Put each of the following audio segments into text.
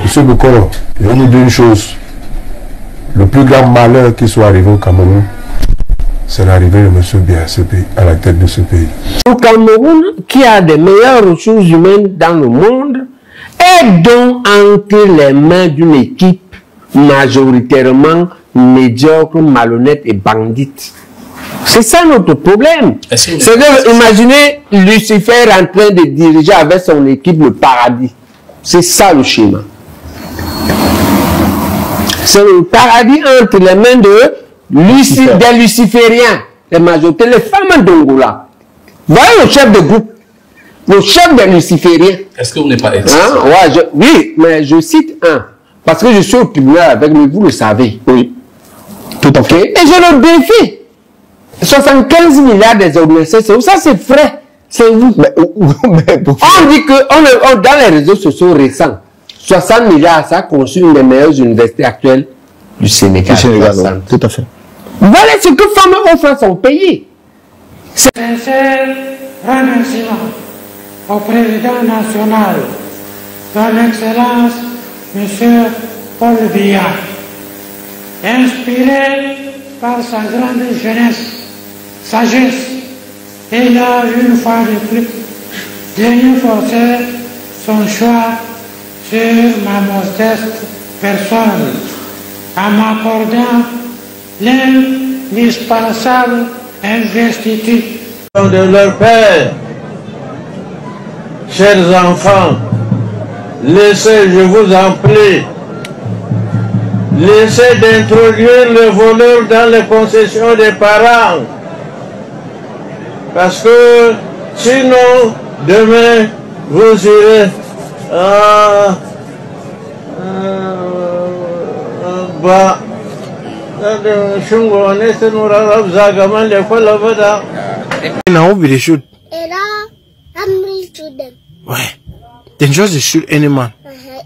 Monsieur Bokoro, je vais vous dire une chose. Le plus grand malheur qui soit arrivé au Cameroun, c'est l'arrivée de M. Biya à la tête de ce pays. Le Cameroun, qui a des meilleures ressources humaines dans le monde, est donc entre les mains d'une équipe majoritairement médiocre, malhonnête et bandite. C'est ça notre problème. C'est que, imaginez Lucifer en train de diriger avec son équipe le paradis. C'est ça le schéma. C'est le paradis entre les mains des lucifériens, les majorités, les femmes d'Angola. Voilà le chef de groupe, le chef des lucifériens. Est-ce que vous n'êtes pas ex? Oui, mais je cite un. Parce que je suis au tribunal avec lui, vous le savez. Oui. Tout à fait. Et je le défie. 75 milliards des organisations, ça c'est vrai. C'est vous. On dit que dans les réseaux sociaux récents, 60 milliards, ça a conçu une des meilleures universités actuelles du Sénégal. Tout à fait. Voilà ce que femmes offrent à son pays. Sincère remerciement au président national, son Excellence, M. Paul Biya, inspiré par sa grande jeunesse, sagesse, il a une fois de plus renforcé son choix sur ma modeste personne, en m'accordant l'indispensable investiture de leur père. Chers enfants, laissez, je vous en prie, laissez d'introduire le voleur dans les concessions des parents. Parce que sinon, demain, vous irez Ouais. Then just shoot any man.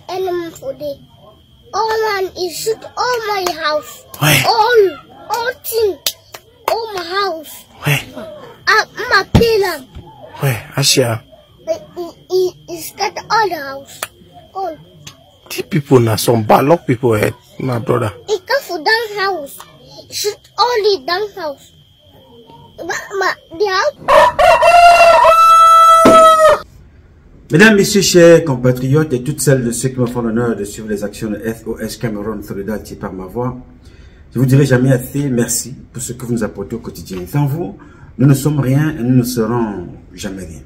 Any man for day. All man is shoot all my house. Ouais. All thing. All my house. Ouais. My pillar. Ouais, Asia. He scattered all the house. All. The people now, some bad luck people, my brother. He come for down house. Shoot all the down house. The house. Mesdames, Messieurs, chers compatriotes et toutes celles de ceux qui me font l'honneur de suivre les actions de SOS Cameroun Solidarité par ma voix, je vous dirai jamais assez merci pour ce que vous nous apportez au quotidien. Sans vous, nous ne sommes rien et nous ne serons jamais rien.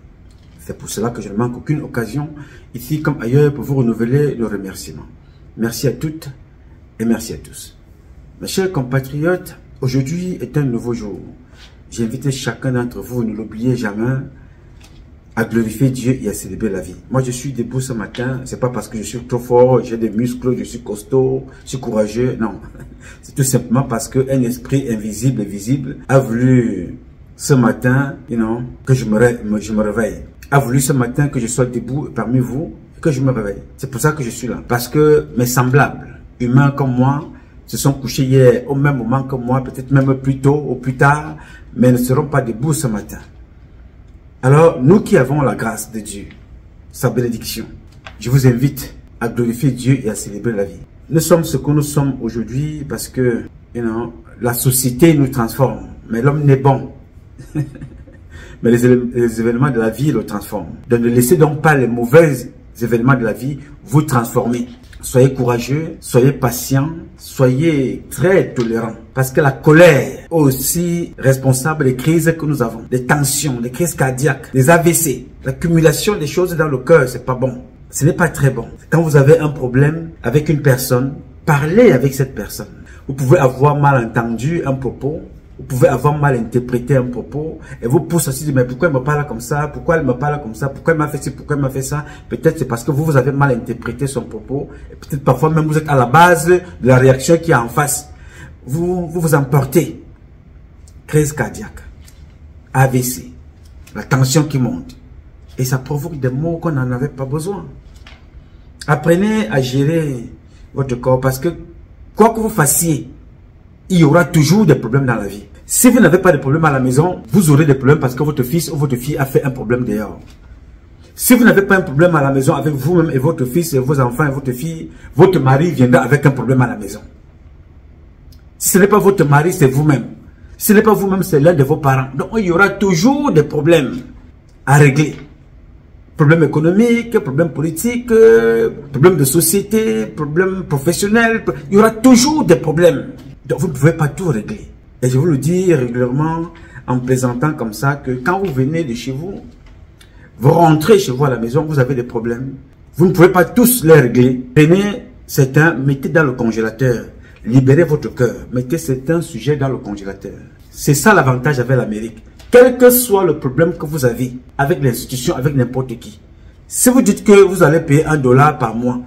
C'est pour cela que je ne manque aucune occasion, ici comme ailleurs, pour vous renouveler nos remerciements. Merci à toutes et merci à tous. Mes chers compatriotes, aujourd'hui est un nouveau jour. J'invite chacun d'entre vous, ne l'oubliez jamais, à glorifier Dieu et à célébrer la vie. Moi, je suis debout ce matin, c'est pas parce que je suis trop fort, j'ai des muscles, je suis costaud, je suis courageux, non. C'est tout simplement parce qu'un esprit invisible et visible a voulu ce matin, que je me réveille. A voulu ce matin que je sois debout parmi vous, et que je me réveille. C'est pour ça que je suis là. Parce que mes semblables, humains comme moi, se sont couchés hier au même moment que moi, peut-être même plus tôt ou plus tard, mais ne seront pas debout ce matin. Alors, nous qui avons la grâce de Dieu, sa bénédiction, je vous invite à glorifier Dieu et à célébrer la vie. Nous sommes ce que nous sommes aujourd'hui parce que la société nous transforme, mais l'homme n'est bon. Mais les événements de la vie le transforment. Donc ne laissez donc pas les mauvais événements de la vie vous transformer. Soyez courageux, soyez patient, soyez très tolérant. Parce que la colère est aussi responsable des crises que nous avons. Des tensions, des crises cardiaques, des AVC. L'accumulation des choses dans le cœur, c'est pas bon. Ce n'est pas très bon. Quand vous avez un problème avec une personne, parlez avec cette personne. Vous pouvez avoir mal entendu un propos. Vous pouvez avoir mal interprété un propos et vous poussez aussi dire mais pourquoi elle me parle comme ça, pourquoi elle me parle comme ça, pourquoi elle m'a fait ci, pourquoi elle m'a fait ça. Peut-être c'est parce que vous avez mal interprété son propos et peut-être parfois même vous êtes à la base de la réaction qui est en face. Vous emportez. Crise cardiaque, AVC, la tension qui monte et ça provoque des maux qu'on n'en avait pas besoin. Apprenez à gérer votre corps parce que quoi que vous fassiez, il y aura toujours des problèmes dans la vie. Si vous n'avez pas de problème à la maison, vous aurez des problèmes parce que votre fils ou votre fille a fait un problème dehors. Si vous n'avez pas un problème à la maison avec vous-même et votre fils et vos enfants et votre fille, votre mari viendra avec un problème à la maison. Si ce n'est pas votre mari, c'est vous-même. Si ce n'est pas vous-même, c'est l'un de vos parents. Donc il y aura toujours des problèmes à régler. Problèmes économiques, problèmes politiques, problèmes de société, problèmes professionnels. Il y aura toujours des problèmes. Donc vous ne pouvez pas tout régler. Et je vous le dis régulièrement en plaisantant comme ça que quand vous venez de chez vous, vous rentrez chez vous à la maison, vous avez des problèmes. Vous ne pouvez pas tous les régler. Prenez certains, mettez dans le congélateur. Libérez votre cœur. Mettez certains sujets dans le congélateur. C'est ça l'avantage avec l'Amérique. Quel que soit le problème que vous avez avec l'institution, avec n'importe qui. Si vous dites que vous allez payer $1 par mois,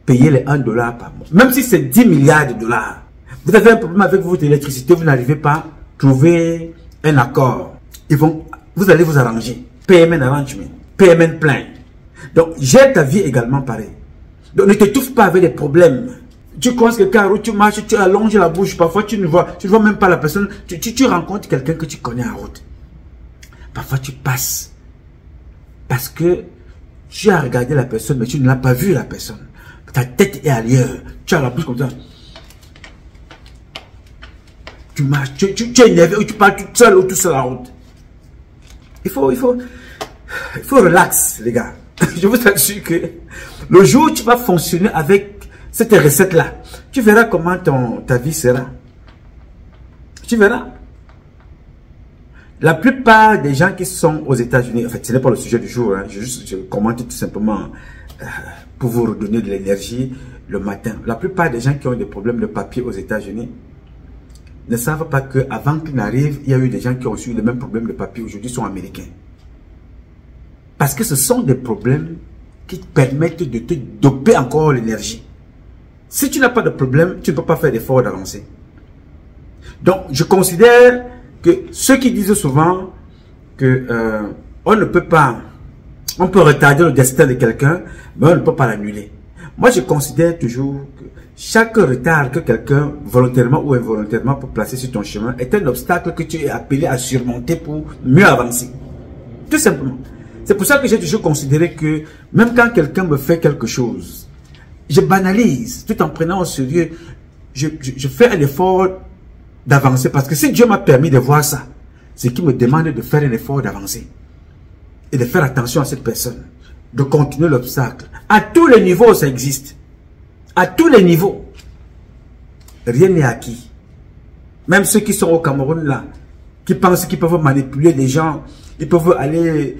payez les $1 par mois. Même si c'est 10 milliards de dollars. Vous avez un problème avec votre électricité, vous n'arrivez pas à trouver un accord. Vous allez vous arranger. Payment arrangement, payment plan. Donc, gère ta vie également pareil. Donc, ne te touche pas avec des problèmes. Tu croises quelqu'un, tu marches, tu allonges la bouche. Parfois, tu ne vois même pas la personne. Tu rencontres quelqu'un que tu connais en route. Parfois, tu passes. Parce que tu as regardé la personne, mais tu ne l'as pas vu la personne. Ta tête est ailleurs. Tu as la bouche comme ça. Tu marches, tu es énervé ou tu parles tout seul ou tout seul en route. Il faut relax, les gars. Je vous assure que le jour où tu vas fonctionner avec cette recette-là, tu verras comment ta vie sera. Tu verras. La plupart des gens qui sont aux États-Unis, en fait, ce n'est pas le sujet du jour, hein, je commente tout simplement pour vous redonner de l'énergie le matin. La plupart des gens qui ont des problèmes de papier aux États-Unis ne savent pas qu'avant qu'ils n'arrivent, il y a eu des gens qui ont eu les mêmes problèmes de papier, aujourd'hui sont américains. Parce que ce sont des problèmes qui te permettent de te doper encore l'énergie. Si tu n'as pas de problème, tu ne peux pas faire d'effort d'avancer. Donc, je considère que ceux qui disent souvent que on ne peut pas, on peut retarder le destin de quelqu'un, mais on ne peut pas l'annuler. Moi, je considère toujours que chaque retard que quelqu'un, volontairement ou involontairement, peut placer sur ton chemin est un obstacle que tu es appelé à surmonter pour mieux avancer. Tout simplement. C'est pour ça que j'ai toujours considéré que même quand quelqu'un me fait quelque chose, je banalise tout en prenant au sérieux. Je fais un effort d'avancer parce que si Dieu m'a permis de voir ça, c'est qu'il me demande de faire un effort d'avancer et de faire attention à cette personne, de continuer l'obstacle. À tous les niveaux, ça existe. À tous les niveaux. Rien n'est acquis. Même ceux qui sont au Cameroun là, qui pensent qu'ils peuvent manipuler des gens, ils peuvent aller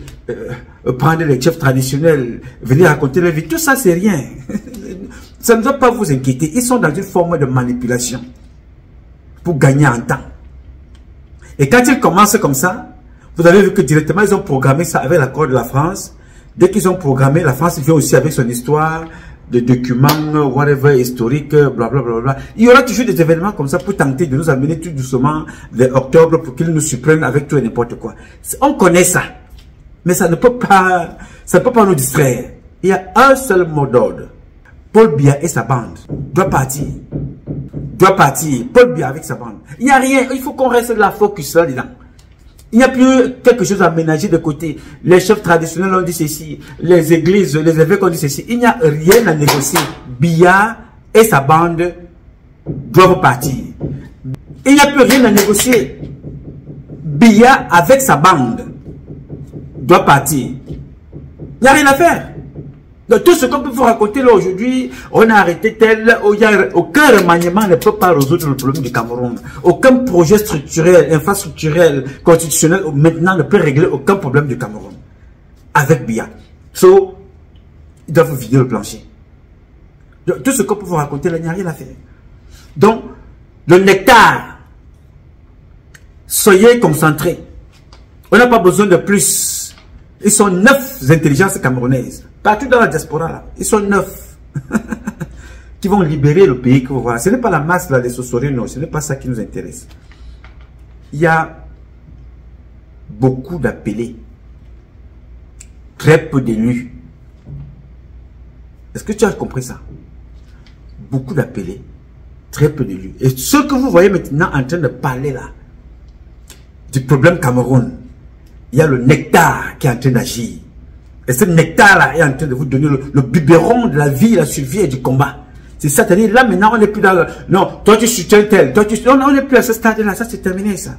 prendre les chefs traditionnels, venir raconter leur vie. Tout ça, c'est rien. Ça ne doit pas vous inquiéter. Ils sont dans une forme de manipulation pour gagner en temps. Et quand ils commencent comme ça, vous avez vu que directement, ils ont programmé ça avec l'accord de la France. Dès qu'ils ont programmé, la France vient aussi avec son histoire, de documents, whatever, historiques, blablabla. Il y aura toujours des événements comme ça pour tenter de nous amener tout doucement vers octobre pour qu'ils nous surprennent avec tout et n'importe quoi. On connaît ça. Mais ça ne peut pas nous distraire. Il y a un seul mot d'ordre. Paul Biya et sa bande doivent partir. Paul Biya avec sa bande. Il n'y a rien. Il faut qu'on reste là, focus là-dedans. Il n'y a plus quelque chose à ménager de côté. Les chefs traditionnels ont dit ceci. Les églises, les évêques ont dit ceci. Il n'y a rien à négocier. Biya et sa bande doivent partir. Il n'y a plus rien à négocier. Biya, avec sa bande, doit partir. Il n'y a rien à faire. Donc, tout ce qu'on peut vous raconter là aujourd'hui, on a arrêté tel, aucun remaniement ne peut pas résoudre le problème du Cameroun. Aucun projet structurel, infrastructurel, constitutionnel, maintenant ne peut régler aucun problème du Cameroun. Avec Biya. So, ils doivent vider le plancher. Donc, tout ce qu'on peut vous raconter là, il n'y a rien à faire. Donc, le nectar, soyez concentrés. On n'a pas besoin de plus. Ils sont 9 intelligences camerounaises. Partout dans la diaspora, là, ils sont 9. Qui vont libérer le pays que vous voyez. Ce n'est pas la masse, là, les Sosorino, ce n'est pas ça qui nous intéresse. Il y a beaucoup d'appelés. Très peu d'élus. Est-ce que tu as compris ça? Beaucoup d'appelés. Très peu d'élus. Et ce que vous voyez maintenant en train de parler là, du problème Cameroun, il y a le nectar qui est en train d'agir. Et ce nectar-là est en train de vous donner le biberon de la vie, la survie et du combat. C'est ça, c'est-à-dire là maintenant on n'est plus dans le... Non, toi tu soutiens tel, toi tu... On n'est plus à ce stade-là, ça c'est terminé ça.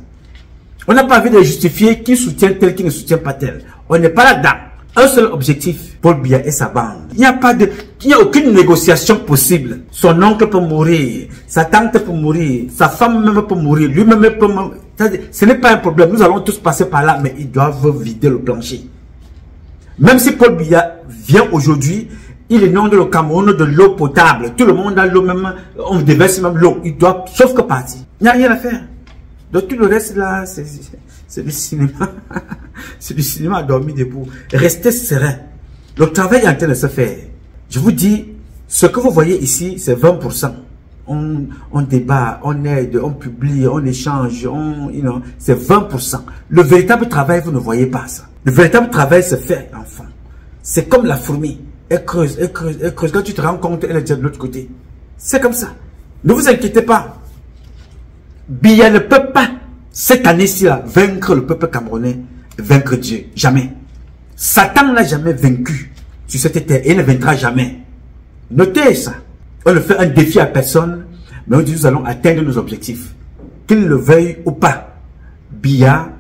On n'a pas envie de justifier qui soutient tel, qui ne soutient pas tel. On n'est pas là-dedans. Un seul objectif, Paul Biya et sa bande. Il n'y a aucune négociation possible. Son oncle peut mourir, sa tante peut mourir, sa femme même peut mourir, lui-même peut mourir. Ce n'est pas un problème, nous allons tous passer par là, mais ils doivent vider le plancher. Même si Paul Biya vient aujourd'hui, il inonde le Cameroun de l'eau potable. Tout le monde a l'eau même, on déverse même l'eau. Il doit, sauf que partir. Il n'y a rien à faire. Donc tout le reste là, c'est du cinéma. C'est du cinéma à dormir debout. Restez serein. Le travail est en train de se faire. Je vous dis, ce que vous voyez ici, c'est 20%. On débat, on aide, on publie, on échange, c'est 20%. Le véritable travail, vous ne voyez pas ça. Le véritable travail se fait, enfant. C'est comme la fourmi. Elle creuse, elle creuse, elle creuse. Quand tu te rends compte, elle est déjà de l'autre côté. C'est comme ça. Ne vous inquiétez pas. Biya ne peut pas, cette année-ci, vaincre le peuple camerounais, vaincre Dieu. Jamais. Satan n'a jamais vaincu sur cette terre et il ne vaincra jamais. Notez ça. On ne fait un défi à personne, mais on dit nous allons atteindre nos objectifs. Qu'il le veuille ou pas, Biya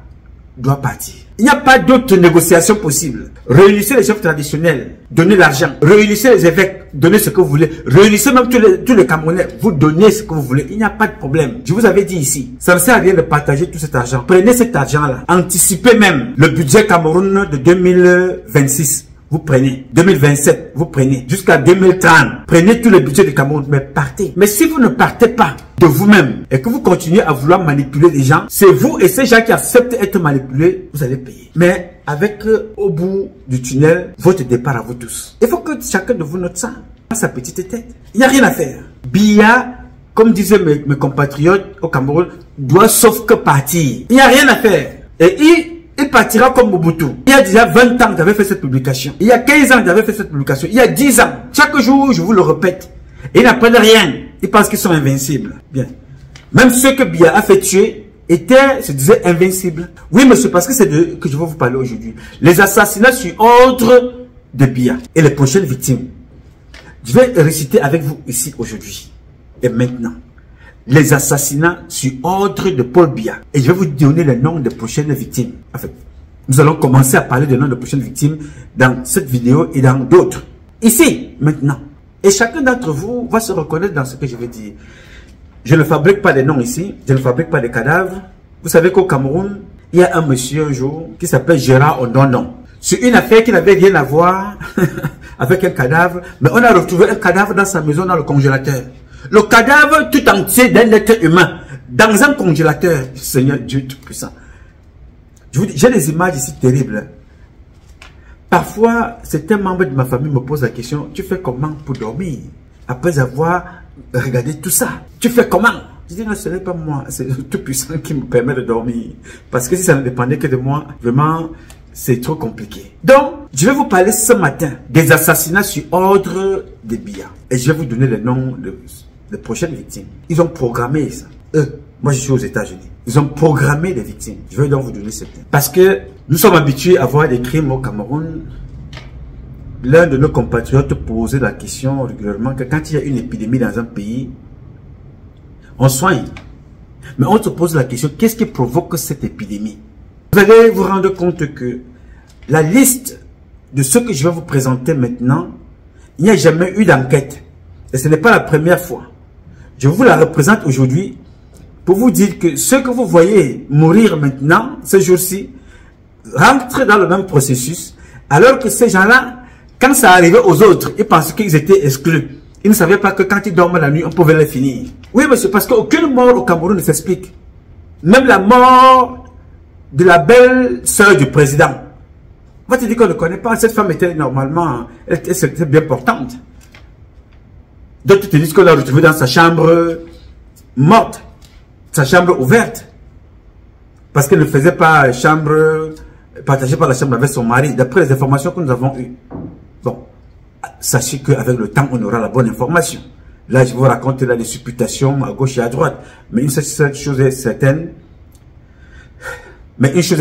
doit partir. Il n'y a pas d'autre négociation possible. Réunissez les chefs traditionnels, donnez l'argent. Réunissez les évêques, donnez ce que vous voulez. Réunissez même tous les Camerounais, vous donnez ce que vous voulez. Il n'y a pas de problème. Je vous avais dit ici, ça ne sert à rien de partager tout cet argent. Prenez cet argent-là, anticipez même le budget Cameroun de 2026. Vous prenez. 2027, vous prenez. Jusqu'à 2030, prenez tout le budget du Cameroun, mais partez. Mais si vous ne partez pas de vous-même et que vous continuez à vouloir manipuler les gens, c'est vous et ces gens qui acceptent d'être manipulés, vous allez payer. Mais avec au bout du tunnel, votre départ à vous tous. Il faut que chacun de vous note ça dans sa petite tête. Il n'y a rien à faire. Biya, comme disaient mes compatriotes au Cameroun, doit sauf que partir. Il n'y a rien à faire. Et il partira comme Mobutu. Il y a déjà 20 ans que j'avais fait cette publication. Il y a 15 ans que j'avais fait cette publication. Il y a 10 ans. Chaque jour, je vous le répète. Et ils n'apprennent rien. Ils pensent qu'ils sont invincibles. Bien. Même ceux que Biya a fait tuer se disaient invincibles. Oui, monsieur, parce que c'est de que je vais vous parler aujourd'hui. Les assassinats sur ordre de Biya et les prochaines victimes. Je vais réciter avec vous ici aujourd'hui. Et maintenant. Les assassinats sur ordre de Paul Biya. Et je vais vous donner les noms des prochaines victimes. En fait, nous allons commencer à parler des noms des prochaines victimes dans cette vidéo et dans d'autres. Ici, maintenant. Et chacun d'entre vous va se reconnaître dans ce que je vais dire. Je ne fabrique pas des noms ici. Je ne fabrique pas des cadavres. Vous savez qu'au Cameroun, il y a un monsieur un jour qui s'appelle Gérard Ondondon. Sur une affaire qui n'avait rien à voir avec un cadavre. Mais on a retrouvé un cadavre dans sa maison dans le congélateur. Le cadavre tout entier d'un être humain dans un congélateur. Seigneur Dieu Tout-Puissant. Je vous dis, j'ai des images ici terribles. Parfois, certains membres de ma famille me posent la question, tu fais comment pour dormir? Après avoir regardé tout ça, tu fais comment? Je dis, non, ce n'est pas moi, c'est le Tout-Puissant qui me permet de dormir. Parce que si ça ne dépendait que de moi, vraiment, c'est trop compliqué. Donc, je vais vous parler ce matin des assassinats sur ordre de Biya. Et je vais vous donner les noms des prochaines victimes. Ils ont programmé ça. Eux, moi je suis aux États-Unis. Ils ont programmé des victimes. Je vais donc vous donner certains. Parce que nous sommes habitués à voir des crimes au Cameroun. L'un de nos compatriotes posait la question régulièrement que quand il y a une épidémie dans un pays, on soigne. Mais on se pose la question, qu'est-ce qui provoque cette épidémie? Vous allez vous rendre compte que la liste de ce que je vais vous présenter maintenant, il n'y a jamais eu d'enquête. Et ce n'est pas la première fois. Je vous la représente aujourd'hui pour vous dire que ceux que vous voyez mourir maintenant, ces jours-ci, rentrent dans le même processus, alors que ces gens-là, quand ça arrivait aux autres, ils pensaient qu'ils étaient exclus. Ils ne savaient pas que quand ils dorment la nuit, on pouvait les finir. Oui, monsieur, parce qu'aucune mort au Cameroun ne s'explique. Même la mort de la belle sœur du président. On va te dire qu'on ne connaît pas. Cette femme était normalement, elle était bien portante. D'autres te disent qu'on l'a retrouvée dans sa chambre morte, sa chambre ouverte. Parce qu'elle ne faisait pas chambre, partageait pas la chambre avec son mari, d'après les informations que nous avons eues. Bon, sachez qu'avec le temps, on aura la bonne information. Là, je vous raconte là des supputations à gauche et à droite. Mais une chose est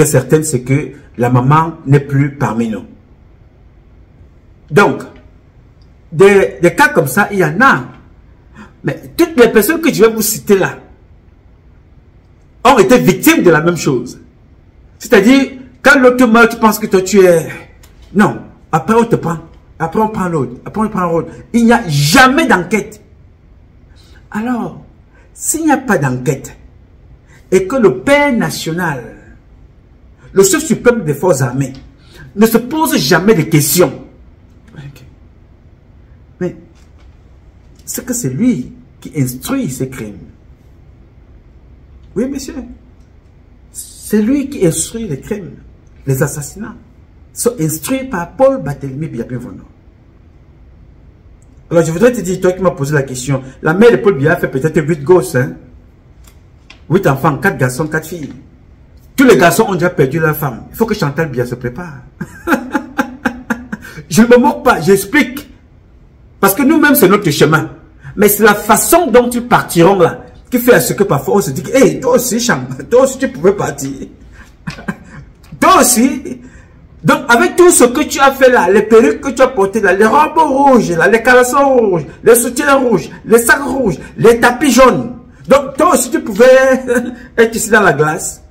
certaine, c'est que la maman n'est plus parmi nous. Donc, des cas comme ça, il y en a. Mais toutes les personnes que je vais vous citer là ont été victimes de la même chose. C'est-à-dire, quand l'autre meurt, tu penses que toi tu es... Non, après on te prend. Après on prend l'autre. Après on prend l'autre. Il n'y a jamais d'enquête. Alors, s'il n'y a pas d'enquête et que le père national, le chef suprême des forces armées, ne se pose jamais de questions. Mais c'est que c'est lui qui instruit ces crimes. Oui, monsieur. C'est lui qui instruit les crimes. Les assassinats sont instruits par Paul Barthélemy Biya-Bienvenue. Alors, je voudrais te dire, toi qui m'as posé la question, la mère de Paul Biya fait peut-être 8 gosses, hein? 8 enfants, 4 garçons, 4 filles. Tous les garçons ont déjà perdu leur femme. Il faut que Chantal Biya se prépare. Je ne me moque pas, j'explique. Parce que nous-mêmes, c'est notre chemin. Mais c'est la façon dont ils partiront là, qui fait à ce que parfois on se dit, hey, toi aussi, toi aussi tu pouvais partir. Toi aussi. Donc, avec tout ce que tu as fait là, les perruques que tu as portées là, les robes rouges, là, les caleçons rouges, les soutiens rouges, les sacs rouges, les tapis jaunes. Donc, toi aussi tu pouvais être ici dans la glace.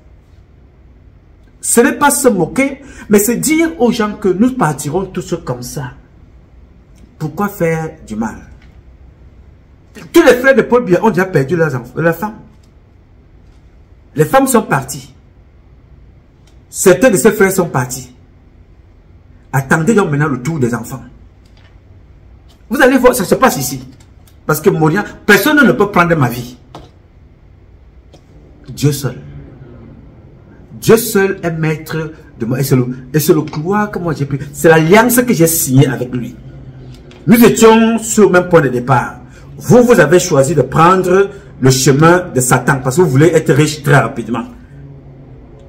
Ce n'est pas se moquer, mais c'est dire aux gens que nous partirons tous comme ça. Pourquoi faire du mal? Tous les frères de Paul Biya ont déjà perdu leurs femmes. Les femmes sont parties. Certains de ses frères sont partis. Attendez donc maintenant le tour des enfants. Vous allez voir, ça se passe ici. Parce que Morian, personne ne peut prendre ma vie. Dieu seul. Dieu seul est maître de moi. Et c'est le couloir que moi j'ai pris. C'est l'alliance que j'ai signée avec lui. Nous étions sur le même point de départ. Vous avez choisi de prendre le chemin de Satan parce que vous voulez être riche très rapidement.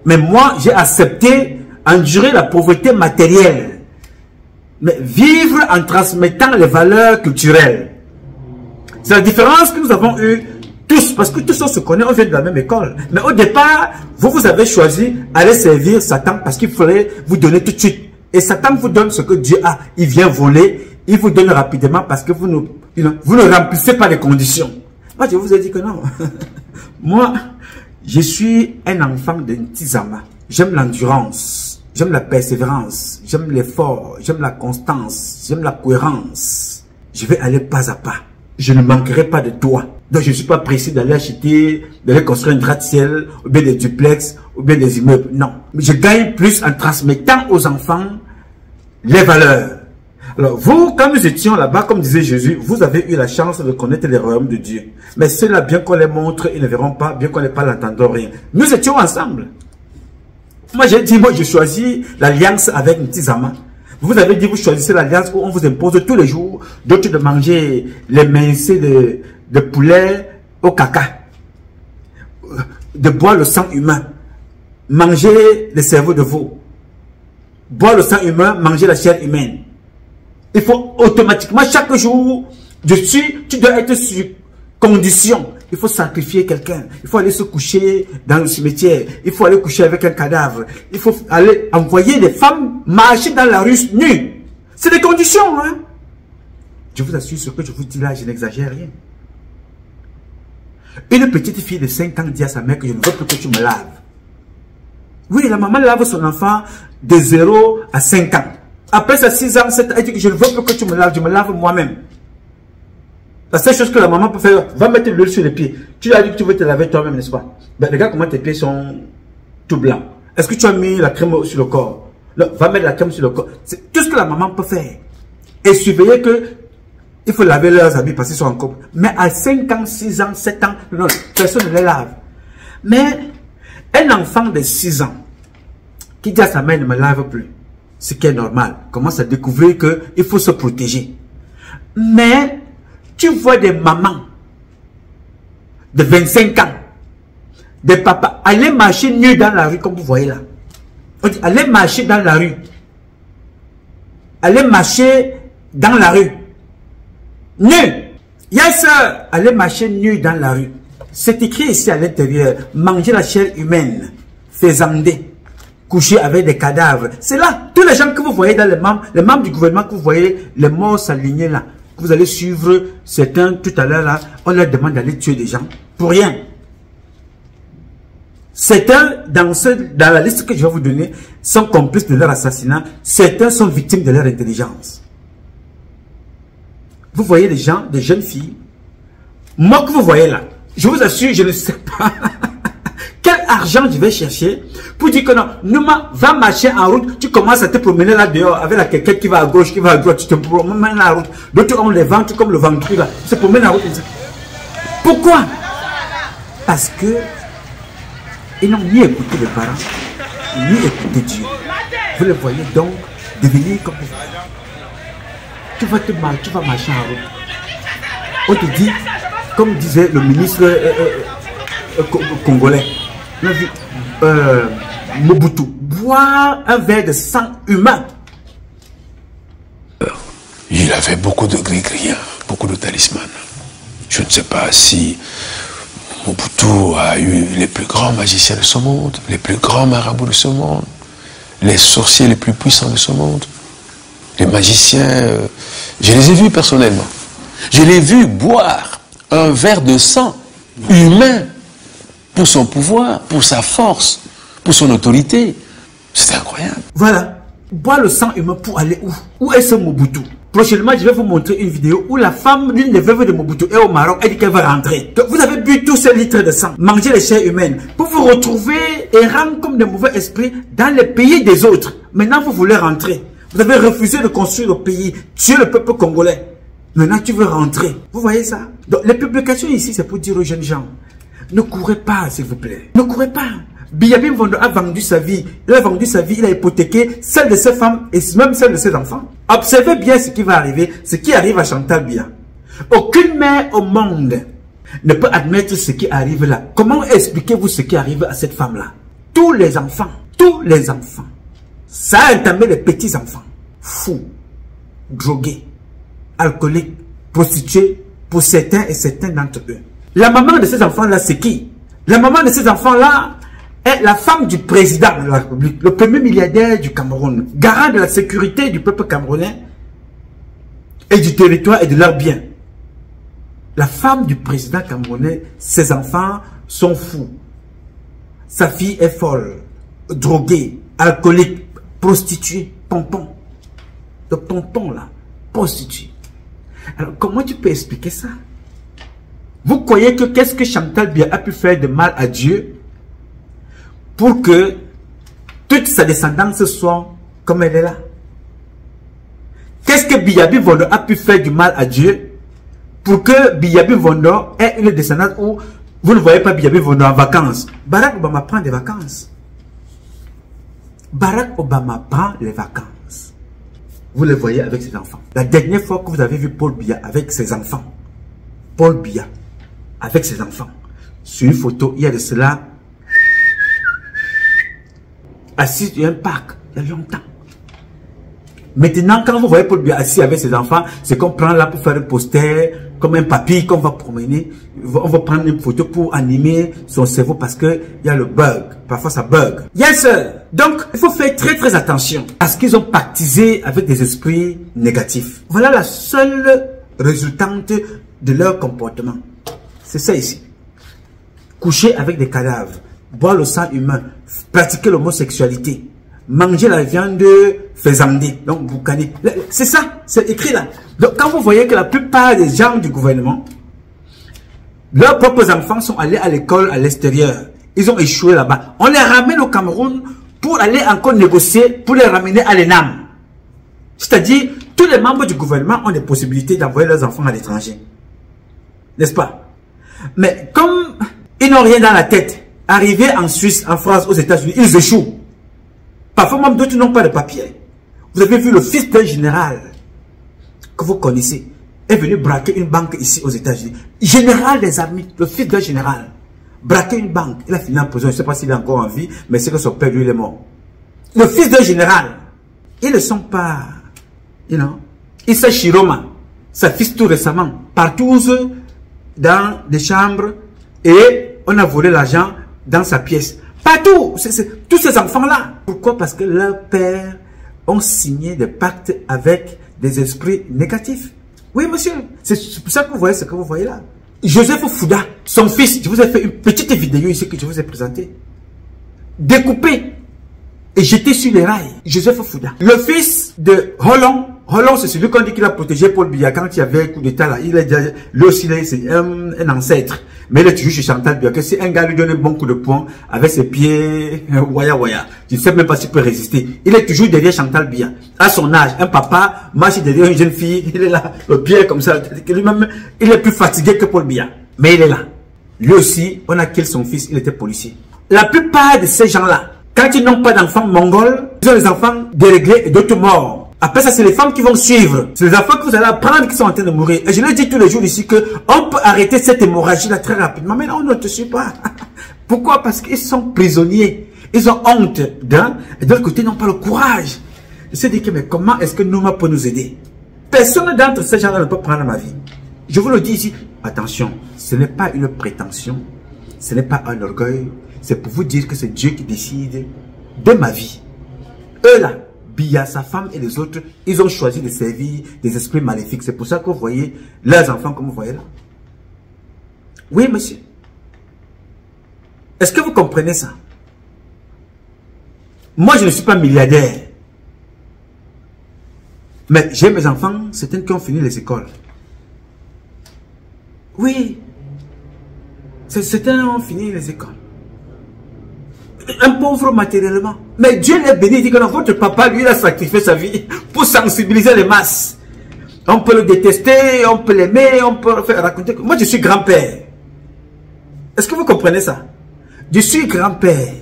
Mais moi, j'ai accepté endurer la pauvreté matérielle. Mais vivre en transmettant les valeurs culturelles. C'est la différence que nous avons eue tous, parce que tous on se connaît, on vient de la même école. Mais au départ, vous avez choisi d'aller servir Satan parce qu'il fallait vous donner tout de suite. Et Satan vous donne ce que Dieu a. Il vient voler. Il vous donne rapidement parce que vous ne remplissez pas les conditions. Moi, je vous ai dit que non. Moi, je suis un enfant de Ntizama. J'aime l'endurance. J'aime la persévérance. J'aime l'effort. J'aime la constance. J'aime la cohérence. Je vais aller pas à pas. Je ne manquerai pas de toi. Donc, je ne suis pas pressé d'aller acheter, d'aller construire un gratte-ciel, ou bien des duplex, ou bien des immeubles. Non. Je gagne plus en transmettant aux enfants les valeurs. Alors, vous, quand nous étions là-bas, comme disait Jésus, vous avez eu la chance de connaître les royaumes de Dieu. Mais ceux-là, bien qu'on les montre, ils ne verront pas, bien qu'on les parle, n'entendront rien. Nous étions ensemble. Moi, j'ai dit, moi, je choisis l'alliance avec Ntizama. Vous avez dit, vous choisissez l'alliance où on vous impose tous les jours, d'autres de manger les mincés de poulet au caca, de boire le sang humain, manger les cerveaux de veau, boire le sang humain, manger la chair humaine. Il faut automatiquement, chaque jour, tu dois être sur condition. Il faut sacrifier quelqu'un. Il faut aller se coucher dans le cimetière. Il faut aller coucher avec un cadavre. Il faut aller envoyer des femmes marcher dans la rue nues. C'est des conditions, hein. Je vous assure, ce que je vous dis là, je n'exagère rien. Une petite fille de 5 ans dit à sa mère que je ne veux plus que tu me laves. Oui, la maman lave son enfant de 0 à 5 ans. Après ça, 6 ans, 7 ans, elle dit que je ne veux plus que tu me laves, je me lave moi-même. La seule chose que la maman peut faire, va mettre l'huile sur les pieds. Tu as dit que tu veux te laver toi-même, n'est-ce pas? Ben, regarde comment tes pieds sont tout blancs. Est-ce que tu as mis la crème sur le corps? Non, va mettre la crème sur le corps. C'est tout ce que la maman peut faire. Et surveiller que il faut laver leurs habits parce qu'ils sont en couple. Mais à 5 ans, 6 ans, 7 ans, non, personne ne les lave. Mais un enfant de 6 ans qui dit à sa mère ne me lave plus, ce qui est normal, commence à découvrir qu'il faut se protéger. Mais tu vois des mamans de 25 ans, des papas, aller marcher nus dans la rue comme vous voyez là. On dit aller marcher dans la rue. Aller marcher dans la rue. Nu. Yes, aller marcher nu dans la rue. C'est écrit ici à l'intérieur. Manger la chair humaine. Faisander. Coucher avec des cadavres. C'est là. Tous les gens que vous voyez dans les membres du gouvernement que vous voyez, les morts s'aligner là. Que vous allez suivre certains tout à l'heure là. On leur demande d'aller tuer des gens. Pour rien. Certains, dans la liste que je vais vous donner, sont complices de leur assassinat. Certains sont victimes de leur intelligence. Vous voyez des gens, des jeunes filles. Moi que vous voyez là, je vous assure, je ne sais pas quel argent je vais chercher pour dire que non, Nouma, va marcher en route, tu commences à te promener là dehors avec la quelqu'un qui va à gauche, qui va à droite, tu te promènes la route. D'autres ont les ventres comme le ventre là, tu te promènes en route. Pourquoi? Parce que ils n'ont ni écouté les parents, ni écouté Dieu. Vous les voyez donc devenir comme vous. Tu vas marcher en route. On te dit, comme disait le ministre congolais, Mobutu, boire un verre de sang humain. Il avait beaucoup de gris-gris, beaucoup de talismans. Je ne sais pas si Mobutu a eu les plus grands magiciens de ce monde, les plus grands marabouts de ce monde, les sorciers les plus puissants de ce monde. Les magiciens, je les ai vus personnellement. Je l'ai vu boire un verre de sang humain pour son pouvoir, pour sa force, pour son autorité. C'était incroyable. Voilà. Boire le sang humain pour aller où? Où est ce Mobutu? Prochainement, je vais vous montrer une vidéo où la femme d'une des veuves de Mobutu est au Maroc. Elle dit qu'elle va rentrer. Donc, vous avez bu tous ces litres de sang, manger les chairs humaines, pour vous retrouver errant comme de mauvais esprits dans les pays des autres. Maintenant, vous voulez rentrer. Vous avez refusé de construire le pays, tuer le peuple congolais. Maintenant, tu veux rentrer. Vous voyez ça? Donc, les publications ici, c'est pour dire aux jeunes gens, ne courez pas, s'il vous plaît. Ne courez pas. Biyabi Mvondo a vendu sa vie. Il a vendu sa vie, il a hypothéqué celle de ses femmes et même celle de ses enfants. Observez bien ce qui va arriver, ce qui arrive à Chantal Biya. Aucune mère au monde ne peut admettre ce qui arrive là. Comment expliquez-vous ce qui arrive à cette femme-là? Tous les enfants, ça a entamé les petits-enfants, fous, drogués, alcooliques, prostitués, pour certains et certains d'entre eux. La maman de ces enfants-là, c'est qui? La maman de ces enfants-là est la femme du président de la République, le premier milliardaire du Cameroun, garant de la sécurité du peuple camerounais et du territoire et de leurs biens. La femme du président camerounais, ses enfants sont fous. Sa fille est folle, droguée, alcoolique, prostituée, pompon. Le pompon là, prostituée. Alors comment tu peux expliquer ça? Vous croyez que qu'est-ce que Chantal Biya a pu faire de mal à Dieu pour que toute sa descendance soit comme elle est là? Qu'est-ce que Biyabi Mvondo a pu faire du mal à Dieu pour que Biyabi Mvondo ait une descendance où vous ne voyez pas Biyabi Mvondo en vacances? Barack Obama prend des vacances. Barack Obama prend les vacances. Vous les voyez avec ses enfants. La dernière fois que vous avez vu Paul Biya avec ses enfants, Paul Biya avec ses enfants, sur une photo, il y a de cela, assis sur un parc, il y a longtemps. Maintenant, quand vous voyez Paul Biya assis avec ses enfants, c'est qu'on prend là pour faire un poster, comme un papier qu'on va promener. On va prendre une photo pour animer son cerveau parce qu'il y a le bug. Parfois, ça bug. Yes, sir. Donc, il faut faire très très attention à ce qu'ils ont pactisé avec des esprits négatifs. Voilà la seule résultante de leur comportement. C'est ça ici. coucher avec des cadavres, boire le sang humain, pratiquer l'homosexualité, manger la viande faisandée, donc boucané. C'est ça, c'est écrit là. Donc quand vous voyez que la plupart des gens du gouvernement, leurs propres enfants sont allés à l'école à l'extérieur, ils ont échoué là-bas. On les ramène au Cameroun pour aller encore négocier, pour les ramener à l'ENAM. C'est-à-dire, tous les membres du gouvernement ont des possibilités d'envoyer leurs enfants à l'étranger. N'est-ce pas? Mais comme ils n'ont rien dans la tête, arrivés en Suisse, en France, aux États-Unis, ils échouent. Parfois même d'autres n'ont pas de papier. Vous avez vu le fils d'un général que vous connaissez est venu braquer une banque ici aux États-Unis. Général des armées, le fils d'un général, braquer une banque. Il a fini en prison. Je ne sais pas s'il est encore en vie, mais c'est que son père, lui, il est mort. Le fils d'un général, ils ne sont pas, you know. Issa Chiroma, sa fils tout récemment, partout dans des chambres et on a volé l'argent dans sa pièce. Partout, tous ces enfants-là. Pourquoi? Parce que leurs pères ont signé des pactes avec des esprits négatifs. Oui, monsieur, c'est pour ça que vous voyez ce que vous voyez là. Joseph Fouda, son fils, je vous ai fait une petite vidéo ici que je vous ai présentée. Découpé et jeté sur les rails. Joseph Fouda. Le fils de Hollande. Hollande, c'est celui qu'on dit qu'il a protégé Paul Biya quand il y avait un coup d'état là. Il est déjà, lui aussi, c'est un ancêtre. Mais il est toujours chez Chantal Biya. Que si un gars lui donne un bon coup de poing avec ses pieds, waya waya, je ne sais même pas s'il peut résister. Il est toujours derrière Chantal Biya. À son âge, un papa marche derrière une jeune fille, il est là, le pied comme ça. Lui-même, il est plus fatigué que Paul Biya. Mais il est là. Lui aussi, on a kill son fils, il était policier. La plupart de ces gens-là, quand ils n'ont pas d'enfants mongols, ils ont des enfants déréglés et d'autres morts. Après ça, c'est les femmes qui vont suivre. C'est les enfants que vous allez apprendre qui sont en train de mourir. Et je le dis tous les jours ici qu'on peut arrêter cette hémorragie-là très rapidement. Mais non, on ne te suit pas. Pourquoi? Parce qu'ils sont prisonniers. Ils ont honte d'un. Et de l'autre côté, ils n'ont pas le courage. Je sais dire que, mais comment est-ce que Nouma peut nous aider? Personne d'entre ces gens-là ne peut prendre ma vie. Je vous le dis ici. Attention, ce n'est pas une prétention. Ce n'est pas un orgueil. C'est pour vous dire que c'est Dieu qui décide de ma vie. Eux là, Biya, sa femme et les autres, ils ont choisi de servir des esprits maléfiques. C'est pour ça que vous voyez leurs enfants comme vous voyez là. Oui, monsieur. Est-ce que vous comprenez ça? Moi, je ne suis pas milliardaire. Mais j'ai mes enfants, certains qui ont fini les écoles. Oui. Certains ont fini les écoles. Un pauvre matériellement. Mais Dieu l'a béni, il dit que non, votre papa, lui, il a sacrifié sa vie pour sensibiliser les masses. On peut le détester, on peut l'aimer, on peut faire raconter. Moi, je suis grand-père. Est-ce que vous comprenez ça? Je suis grand-père.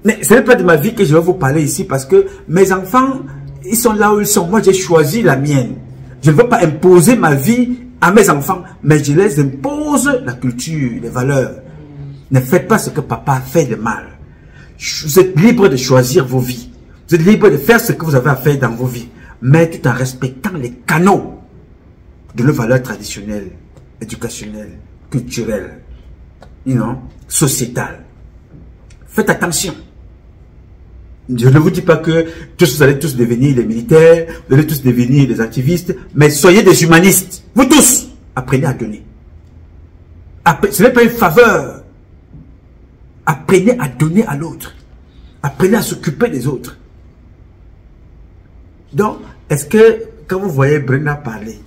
Mais ce n'est pas de ma vie que je vais vous parler ici parce que mes enfants, ils sont là où ils sont. Moi, j'ai choisi la mienne. Je ne veux pas imposer ma vie à mes enfants, mais je les impose la culture, les valeurs. Ne faites pas ce que papa a fait de mal. Vous êtes libre de choisir vos vies. Vous êtes libre de faire ce que vous avez à faire dans vos vies. Mais tout en respectant les canaux de nos valeurs traditionnelles, éducationnelles, culturelles, sociétales. Faites attention. Je ne vous dis pas que vous allez tous devenir des militaires, vous allez tous devenir des activistes, mais soyez des humanistes. Vous tous, apprenez à donner. Ce n'est pas une faveur. Apprenez à donner à l'autre. Apprenez à s'occuper des autres. Donc, est-ce que quand vous voyez Brenda parler,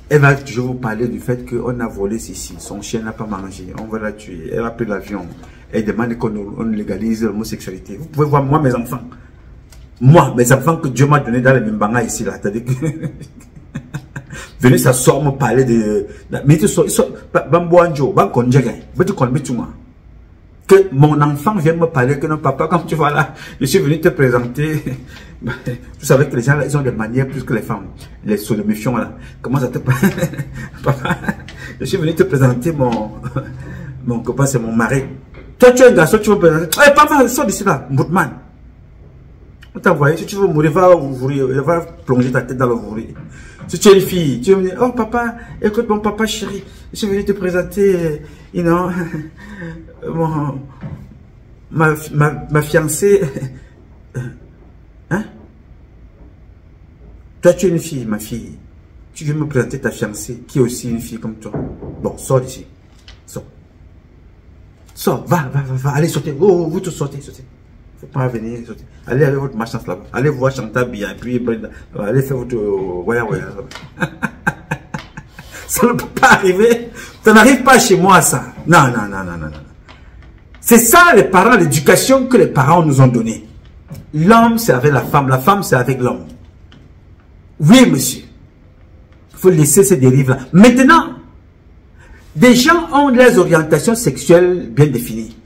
elle va toujours vous parler du fait qu'on a volé ceci, son chien n'a pas mangé, on va la tuer, elle a pris l'avion, elle demande qu'on légalise l'homosexualité. Vous pouvez voir moi, mes enfants. Moi, mes enfants que Dieu m'a donné dans les Mimbanga ici, là, c'est-à-dire que venez s'asseoir me parler de... Que mon enfant vient me parler que non, papa, comme tu vois là, je suis venu te présenter. Vous savez que les gens là, ils ont des manières plus que les femmes. Les sodomifions là. Comment ça te parle? Papa, je suis venu te présenter mon copain, c'est mon mari. Toi, tu es un garçon, tu veux me présenter. Eh, papa, sors d'ici là, Moutman. On t'a envoyé, si tu veux mourir, va plonger ta tête dans le vouri. Si tu es une fille, tu vas me dire, oh papa, écoute mon papa chéri, je suis venu te présenter, ma fiancée. Hein? Toi tu es une fille, ma fille. Tu veux me présenter ta fiancée, qui est aussi une fille comme toi. Bon, sors d'ici. Sors. Sors, va, allez, sortez. Oh, vous tous sortez. Faut pas venir, sortez. Allez avec votre malchance là-bas. Allez voir Chantal bien, puis allez faire votre voyage. Ça ne peut pas arriver. Ça n'arrive pas chez moi, ça. Non. C'est ça, les parents, l'éducation que les parents nous ont donnée. L'homme, c'est avec la femme, c'est avec l'homme. Oui, monsieur. Il faut laisser ces dérives-là. Maintenant, des gens ont des orientations sexuelles bien définies.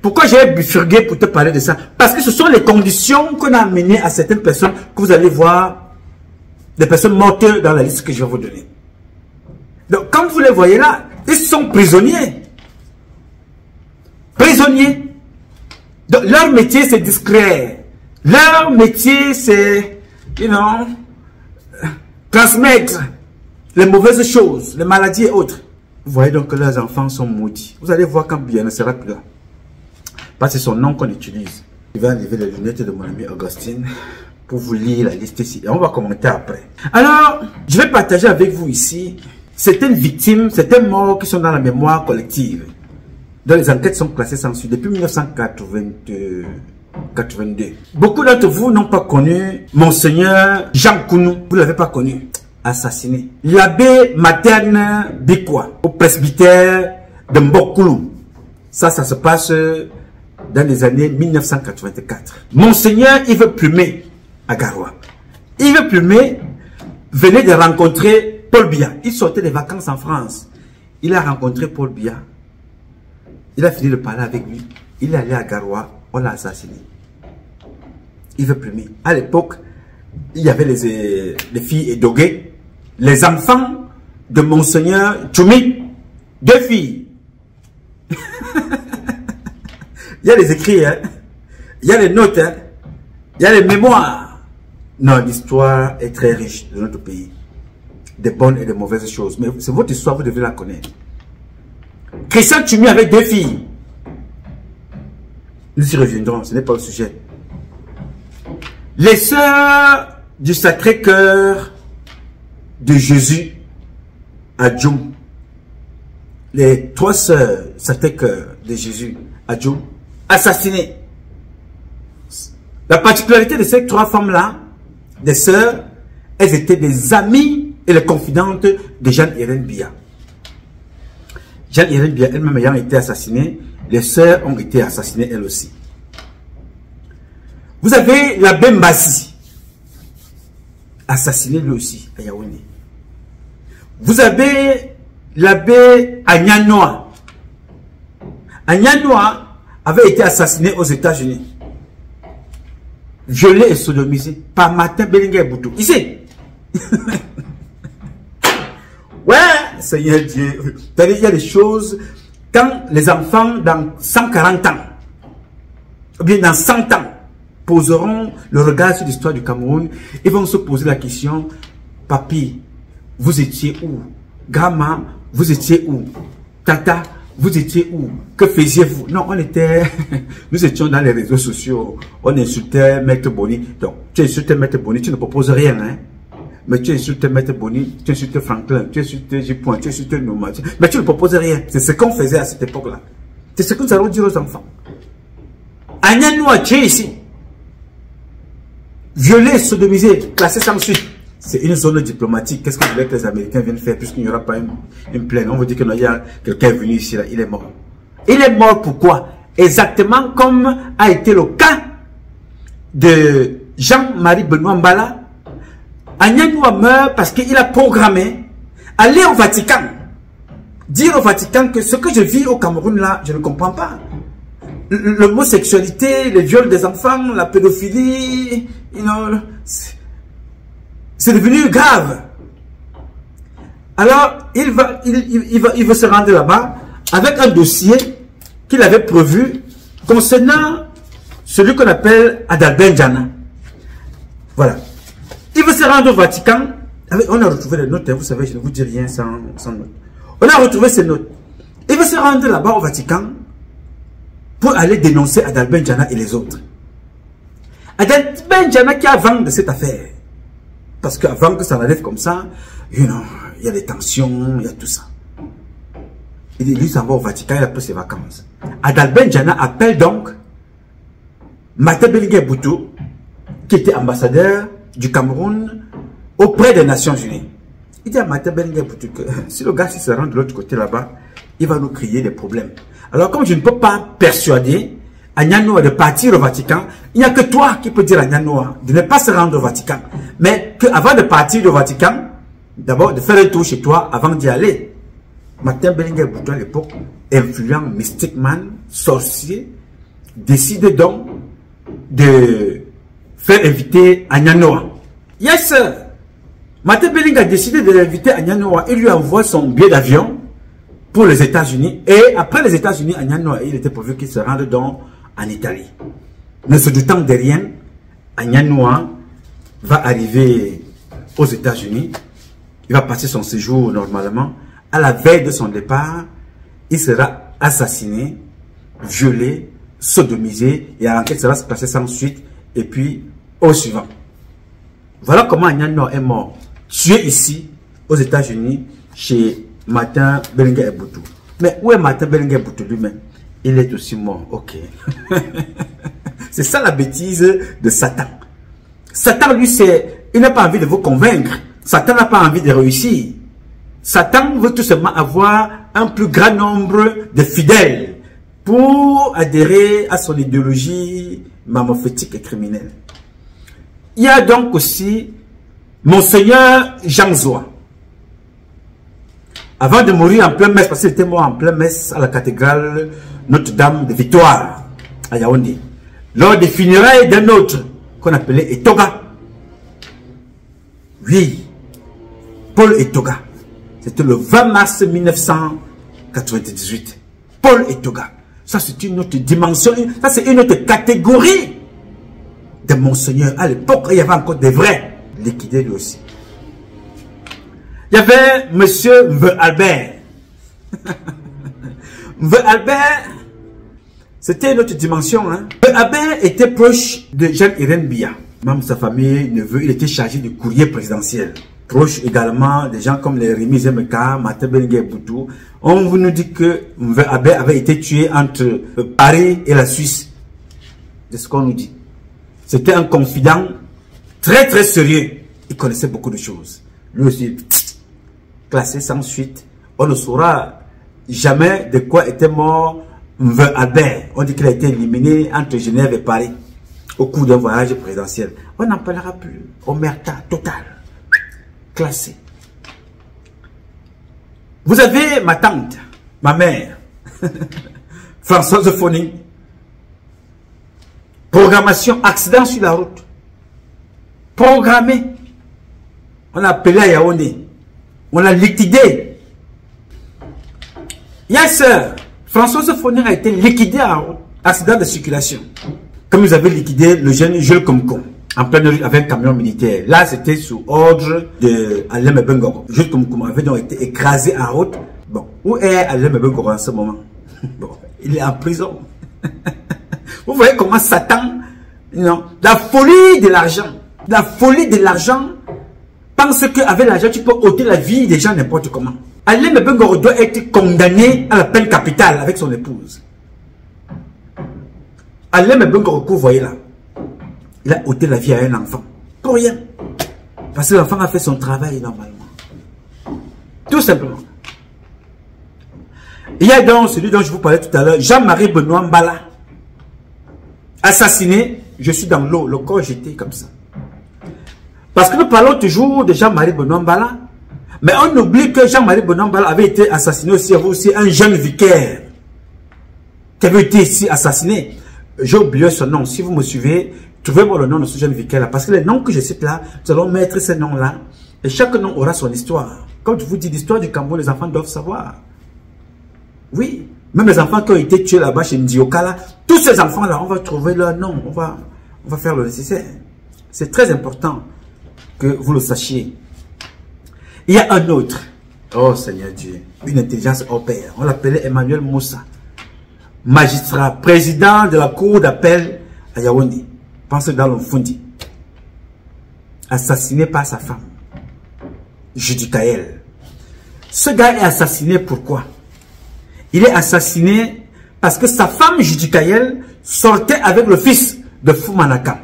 Pourquoi j'ai bifurgué pour te parler de ça? Parce que ce sont les conditions qu'on a amenées à certaines personnes que vous allez voir, des personnes mortes dans la liste que je vais vous donner. Donc, comme vous les voyez là, ils sont prisonniers. Prisonniers. Donc, leur métier, c'est discret. Leur métier, c'est, transmettre les mauvaises choses, les maladies et autres. Vous voyez donc que leurs enfants sont maudits. Vous allez voir quand bien ne sera plus là. Parce que c'est son nom qu'on utilise. Je vais enlever les lunettes de mon ami Augustine pour vous lire la liste ici. Et on va commenter après. Alors, je vais partager avec vous ici certaines victimes, certaines morts qui sont dans la mémoire collective. Dont les enquêtes sont classées sans suite depuis 1982. Beaucoup d'entre vous n'ont pas connu Monseigneur Jean Kounou. Vous ne l'avez pas connu. Assassiné. L'abbé Materne Bikwa, au presbytère de Mbokoulou. Ça se passe dans les années 1984. Monseigneur Yves Plumet à Garoua. Yves Plumet venait de rencontrer Paul Biya. Il sortait des vacances en France. Il a rencontré Paul Biya. Il a fini de parler avec lui. Il est allé à Garoua. On l'a assassiné. Yves Plumet. À l'époque, il y avait les filles édoguées. Les enfants de Monseigneur Tchoumi. 2 filles. Il y a les écrits, hein? Il y a les notes, hein? Il y a les mémoires. Non, l'histoire est très riche de notre pays. Des bonnes et des mauvaises choses. Mais c'est votre histoire, vous devez la connaître. Christian Tchoumi avec 2 filles. Nous y reviendrons, ce n'est pas le sujet. Les sœurs du Sacré-Cœur de Jésus à Djoum. Les 3 sœurs du Sacré-Cœur de Jésus à Djoum, assassinées. La particularité de ces 3 femmes-là, des sœurs, elles étaient des amies et les confidentes de Jeanne-Irène Biya. Jeanne-Irène Biya elle-même ayant été assassinée, les sœurs ont été assassinées elles aussi. Vous avez l'abbé Mbassi, assassiné lui aussi à Yaoundé. Vous avez l'abbé Agnanoa. Agnanoa avait été assassiné aux États-Unis. Violé et sodomisé par Martin Bellinger Boutou. Ici. Ouais, Seigneur Dieu. Il y a des choses, quand les enfants dans 140 ans, ou bien dans 100 ans, poseront le regard sur l'histoire du Cameroun, ils vont se poser la question, papy, vous étiez où? Grand-maman, vous étiez où? Tata, vous étiez où? Que faisiez-vous? Non, nous étions dans les réseaux sociaux, on insultait Maître Boni. Donc, tu insultais Maître Boni, tu ne proposes rien, hein? Mais tu insultes Maître Boni, tu insultes Franklin, tu insultes Jipoin, tu insultes Noma. Mais tu ne proposes rien. C'est ce qu'on faisait à cette époque-là. C'est ce que nous allons dire aux enfants. Agnanoa, tu es ici. Violé, sodomisé, classé sans suite. C'est une zone diplomatique. Qu'est-ce que vous voulez que les Américains viennent faire puisqu'il n'y aura pas une plainte? On veut dire que il y a quelqu'un venu ici, là, il est mort. Il est mort pourquoi? Exactement comme a été le cas de Jean-Marie Benoît Mbala. Agnanoa meurt parce qu'il a programmé aller au Vatican. Dire au Vatican que ce que je vis au Cameroun là, je ne comprends pas. L'homosexualité, les viols des enfants, la pédophilie, c'est devenu grave. Alors, il veut se rendre là-bas avec un dossier qu'il avait prévu concernant celui qu'on appelle Adalbert N'Djana. Voilà. Il veut se rendre au Vatican. On a retrouvé les notes, hein, vous savez, je ne vous dis rien sans notes. On a retrouvé ces notes. Il veut se rendre là-bas au Vatican pour aller dénoncer Adalbert N'Djana et les autres. Adalbert N'Djana qui a vent de cette affaire. Parce qu'avant que ça arrive comme ça, il y a des tensions, il y a tout ça. Il dit, lui, ça va au Vatican, il a pris ses vacances. Adalbert N'Djana appelle donc Martin Bellinguer Boutou, qui était ambassadeur du Cameroun auprès des Nations Unies. Il dit à Martin Bellinguer Boutou que si le gars se rend de l'autre côté là-bas, il va nous créer des problèmes. Alors comme je ne peux pas persuader Agnanoa de partir au Vatican, il n'y a que toi qui peux dire à Agnanoa de ne pas se rendre au Vatican. Mais qu'avant de partir au Vatican, d'abord de faire un tour chez toi avant d'y aller. Martin Bellinguer Boutou à l'époque, influent, mystic man, sorcier, décide donc de faire inviter Agnanoa. Yes, sir. Martin Bellinguer a décidé de l'inviter Agnanoa. Il lui envoie son billet d'avion pour les États-Unis. Et après les États-Unis, Agnanoa, il était prévu qu'il se rende donc en Italie. Ne se doutant de rien, Agnanoa va arriver aux États-Unis. Il va passer son séjour normalement. À la veille de son départ, il sera assassiné, violé, sodomisé, et l'enquête sera passée sans suite, et puis au suivant. Voilà comment Agnanoa est mort, tué ici, aux États-Unis, chez Martin Bellinguer Boutou. Mais où est Martin Bellinguer Boutou lui-même? Il est aussi mort, ok. C'est ça la bêtise de Satan. Satan, lui, il n'a pas envie de vous convaincre. Satan n'a pas envie de réussir. Satan veut tout simplement avoir un plus grand nombre de fidèles pour adhérer à son idéologie mamophétique et criminelle. Il y a donc aussi Monseigneur Jean Zoua. Avant de mourir en pleine messe, parce qu'il était mort en pleine messe à la cathédrale Notre-Dame de Victoire à Yaoundé, lors des funérailles d'un autre qu'on appelait Etoga. Oui, Paul Etoga. C'était le 20 mars 1998. Paul Etoga. Ça, c'est une autre dimension. Ça, c'est une autre catégorie de Monseigneur. À l'époque, il y avait encore des vrais. Liquidés lui aussi. Il y avait Monsieur Mve Albert. Mve Albert, c'était une autre dimension. Hein. Mve Albert était proche de Jeanne-Irène Biya. Même sa famille, neveu, il était chargé du courrier présidentiel. Proche également des gens comme les Rémi Zemeka, Martin Bellinguer Boutou. On nous dit que Mve Albert avait été tué entre Paris et la Suisse. C'est ce qu'on nous dit. C'était un confident très très sérieux. Il connaissait beaucoup de choses. Lui aussi, classé sans suite. On ne saura jamais de quoi était mort Mve Albert. On dit qu'il a été éliminé entre Genève et Paris au cours d'un voyage présidentiel. On n'en parlera plus. Omerta total. Classé. Vous avez ma tante, ma mère, Françoise Foning. Programmation, accident sur la route. Programmé. On a appelé à Yaoundé. On l'a liquidé. Yes, sir. Françoise Foning a été liquidé à accident de circulation. Comme vous avez liquidé le jeune Jules Komkom en pleine rue avec un camion militaire. Là, c'était sous ordre de Alain Bengoro. Jules Komkom avait donc été écrasé en route. Bon, où est Alain Bengoro en ce moment? Bon, il est en prison. Vous voyez comment Satan, non, la folie de l'argent, la folie de l'argent, pense qu'avec l'argent, tu peux ôter la vie des gens n'importe comment. Alain Bengoro doit être condamné à la peine capitale avec son épouse. Alain Bengoro, vous voyez là, il a ôté la vie à un enfant. Pour rien. Parce que l'enfant a fait son travail normalement. Tout simplement. Il y a donc celui dont je vous parlais tout à l'heure, Jean-Marie Benoît Mbala. Assassiné, je suis dans l'eau, le corps jeté comme ça. Parce que nous parlons toujours de Jean-Marie Benoît Mbala, mais on oublie que Jean-Marie Benoît Mbala avait été assassiné aussi, il y avait aussi un jeune vicaire qui avait été ici assassiné. J'ai oublié son nom, si vous me suivez, trouvez-moi le nom de ce jeune vicaire là, parce que les noms que je cite là, nous allons mettre ces noms là, et chaque nom aura son histoire. Comme je vous dis, l'histoire du Cameroun, les enfants doivent savoir. Oui. Même les enfants qui ont été tués là-bas chez Ndiokala, tous ces enfants-là, on va trouver leur nom, on va faire le nécessaire. C'est très important que vous le sachiez. Il y a un autre, oh Seigneur Dieu, une intelligence hors pair. On l'appelait Emmanuel Moussa, magistrat, président de la cour d'appel à Yaoundé, pensez dans le Fundi, assassiné par sa femme, Judicaël. Ce gars est assassiné pourquoi? Il est assassiné Parce que sa femme Judikaël sortait avec le fils de Fumanakam.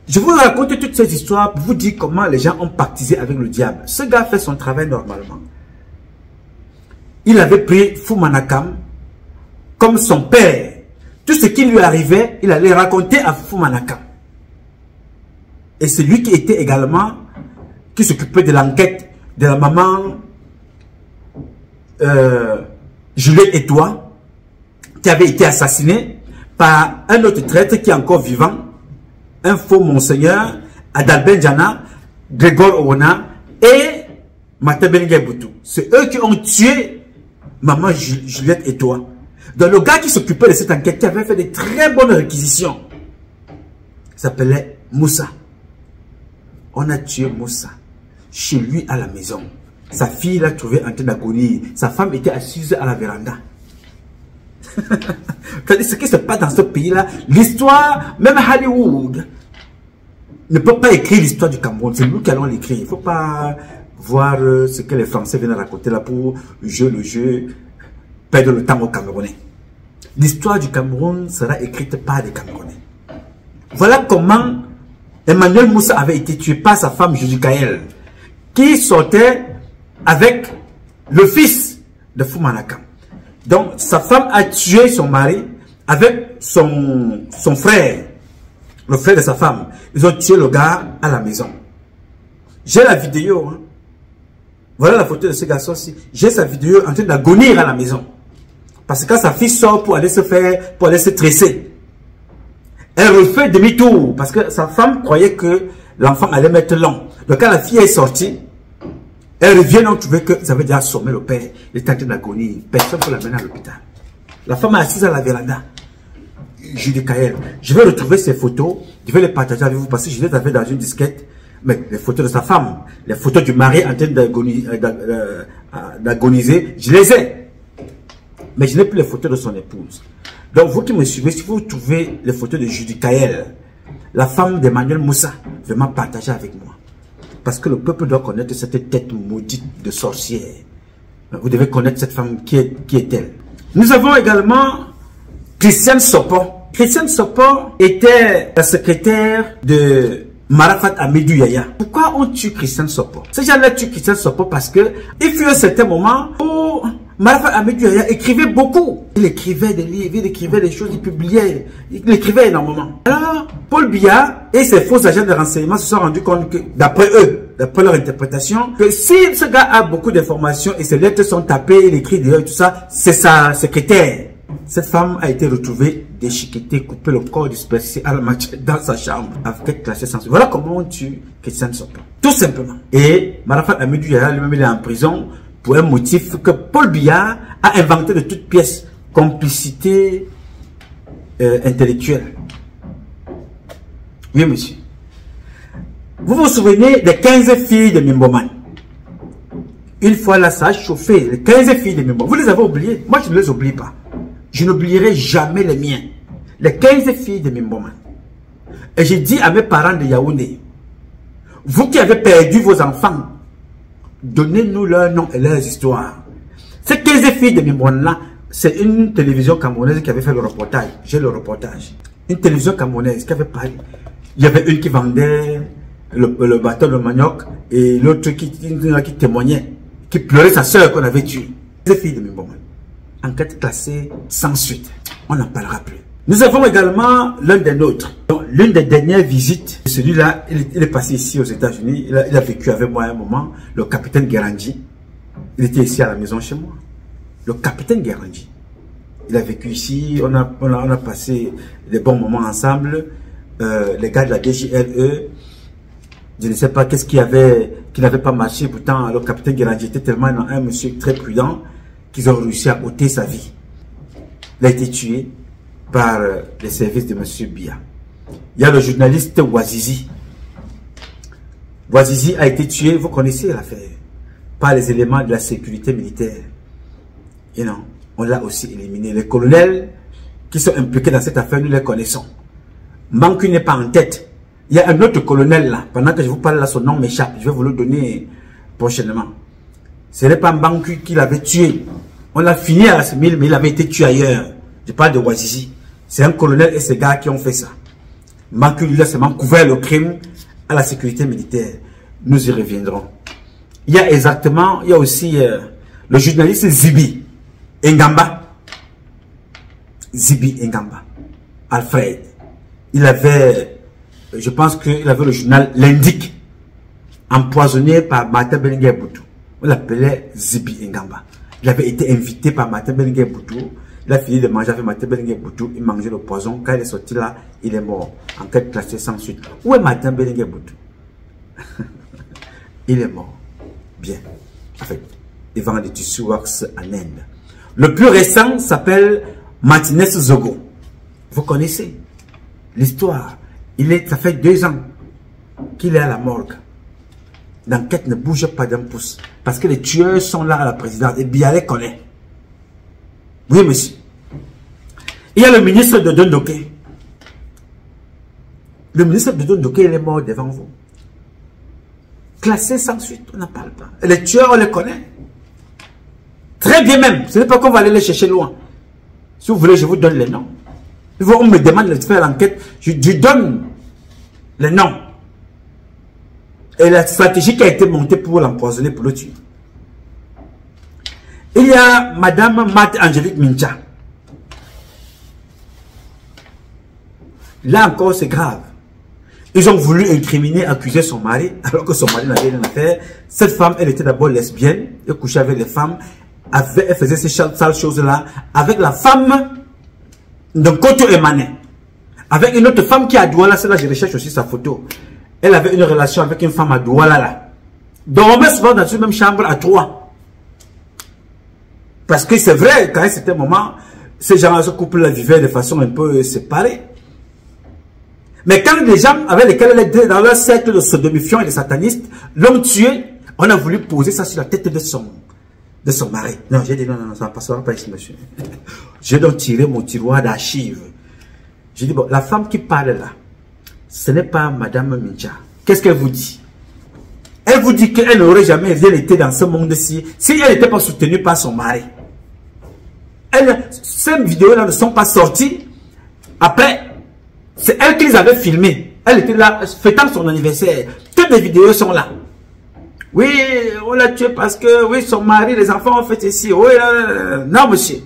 Je vous raconte toutes ces histoires pour vous dire comment les gens ont pactisé avec le diable. Ce gars fait son travail normalement. Il avait pris Fumanakam comme son père. Tout ce qui lui arrivait, il allait raconter à Fumanakam. Et c'est lui qui était également, qui s'occupait de l'enquête de la maman Juliette Etoile, qui avait été assassinée par un autre traître qui est encore vivant, un faux monseigneur, Adalben Djana, Grégor Owona et Matabenge Boutou. C'est eux qui ont tué maman Juliette Etoile. Donc le gars qui s'occupait de cette enquête, qui avait fait de très bonnes réquisitions, s'appelait Moussa. On a tué Moussa chez lui à la maison. Sa fille l'a trouvé en train d'agonie. Sa femme était assise à la véranda. Ce qui se passe dans ce pays-là, l'histoire, même Hollywood, ne peut pas écrire l'histoire du Cameroun. C'est nous qui allons l'écrire. Il ne faut pas voir ce que les Français viennent raconter là pour jouer le jeu, perdre le temps aux Camerounais. L'histoire du Cameroun sera écrite par des Camerounais. Voilà comment Emmanuel Moussa avait été tué par sa femme Judikaël, qui sortait avec le fils de Fumanakam. Donc, sa femme a tué son mari avec son frère, le frère de sa femme. Ils ont tué le gars à la maison. J'ai la vidéo. Hein. Voilà la photo de ce garçon-ci. J'ai sa vidéo en train d'agonir à la maison. Parce que quand sa fille sort pour aller se tresser, elle refait demi-tour. Parce que sa femme croyait que l'enfant allait mettre long. Donc quand la fille est sortie, elle revient, on trouvait que ça avait déjà assommé le père. Il était en train d'agonir. Personne ne peut l'amener à l'hôpital. La femme est assise à la véranda. Judikaël. Je vais retrouver ces photos. Je vais les partager avec vous parce que je les avais dans une disquette. Mais les photos de sa femme, les photos du mari en train d'agoniser, je les ai. Mais je n'ai plus les photos de son épouse. Donc vous qui me suivez, si vous trouvez les photos de Judikaël, la femme d'Emmanuel Moussa, vraiment partagez avec moi. Parce que le peuple doit connaître cette tête maudite de sorcière. Vous devez connaître cette femme qui est-elle. Nous avons également Christiane Sopon. Christiane Sopon était la secrétaire de Marafat Amidou Yaya. Pourquoi on tue Christiane Sopon? Ces gens-là tuent Christiane Sopon parce que il fut un certain moment où Marafat Amidou Yaya écrivait beaucoup. Il écrivait des livres, il écrivait des choses, il publiait, il écrivait énormément. Alors, Paul Biya et ses faux agents de renseignement se sont rendus compte que, d'après eux, d'après leur interprétation, que si ce gars a beaucoup d'informations et ses lettres sont tapées, il écrit dehors et tout ça, c'est sa secrétaire. Cette femme a été retrouvée déchiquetée, coupée, le corps dispersé à la machette dans sa chambre, avec classé sans. Voilà comment on tue Christiane Sopon. Tout simplement. Et Marafat Amidou Yaya lui-même il est en prison pour un motif que Paul Biya a inventé de toutes pièces. Complicité intellectuelle. Oui, monsieur. Vous vous souvenez des 15 filles de Mimboman? Une fois là, ça a chauffé. Les 15 filles de Mimboman. Vous les avez oubliées? Moi, je ne les oublie pas. Je n'oublierai jamais les miens. Les 15 filles de Mimboman. Et j'ai dit à mes parents de Yaoundé, vous qui avez perdu vos enfants, donnez-nous leurs noms et leurs histoires. Ces 15 filles de Mimboman là, c'est une télévision camerounaise qui avait fait le reportage. J'ai le reportage. Une télévision camerounaise qui avait parlé. Il y avait une qui vendait le bâton de manioc et l'autre qui témoignait, qui pleurait sa soeur qu'on avait tuée. Les filles de Mimboman. Enquête classée sans suite. On n'en parlera plus. Nous avons également l'un des nôtres. L'une des dernières visites, celui-là, il est passé ici aux États-Unis. Il a vécu avec moi à un moment. Le capitaine Guerandi. Il était ici à la maison chez moi. Le capitaine Guerandi. Il a vécu ici. On a passé des bons moments ensemble. Les gars de la DGLE. Je ne sais pas qu'est-ce qui n'avait pas marché. Pourtant, le capitaine Guerandi était tellement un monsieur très prudent qu'ils ont réussi à ôter sa vie. Il a été tué par les services de M. Biya. Il y a le journaliste Ouazizi. Ouazizi a été tué, vous connaissez l'affaire, par les éléments de la sécurité militaire. Et non, on l'a aussi éliminé. Les colonels qui sont impliqués dans cette affaire, nous les connaissons. Manku n'est pas en tête. Il y a un autre colonel là, pendant que je vous parle là, son nom m'échappe. Je vais vous le donner prochainement. Ce n'est pas Manku qui l'avait tué. On l'a fini à la Semile, mais il avait été tué ailleurs. Je parle de Ouazizi. C'est un colonel et ces gars qui ont fait ça. Manque-lui a seulement couvert le crime à la sécurité militaire. Nous y reviendrons. Il y a aussi le journaliste Zibi Ngamba. Zibi Ngamba. Alfred. Il avait, je pense qu'il avait le journal L'Indic, empoisonné par Martin Bellinguer Boutou. On l'appelait Zibi Ngamba. Il avait été invité par Martin Bellinguer Boutou. Il a fini de manger avec Martin Bellinguer Boutou. Il mangeait le poison. Quand il est sorti là, il est mort. Enquête classée sans suite. Où est Martin Bellinguer Boutou? Il est mort. Bien. En fait, il vend des tissus wax en Inde. Le plus récent s'appelle Martinez Zogo. Vous connaissez l'histoire. Ça fait 2 ans qu'il est à la morgue. L'enquête ne bouge pas d'un pouce. Parce que les tueurs sont là à la présidence. Et Bialé connaît. Oui, monsieur. Il y a le ministre de Dondoké. Le ministre de Dondoké, il est mort devant vous. Classé sans suite, on n'en parle pas. Et les tueurs, on les connaît. Très bien même. Ce n'est pas qu'on va aller les chercher loin. Si vous voulez, je vous donne les noms. On me demande de faire l'enquête. Je donne les noms. Et la stratégie qui a été montée pour l'empoisonner, pour le tuer. Il y a Madame Mat Angélique Mincha. Là encore, c'est grave. Ils ont voulu incriminer, accuser son mari, alors que son mari n'avait rien à faire. Cette femme, elle était d'abord lesbienne, elle couchait avec les femmes, elle faisait ces sales choses-là avec la femme de Koto Emané. Avec une autre femme qui est à Douala, c'est là je recherche aussi sa photo. Elle avait une relation avec une femme à Douala là. Dormait souvent dans une même chambre à 3. Parce que c'est vrai, qu'à un certain moment, ces gens-là, ce couple-là vivaient de façon un peu séparée. Mais quand les gens avec lesquels elle était dans leur cercle de sodomifiants et de satanistes l'ont tué, on a voulu poser ça sur la tête de son mari. Non, j'ai dit non, ça ne passera pas ici, monsieur. J'ai donc tiré mon tiroir d'archives. J'ai dit, bon, la femme qui parle là, ce n'est pas Madame Mincha. Qu'est-ce qu'elle vous dit? Elle vous dit qu'elle n'aurait jamais rien été dans ce monde-ci si elle n'était pas soutenue par son mari. Ces vidéos-là ne sont pas sorties. Après, c'est elle qui les avait filmées. Elle était là, fêtant son anniversaire. Toutes les vidéos sont là. Oui, on l'a tué parce que, oui, son mari, les enfants ont fait ici. Oui, non, monsieur.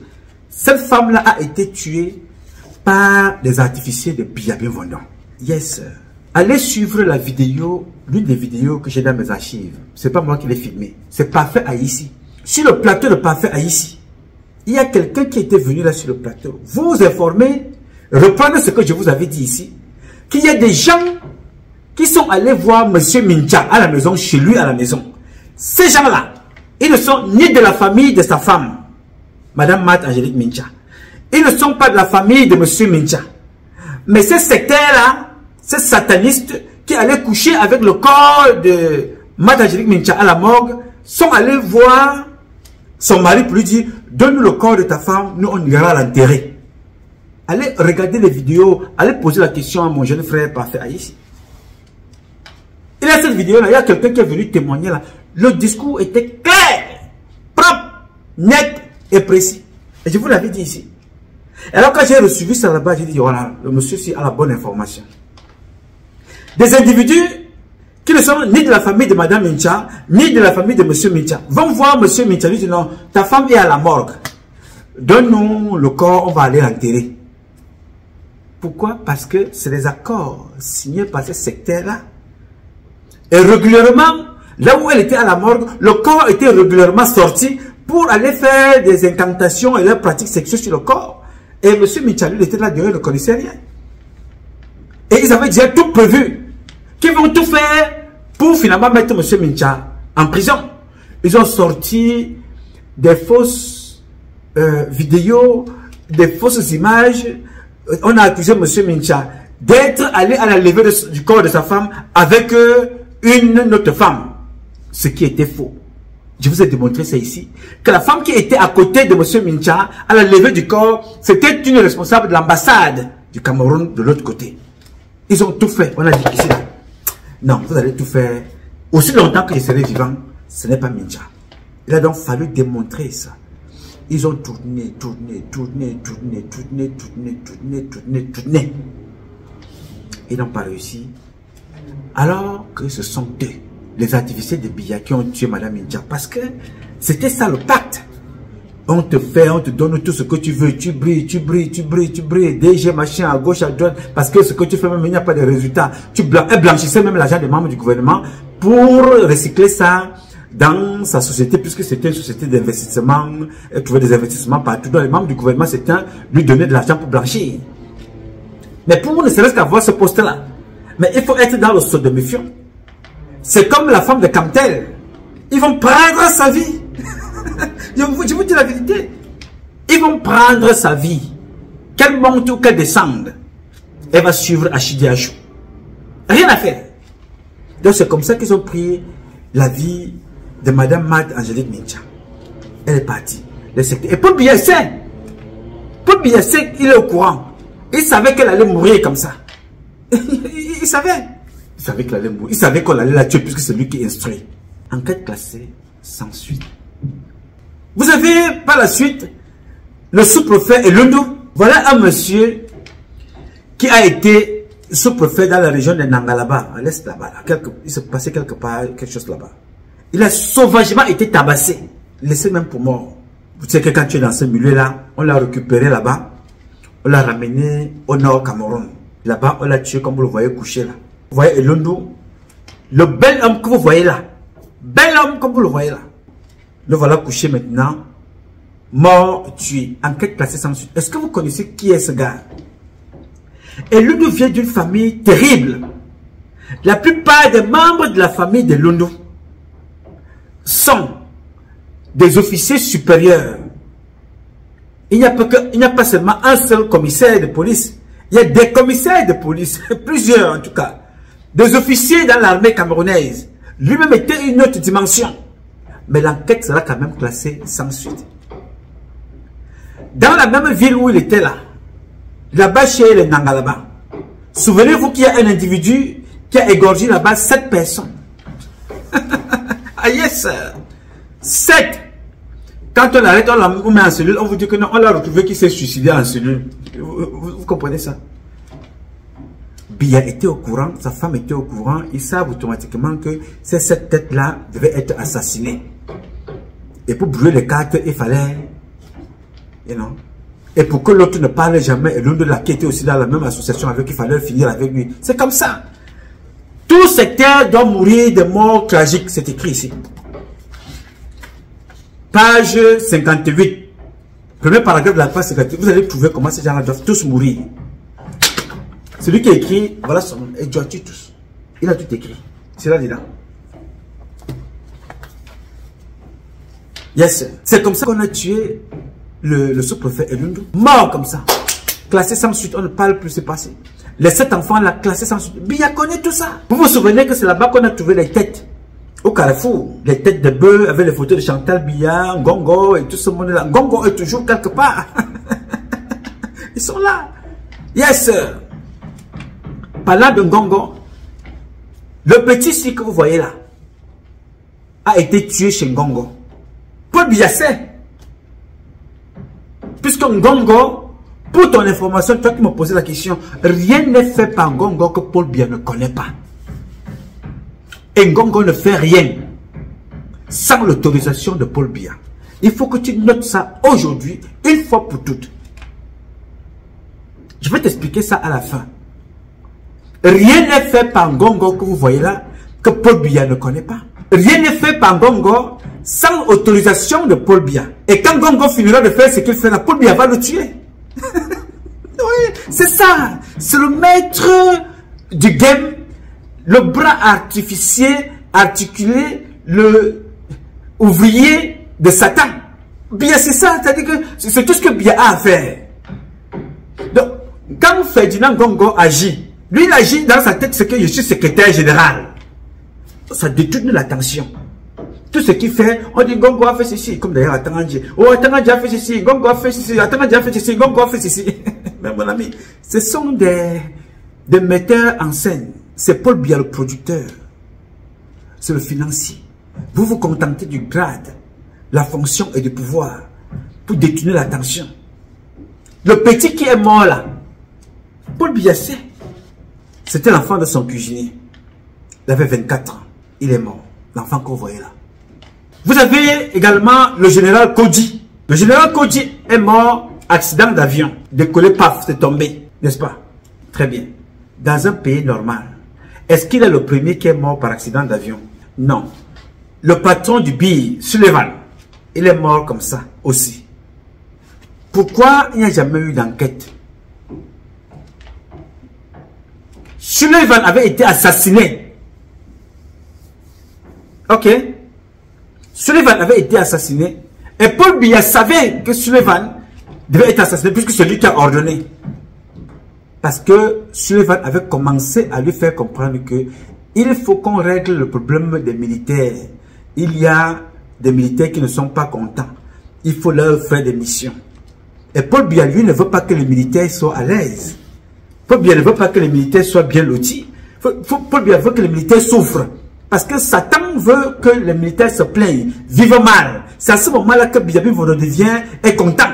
Cette femme-là a été tuée par des artificiers de Biabé-Vendon. Yes, sir. Allez suivre la vidéo, l'une des vidéos que j'ai dans mes archives. C'est pas moi qui l'ai filmé. C'est Parfait Haïti. Sur le plateau de Parfait Haïti, il y a quelqu'un qui était venu là sur le plateau. Vous informer, reprendre ce que je vous avais dit ici, qu'il y a des gens qui sont allés voir M. Mincha à la maison, chez lui à la maison. Ces gens-là, ils ne sont ni de la famille de sa femme, Madame Mat Angélique Mincha. Ils ne sont pas de la famille de M. Mincha. Mais ces sectaires-là, ces satanistes qui allaient coucher avec le corps de Mat Angélique Mincha à la morgue, sont allés voir son mari pour lui dire, donne-nous le corps de ta femme, nous on ira l'enterrer. Allez regarder les vidéos, allez poser la question à mon jeune frère Parfait Haïti. Il y a cette vidéo-là, il y a quelqu'un qui est venu témoigner là. Le discours était clair, propre, net et précis. Et je vous l'avais dit ici. Et alors quand j'ai reçu ça là-bas, j'ai dit, voilà, le monsieur a la bonne information. Des individus qui ne sont ni de la famille de Madame Mincha, ni de la famille de Monsieur Mincha, vont voir Monsieur Mincha, lui disent, non, ta femme est à la morgue. Donne-nous le corps, on va aller l'enterrer. Pourquoi? Parce que c'est des accords signés par ces sectaires-là. Et régulièrement, là où elle était à la morgue, le corps était régulièrement sorti pour aller faire des incantations et leurs pratiques sexuelles sur le corps. Et M. Mincha, lui, il était là dehors, il ne connaissait rien. Et ils avaient déjà tout prévu, qu'ils vont tout faire pour finalement mettre M. Mincha en prison. Ils ont sorti des fausses vidéos, des fausses images. On a accusé M. Mincha d'être allé à la levée du corps de sa femme avec une autre femme. Ce qui était faux. Je vous ai démontré ça ici. Que la femme qui était à côté de M. Mincha à la levée du corps, c'était une responsable de l'ambassade du Cameroun de l'autre côté. Ils ont tout fait. On a dit ici là. Non, vous allez tout faire. Aussi longtemps que je serai vivant, ce n'est pas Mincha. Il a donc fallu démontrer ça. Ils ont tourné. Ils n'ont pas réussi. Alors que ce sont eux, les artificiers de billets, qui ont tué Madame India. Parce que c'était ça le pacte. On te fait, on te donne tout ce que tu veux. Tu brilles. DG, machin, à gauche, à droite. Parce que ce que tu fais, même il n'y a pas de résultat. Elle blanchissait même l'argent des membres du gouvernement pour recycler ça dans sa société, puisque c'était une société d'investissement. Elle trouvait des investissements partout. Donc les membres du gouvernement, c'était lui donner de l'argent pour blanchir. Mais pour ne serait-ce qu'avoir ce poste-là, mais il faut être dans le saut de méfiant. C'est comme la femme de Camtel. Ils vont prendre sa vie. Je vous dis la vérité. Ils vont prendre sa vie. Qu'elle monte ou qu'elle descende, elle va suivre Achidi Achou. Rien à faire. Donc c'est comme ça qu'ils ont pris la vie de Madame Mad Angélique Mincha. Elle est partie. Et Paul Biya sait. Paul Biya sait, il est au courant. Il savait qu'elle allait mourir comme ça. Il savait. Il savait qu'elle allait mourir. Il savait qu'on allait la tuer puisque c'est lui qui instruit. Enquête classée sans suite. Vous avez par la suite le sous-préfet Elundou. Voilà un monsieur qui a été sous-préfet dans la région de Nangalaba, à l'est là-bas. Il s'est passé quelque part, quelque chose là-bas. Il a sauvagement été tabassé, laissé même pour mort. Vous savez que quand tu es dans ce milieu-là, on l'a récupéré là-bas, on l'a ramené au nord Cameroun. Là-bas, on l'a tué comme vous le voyez couché là. Vous voyez Elundou, le bel homme que vous voyez là, bel homme comme vous le voyez là. Le voilà couché maintenant, mort, tué, enquête classée sans suite. Est-ce que vous connaissez qui est ce gars? Elundou vient d'une famille terrible. La plupart des membres de la famille de Elundou sont des officiers supérieurs. Il n'y a pas seulement un seul commissaire de police. Il y a des commissaires de police, plusieurs en tout cas. Des officiers dans l'armée camerounaise. Lui-même était une autre dimension. Mais l'enquête sera quand même classée sans suite. Dans la même ville où il était là-bas chez les Nangalaba, souvenez-vous qu'il y a un individu qui a égorgé là-bas 7 personnes. Ah yes, 7. Quand on l'arrête, on met en cellule, on vous dit que non, on l'a retrouvé qui s'est suicidé en cellule. Vous comprenez ça? Biya était au courant, sa femme était au courant, ils savent automatiquement que ces 7 têtes-là devaient être assassinées. Et pour brûler les cartes, il fallait, et pour que l'autre ne parle jamais, et l'un de la qui était aussi dans la même association avec, il fallait finir avec lui. C'est comme ça. Tout secteur doit mourir de mort tragique, c'est écrit ici. Page 58. Premier paragraphe de la page 58. Vous allez trouver comment ces gens-là doivent tous mourir. Celui qui a écrit, voilà son nom, et doit tuer tous. Il a tout écrit. C'est là-dedans. Yes. C'est comme ça qu'on a tué le sous-préfet Elundou. Mort comme ça. Classé sans suite. On ne parle plus, c'est passé. Les 7 enfants là, classés sans suite. Biya connaît tout ça. Vous vous souvenez que c'est là-bas qu'on a trouvé les têtes. Au Carrefour. Les têtes de bœufs avec les photos de Chantal Biya, Ngongo et tout ce monde-là. Ngongo est toujours quelque part. Ils sont là. Yes. Parlant de Ngongo, le petit ici que vous voyez là a été tué chez Ngongo. Paul Biya sait. Puisque Ngongo, pour ton information, toi qui me posais la question, rien n'est fait par Ngongo que Paul Biya ne connaît pas. Et Ngongo ne fait rien sans l'autorisation de Paul Biya. Il faut que tu notes ça aujourd'hui, une fois pour toutes. Je vais t'expliquer ça à la fin. Rien n'est fait par Ngongo que vous voyez là, que Paul Biya ne connaît pas. Rien n'est fait par Ngongo sans autorisation de Paul Biya. Et quand Ngongo finira de faire ce qu'il fait là, Paul Biya va le tuer. Oui, c'est ça. C'est le maître du game, le bras articulé, le ouvrier de Satan. Biya, c'est ça. C'est-à-dire que c'est tout ce que Biya a à faire. Donc, quand Ferdinand Ngongo agit, lui, il agit dans sa tête, c'est que je suis secrétaire général. Ça détourne l'attention. Tout ce qu'il fait, on dit Ngongo a fait ceci, comme d'ailleurs Atangandji. Oh, Atangandji a fait ceci, Ngongo a fait ceci, Atangandji a fait ceci, Ngongo a fait ceci. Mais mon ami, ce sont des metteurs en scène. C'est Paul Biya le producteur. C'est le financier. Vous vous contentez du grade, la fonction et du pouvoir. pour détourner l'attention. Le petit qui est mort là, Paul Biya, c'était l'enfant de son cuisinier. Il avait 24 ans. Il est mort. L'enfant qu'on voyait là. Vous avez également le général Kodji. Le général Kodji est mort, accident d'avion. Décollé, paf, c'est tombé. N'est-ce pas? Très bien. Dans un pays normal, est-ce qu'il est le premier qui est mort par accident d'avion? Non. Le patron du BI, Sullivan, il est mort comme ça aussi. Pourquoi il n'y a jamais eu d'enquête? Sullivan avait été assassiné. Ok? Sullivan avait été assassiné. Et Paul Biya savait que Sullivan devait être assassiné puisque c'est lui qui a ordonné. Parce que Sullivan avait commencé à lui faire comprendre que il faut qu'on règle le problème des militaires. Il y a des militaires qui ne sont pas contents. Il faut leur faire des missions. Et Paul Biya, lui, ne veut pas que les militaires soient à l'aise. Paul Biya ne veut pas que les militaires soient bien lotis. Paul Biya veut que les militaires souffrent. Parce que Satan veut que les militaires se plaignent, vivent mal. C'est à ce moment-là que Biya devient et content.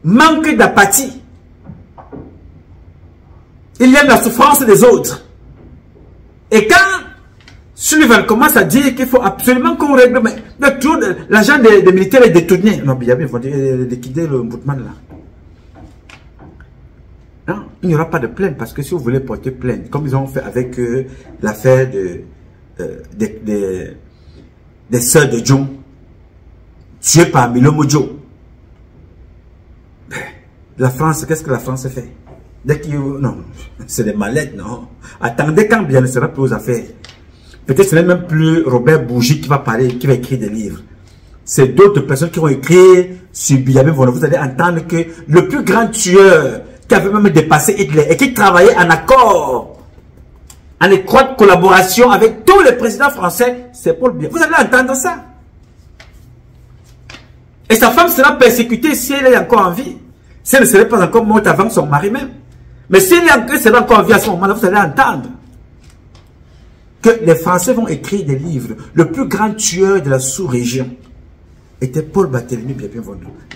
Manque d'apathie. Il aime la souffrance des autres. Et quand Sullivan commence à dire qu'il faut absolument qu'on règle, mais l'agent des militaires est détourné. Non, Biya vont liquider le Boutman là. Non, il n'y aura pas de plainte parce que si vous voulez porter plainte, comme ils ont fait avec l'affaire des sœurs de John, tuées par Milo Mojo. La France, qu'est-ce que la France fait? Dès qu'il... Non, c'est des mallettes, non. Attendez quand Biya ne sera plus aux affaires. Peut-être ce n'est même plus Robert Bourgi qui va parler, qui va écrire des livres. C'est d'autres personnes qui vont écrire sur Biya. Vous allez entendre que le plus grand tueur qui avait même dépassé Hitler et qui travaillait en accord, en étroite collaboration avec tous les présidents français, c'est Paul Biya. Vous allez entendre ça. Et sa femme sera persécutée si elle est encore en vie. Si elle ne serait pas encore morte avant son mari même. Mais si elle serait encore en vie à ce moment-là, vous allez entendre que les Français vont écrire des livres. Le plus grand tueur de la sous-région était Paul Barthélemy Biya,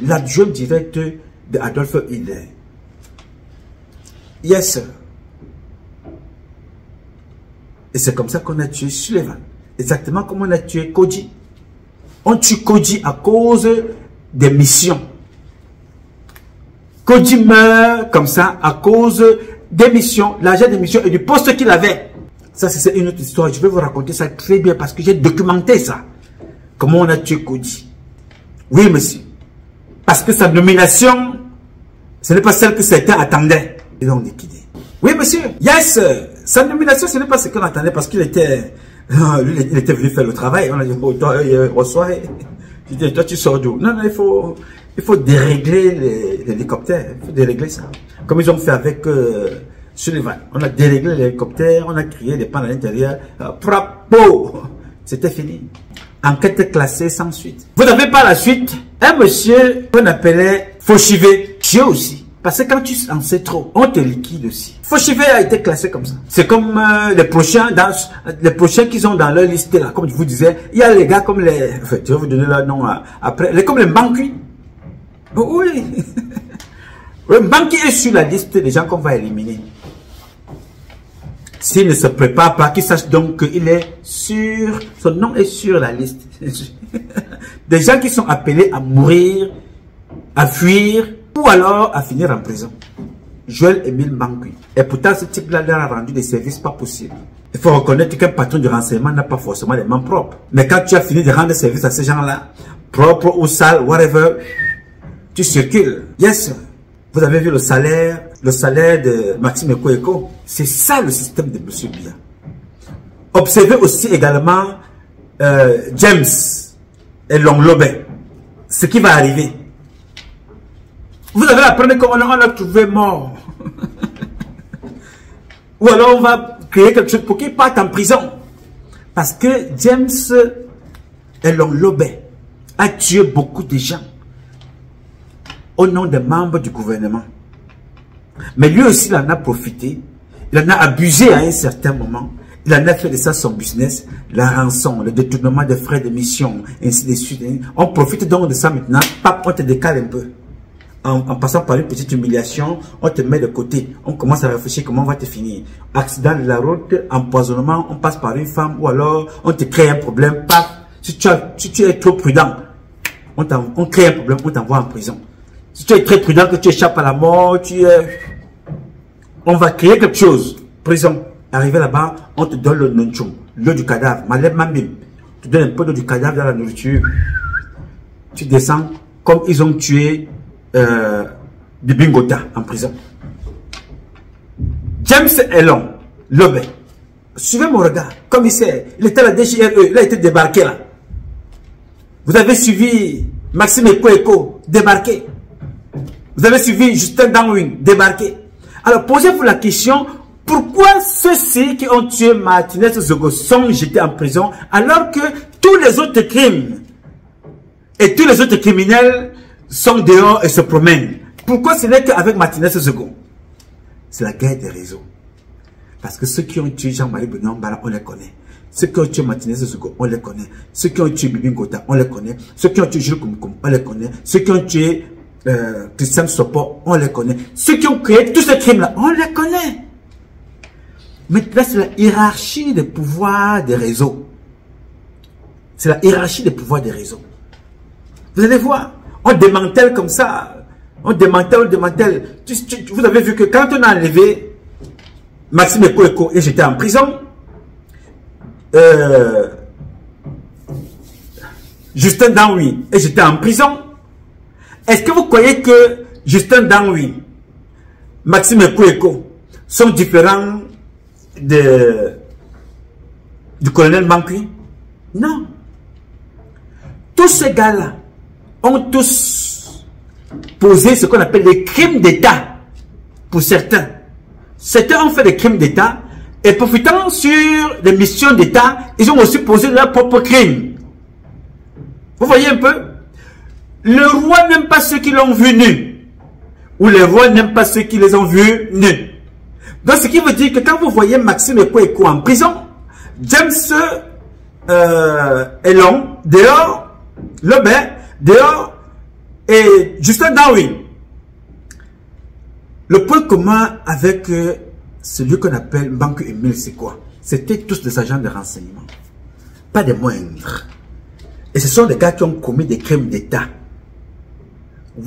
l'adjoint direct de Adolf Hitler. Yes, sir. Et c'est comme ça qu'on a tué Sullivan. Exactement comme on a tué Kodji. On tue Kodji à cause des missions. Kodji meurt comme ça à cause des missions, l'agent des missions et du poste qu'il avait. Ça, c'est une autre histoire. Je vais vous raconter ça très bien parce que j'ai documenté ça. Comment on a tué Kodji. Oui, monsieur. Parce que sa nomination, ce n'est pas celle que certains attendaient. Ils l'ont liquidé. Oui, monsieur. Yes. Sa nomination, ce n'est pas ce qu'on attendait parce qu'il était... lui, il était venu faire le travail. On a dit, oh, toi, reçois. Je dis, toi, tu sors d'où? Non, non, il faut dérégler l'hélicoptère. Il faut dérégler ça. Comme ils ont fait avec Sullivan. On a déréglé l'hélicoptère, on a crié des pannes à l'intérieur. Prapo! C'était fini. Enquête classée sans suite. Vous n'avez pas la suite. Un monsieur qu'on appelait Fauchivé, tué aussi. Parce que quand tu en sais trop, on te liquide aussi. Fauchivé a été classé comme ça. C'est comme les prochains qui sont dans leur liste là. Comme je vous disais, il y a les gars comme les... Enfin, je vais vous donner leur nom après. Comme les Mbankwi. Oh, oui. Le Mbankwi est sur la liste des gens qu'on va éliminer. S'il ne se prépare pas, qu'il sache donc qu'il est sur... Son nom est sur la liste. Des gens qui sont appelés à mourir, à fuir, ou alors à finir en prison. Joël Émile Mbankwi. Et pourtant, ce type-là leur a rendu des services pas possibles. Il faut reconnaître qu'un patron de renseignement n'a pas forcément les mains propres. Mais quand tu as fini de rendre service à ces gens-là, propres ou sales, whatever, tu circules. Yes, vous avez vu le salaire de Maxime Ekoeko. C'est ça le système de M. Biya. Observez aussi également James et Longlobé. Ce qui va arriver. Vous allez apprendre qu'on l'a trouvé mort. Ou alors on va créer quelque chose pour qu'il parte en prison. Parce que James et Longlobé a tué beaucoup de gens au nom des membres du gouvernement. Mais lui aussi, il en a profité. Il en a abusé à un certain moment. Il en a fait de ça son business, la rançon, le détournement des frais de mission, ainsi de suite. On profite donc de ça maintenant. Pape, on te décale un peu. En passant par une petite humiliation, on te met de côté. On commence à réfléchir comment on va te finir. Accident de la route, empoisonnement, on passe par une femme ou alors on te crée un problème. Pape, si tu es trop prudent, on crée un problème, on t'envoie en prison. Si tu es très prudent, que tu échappes à la mort, on va créer quelque chose. Prison. Arrivé là-bas, on te donne le nunchum, l'eau du cadavre, malem mamim. Tu donnes un peu d'eau du cadavre dans la nourriture. Tu descends comme ils ont tué de Bingota en prison. James Elon, Lobé. Suivez mon regard. Commissaire, il était à la DGRE, il a été débarqué là. Vous avez suivi Maxime Eko, débarqué. Vous avez suivi Justin Danwin, débarqué. Alors posez-vous la question, pourquoi ceux-ci qui ont tué Martinez Zogo sont jetés en prison alors que tous les autres crimes et tous les autres criminels sont dehors et se promènent? Pourquoi ce n'est qu'avec Martinez Zogo? C'est la guerre des réseaux. Parce que ceux qui ont tué Jean-Marie Benoît Mbala, on les connaît. Ceux qui ont tué Martinez Zogo, on les connaît. Ceux qui ont tué Bibi Ngota, on les connaît. Ceux qui ont tué Jules Koum, on les connaît. Ceux qui ont tué Christian Sopo, on les connaît. Ceux qui ont créé tous ces crimes-là, on les connaît. Maintenant, c'est la hiérarchie des pouvoirs des réseaux. C'est la hiérarchie des pouvoirs des réseaux. Vous allez voir, on démantèle comme ça. On démantèle. Vous avez vu que quand on a enlevé Maxime Eko et j'étais en prison, Justin Danwi et j'étais en prison, est-ce que vous croyez que Justin Danwi, Maxime Eko sont différents du colonel Mankui? Non. Tous ces gars-là ont tous posé ce qu'on appelle des crimes d'État pour certains. Certains ont fait des crimes d'État et profitant sur les missions d'État, ils ont aussi posé leurs propres crimes. Vous voyez un peu? Le roi n'aime pas ceux qui l'ont vu nu. Ou les rois n'aiment pas ceux qui les ont vus nus. Donc ce qui veut dire que quand vous voyez Maxime Eko en prison, James Elon dehors, Lobé dehors et Justin Darwin. Le point commun avec celui qu'on appelle Banque Emile, c'est quoi? C'était tous des agents de renseignement. Pas des moindres. Et ce sont des gars qui ont commis des crimes d'État.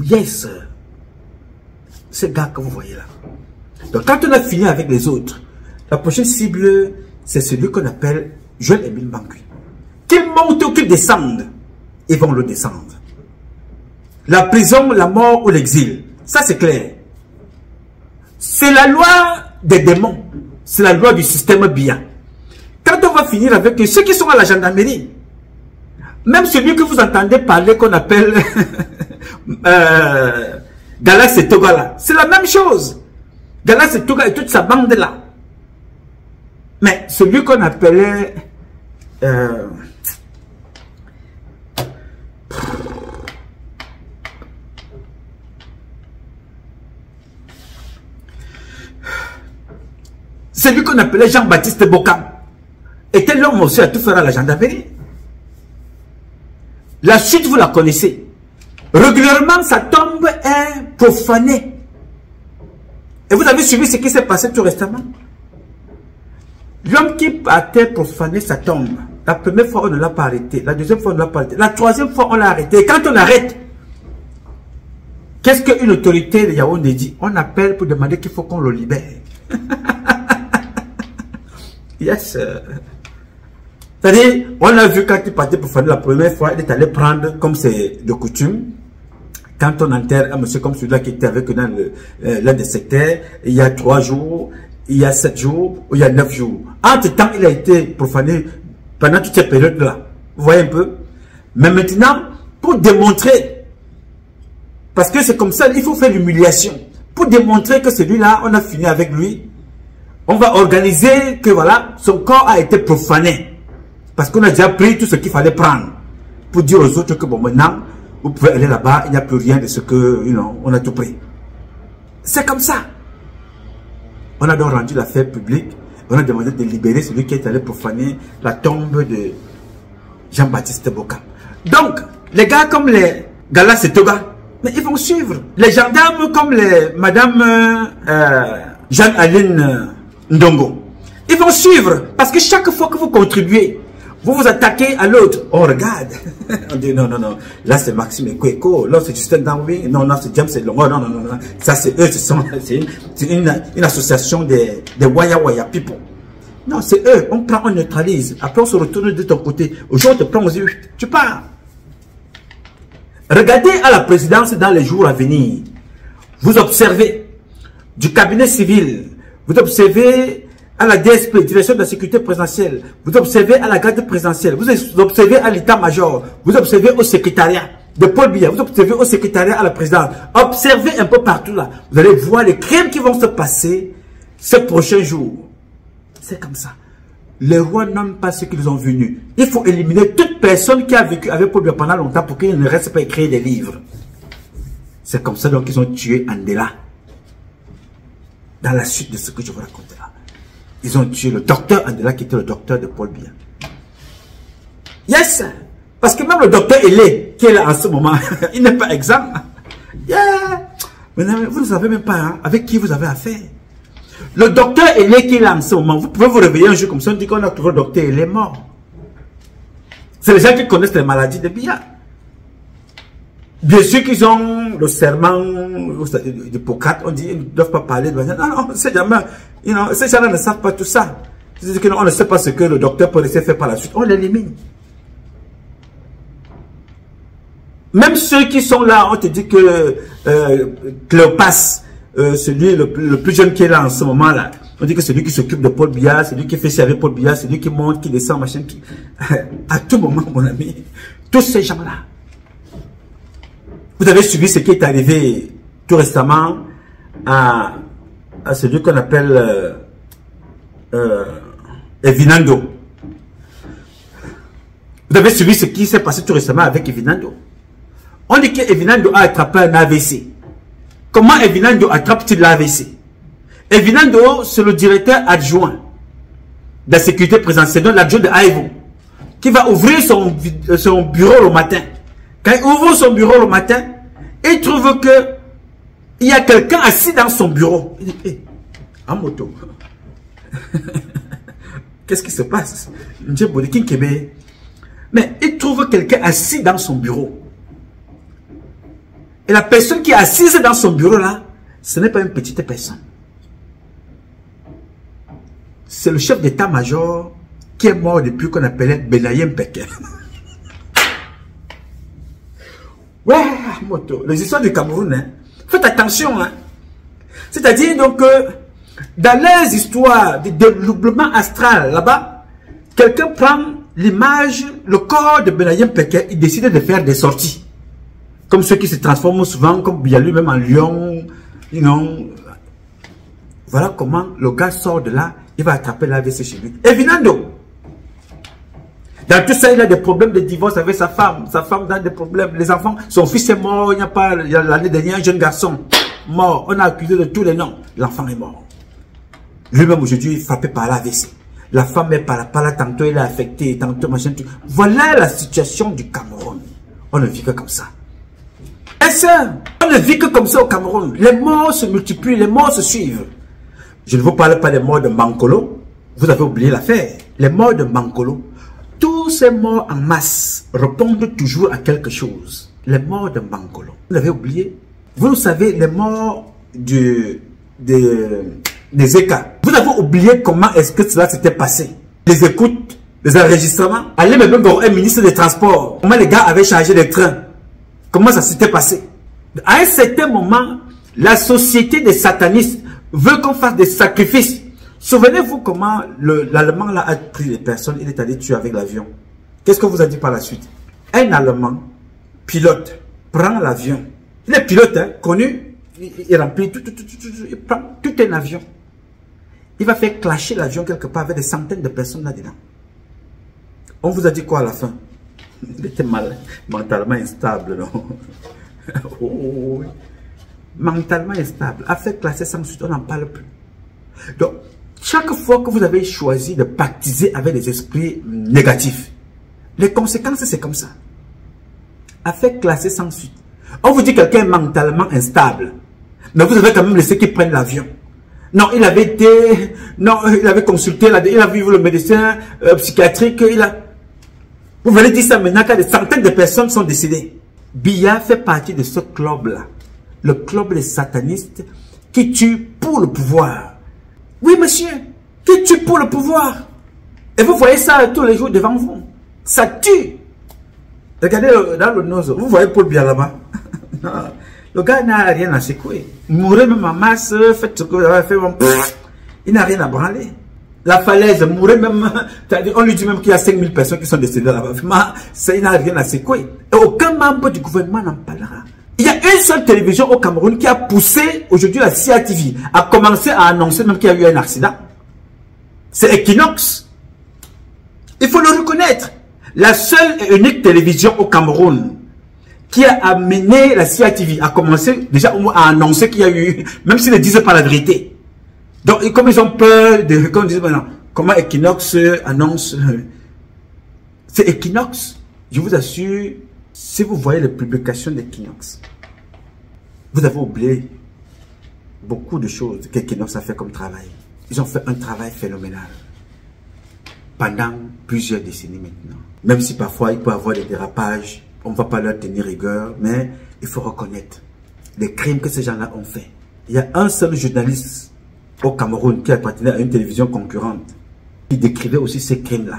Yes. Ces gars que vous voyez là. Donc quand on a fini avec les autres, la prochaine cible, c'est celui qu'on appelle Joël Emile Bankui. Qu'il monte ou qu'il descende, ils vont le descendre. La prison, la mort ou l'exil. Ça c'est clair. C'est la loi des démons. C'est la loi du système bien. Quand on va finir avec ceux qui sont à la gendarmerie, même celui que vous entendez parler qu'on appelle Galas et Togala, c'est la même chose. Galas et Toga et toute sa bande là. Mais celui qu'on appelait celui qu'on appelait Jean-Baptiste Bokam était l'homme aussi à tout faire à la gendarmerie. La suite, vous la connaissez. Régulièrement, sa tombe est profanée. Et vous avez suivi ce qui s'est passé tout récemment. L'homme qui partait profaner sa tombe, la première fois, on ne l'a pas arrêté. La deuxième fois, on ne l'a pas arrêté. La troisième fois, on l'a arrêté. Et quand on arrête, qu'est-ce qu'une autorité de Yaoundé dit? On appelle pour demander qu'il faut qu'on le libère. Yes. C'est-à-dire, on a vu quand il partait pour faire la première fois, il est allé prendre, comme c'est de coutume, quand on enterre un monsieur comme celui-là qui était avec nous dans l'un des secteurs, il y a 3 jours, il y a 7 jours, ou il y a 9 jours. Entre-temps, il a été profané pendant toutes ces périodes-là. Vous voyez un peu? Mais maintenant, pour démontrer, parce que c'est comme ça, il faut faire l'humiliation. Pour démontrer que celui-là, on a fini avec lui, on va organiser que voilà, son corps a été profané. Parce qu'on a déjà pris tout ce qu'il fallait prendre. Pour dire aux autres que bon, maintenant, vous pouvez aller là-bas, il n'y a plus rien de ce que, on a tout pris. C'est comme ça. On a donc rendu l'affaire publique. On a demandé de libérer celui qui est allé profaner la tombe de Jean-Baptiste Boka. Donc, les gars comme les Galas et Toga, mais ils vont suivre. Les gendarmes comme les Madame Jeanne-Aline Ndongo, ils vont suivre. Parce que chaque fois que vous contribuez, vous vous attaquez à l'autre. On regarde. On dit non, non, non. Là, c'est Maxime Ekweko. Là, c'est Justin Danwing. Non, non, c'est James Longo. Non, non, non, non. Ça, c'est eux. C'est une association des Waya Waya people. Non, c'est eux. On prend, on neutralise. Après, on se retourne de ton côté. Aujourd'hui, on te prend aux yeux. Tu pars. Regardez à la présidence dans les jours à venir. Vous observez du cabinet civil. Vous observez à la DSP, Direction de la Sécurité Présidentielle. Vous observez à la garde présidentielle. Vous observez à l'état-major. Vous observez au secrétariat de Paul Biya. Vous observez au secrétariat à la présidence. Observez un peu partout là. Vous allez voir les crimes qui vont se passer ces prochains jours. C'est comme ça. Les rois n'aiment pas ceux qu'ils ont venus. Il faut éliminer toute personne qui a vécu avec Paul Biya pendant longtemps pour qu'il ne reste pas écrire des livres. C'est comme ça donc qu'ils ont tué Andela. Dans la suite de ce que je vous raconte là. Ils ont tué le docteur Andela qui était le docteur de Paul Biya. Yes! Parce que même le docteur Elé, qui est là en ce moment, il n'est pas exempt. Yeah! Mais vous ne savez même pas hein, avec qui vous avez affaire. Le docteur Elé qui est là en ce moment, vous pouvez vous réveiller un jour comme ça, on dit qu'on a trouvé le docteur Elé mort. C'est les gens qui connaissent les maladies de Biya. Bien sûr qu'ils ont le serment d'Hippocrate, on dit qu'ils ne doivent pas parler de non, non, c'est jamais, ces gens-là ne savent pas tout ça. C'est-à-dire qu'on ne sait pas ce que le docteur peut laisser faire par la suite, on l'élimine. Même ceux qui sont là, on te dit que Cléopas, celui le plus jeune qui est là en ce moment-là, on dit que c'est lui qui s'occupe de Paul Biya, c'est lui qui fait servir Paul Biya, c'est lui qui monte, qui descend, machin, qui... à tout moment, mon ami, tous ces gens-là. Vous avez suivi ce qui est arrivé tout récemment à celui qu'on appelle Evinando. Vous avez suivi ce qui s'est passé tout récemment avec Evinando. On dit qu'Evinando a attrapé un AVC. Comment Evinando attrape-t-il l'AVC? Evinando, c'est le directeur adjoint de la sécurité présidentielle, donc l'adjoint de Aïvo, qui va ouvrir son bureau le matin. Quand il ouvre son bureau le matin, il trouve que il y a quelqu'un assis dans son bureau. Il dit, hey, en moto. Qu'est-ce qui se passe? Mais il trouve quelqu'un assis dans son bureau. Et la personne qui est assise dans son bureau là, ce n'est pas une petite personne. C'est le chef d'état-major qui est mort depuis qu'on appelait Benaye Mpeke. Ouais, moto. Les histoires du Cameroun, hein. Faites attention, hein. C'est-à-dire donc dans les histoires de développement astral là-bas, quelqu'un prend l'image, le corps de Benaye Mpeke, il décide de faire des sorties. Comme ceux qui se transforment souvent, comme il y a lui-même en lion, Voilà comment le gars sort de là, il va attraper l'AVC chez lui. Evinando. Dans tout ça, il a des problèmes de divorce avec sa femme. Sa femme a des problèmes. Les enfants, son fils est mort. Il n'y a pas l'année dernière un jeune garçon mort. On a accusé de tous les noms. L'enfant est mort. Lui-même aujourd'hui, il est frappé par l'AVC. La femme est par là, tantôt il est affecté, tantôt machin. Voilà la situation du Cameroun. On ne vit que comme ça. Et ça, on ne vit que comme ça au Cameroun. Les morts se multiplient, les morts se suivent. Je ne vous parle pas des morts de Mankolo. Vous avez oublié l'affaire. Les morts de Mankolo. Tous ces morts en masse répondent toujours à quelque chose. Les morts de Mankolo. Vous l'avez oublié? Vous savez, les morts des ECA. Vous avez oublié comment est-ce que cela s'était passé? Les écoutes, les enregistrements. Allez me même un ministre des Transports. Comment les gars avaient chargé les trains? Comment ça s'était passé? À un certain moment, la société des satanistes veut qu'on fasse des sacrifices. Souvenez-vous comment l'Allemand là a pris les personnes, il est allé tuer avec l'avion. Qu'est-ce que vous a dit par la suite? Un Allemand, pilote, prend l'avion. Il est pilote, hein, connu, il remplit il prend tout un avion. Il va faire clasher l'avion quelque part avec des centaines de personnes là-dedans. On vous a dit quoi à la fin? Il était mentalement instable, non? Oh, mentalement instable. A fait classer sans suite, on n'en parle plus. Donc, Chaque fois que vous avez choisi de pactiser avec des esprits négatifs, les conséquences, c'est comme ça. Affaire classée sans suite. On vous dit quelqu'un est mentalement instable, mais vous avez quand même laissé qu'il prenne l'avion. Non, il avait été... Non, il avait consulté, il a vu le médecin psychiatrique, Vous venez dire ça maintenant, quand des centaines de personnes sont décédées. Biya fait partie de ce club-là. Le club des satanistes qui tuent pour le pouvoir. Oui, monsieur, qui tue pour le pouvoir. Et vous voyez ça tous les jours devant vous. Ça tue. Regardez dans le nose. Vous voyez Paul Biya là-bas. Le gars n'a rien à secouer. Mourir même en masse, faites ce que vous avez fait. Il n'a rien à branler. La falaise, mourir même. On lui dit même qu'il y a 5000 personnes qui sont décédées là-bas. Il n'a rien à secouer. Et aucun membre du gouvernement n'en parlera. Il y a une seule télévision au Cameroun qui a poussé aujourd'hui la CATV à commencer à annoncer même qu'il y a eu un accident. C'est Equinox. Il faut le reconnaître. La seule et unique télévision au Cameroun qui a amené la CATV à commencer déjà à annoncer qu'il y a eu, même s'ils ne disent pas la vérité. Donc, comme ils ont peur de... Comme on dit maintenant, comment Equinox annonce... C'est Equinox. Je vous assure, si vous voyez les publications d'Equinox, vous avez oublié beaucoup de choses qu'Equinox a fait comme travail. Ils ont fait un travail phénoménal pendant plusieurs décennies maintenant. Même si parfois il peut y avoir des dérapages, on ne va pas leur tenir rigueur, mais il faut reconnaître les crimes que ces gens-là ont fait. Il y a un seul journaliste au Cameroun qui appartenait à une télévision concurrente qui décrivait aussi ces crimes-là.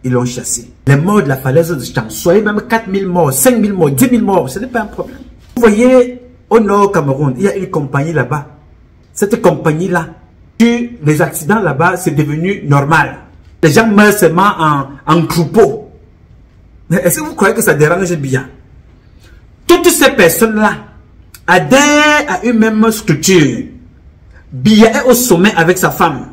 Ils l'ont chassé. Les morts de la falaise de Chansoy, même 4000 morts, 5000 morts, 10 000 morts, ce n'est pas un problème. Vous voyez, au nord Cameroun, il y a une compagnie là-bas. Cette compagnie-là, les accidents là-bas, c'est devenu normal. Les gens meurent seulement en troupeau. Est-ce que vous croyez que ça dérange bien? Toutes ces personnes-là adhèrent à une même structure. Biya est au sommet avec sa femme.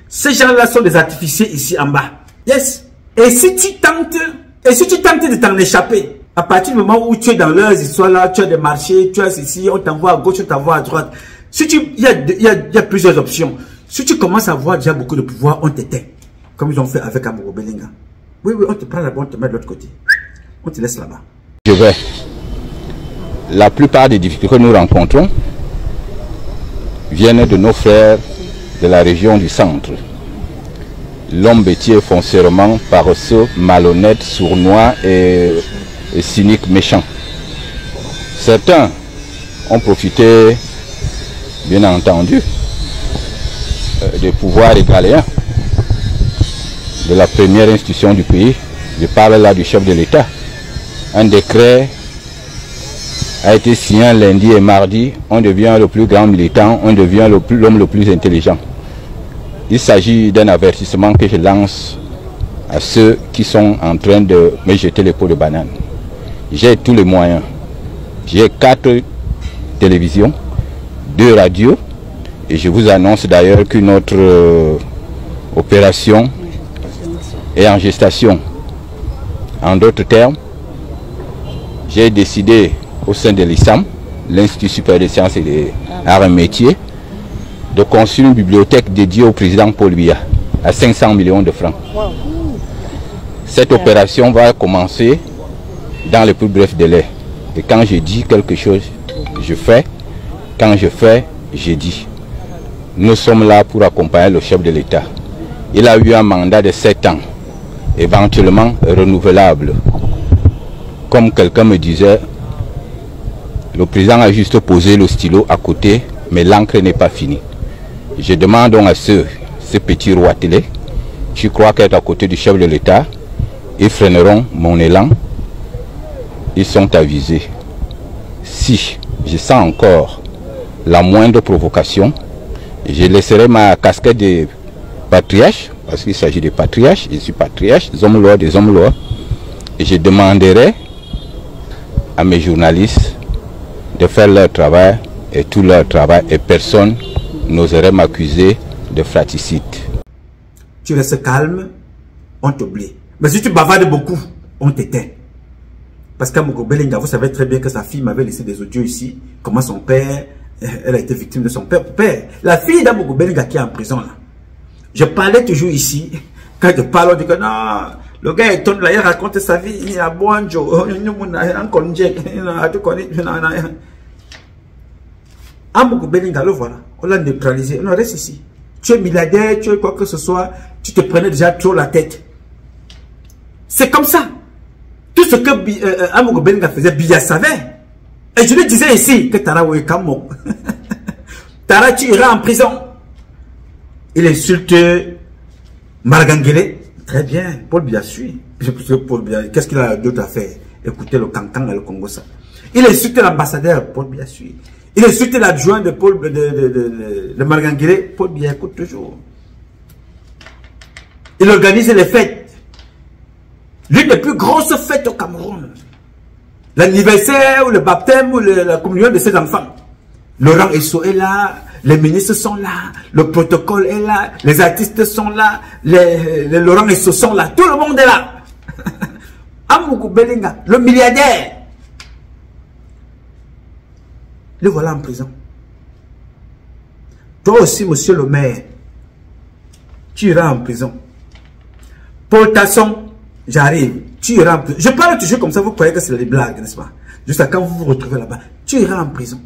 Ces gens-là sont des artificiers ici en bas. Yes. Et si tu tentes de t'en échapper, à partir du moment où tu es dans leurs histoires là, tu as des marchés, tu as ceci, on t'envoie à gauche, on t'envoie à droite. Il y a plusieurs options. Si tu commences à avoir déjà beaucoup de pouvoir, on t'éteint. Comme ils ont fait avec Amogo Belinga. Oui, on te prend là-bas, on te met de l'autre côté. On te laisse là-bas. La plupart des difficultés que nous rencontrons viennent de nos frères de la région du centre. L'homme bêtier foncièrement paresseux, malhonnête, sournois et cynique, méchant. Certains ont profité, bien entendu, des pouvoirs régaléens de la première institution du pays. Je parle là du chef de l'État. Un décret a été signé lundi et mardi. On devient le plus grand militant, on devient l'homme le plus intelligent. Il s'agit d'un avertissement que je lance à ceux qui sont en train de me jeter les pots de banane. J'ai tous les moyens. J'ai 4 télévisions, 2 radios, et je vous annonce d'ailleurs qu'une autre opération est en gestation. En d'autres termes, j'ai décidé au sein de l'ISAM, l'Institut supérieur des sciences et des arts et métiers, de construire une bibliothèque dédiée au président Paul Biya à 500 millions de francs. Cette opération va commencer dans les plus brefs délais. Et quand je dis quelque chose, je fais. Quand je fais, je dis. Nous sommes là pour accompagner le chef de l'État. Il a eu un mandat de 7 ans, éventuellement renouvelable. Comme quelqu'un me disait, le président a juste posé le stylo à côté, mais l'encre n'est pas finie. Je demande donc à ces petits rois télé, qui croient qu'être à côté du chef de l'État, ils freineront mon élan. Ils sont avisés. Si je sens encore la moindre provocation, je laisserai ma casquette de patriarche, parce qu'il s'agit de patriarche, je suis patriarche, des hommes lois, et je demanderai à mes journalistes de faire leur travail, et tout leur travail, et personne n'oserait m'accuser de fratricide. Tu restes calme, on t'oublie. Mais si tu bavardes beaucoup, on t'éteint. Parce qu'Amogo Belinga, vous savez très bien que sa fille m'avait laissé des audios ici, comment son père, elle a été victime de son père. La fille d'Amogo Belinga qui est en prison là, Je parlais toujours ici. Quand je parle, on dit que non, le gars est là, il raconte sa vie, il a Boanjo, Belinga, le voilà. On l'a neutralisé. On reste ici. Tu es milliardaire, tu es quoi que ce soit, tu te prenais déjà trop la tête. C'est comme ça. Tout ce que Amogo Belinga faisait, Biya savait. Et je lui disais ici que Tara Ouekamo. Tara, tu iras en prison. Il insulte Margangele. Très bien, Paul Biya suit. Qu'est-ce qu'il a d'autre à faire? Écoutez le cancan et le Congo ça. Il insulte l'ambassadeur, Paul Biya suit. Il insulte l'adjoint de Paul de Margangele, Paul Biya écoute toujours. Il organise les fêtes. L'une des plus grosses fêtes au Cameroun. L'anniversaire ou le baptême ou la communion de ses enfants. Laurent Esso est là, les ministres sont là, le protocole est là, les artistes sont là, les Laurent Esso sont là, tout le monde est là. Amougou Belinga, le milliardaire. Le voilà en prison. Toi aussi, monsieur le maire, tu iras en prison. Paul Tasson, j'arrive, tu iras en prison. Je parle toujours comme ça, vous croyez que c'est des blagues, n'est-ce pas? Jusqu'à quand vous vous retrouvez là-bas, tu iras en prison.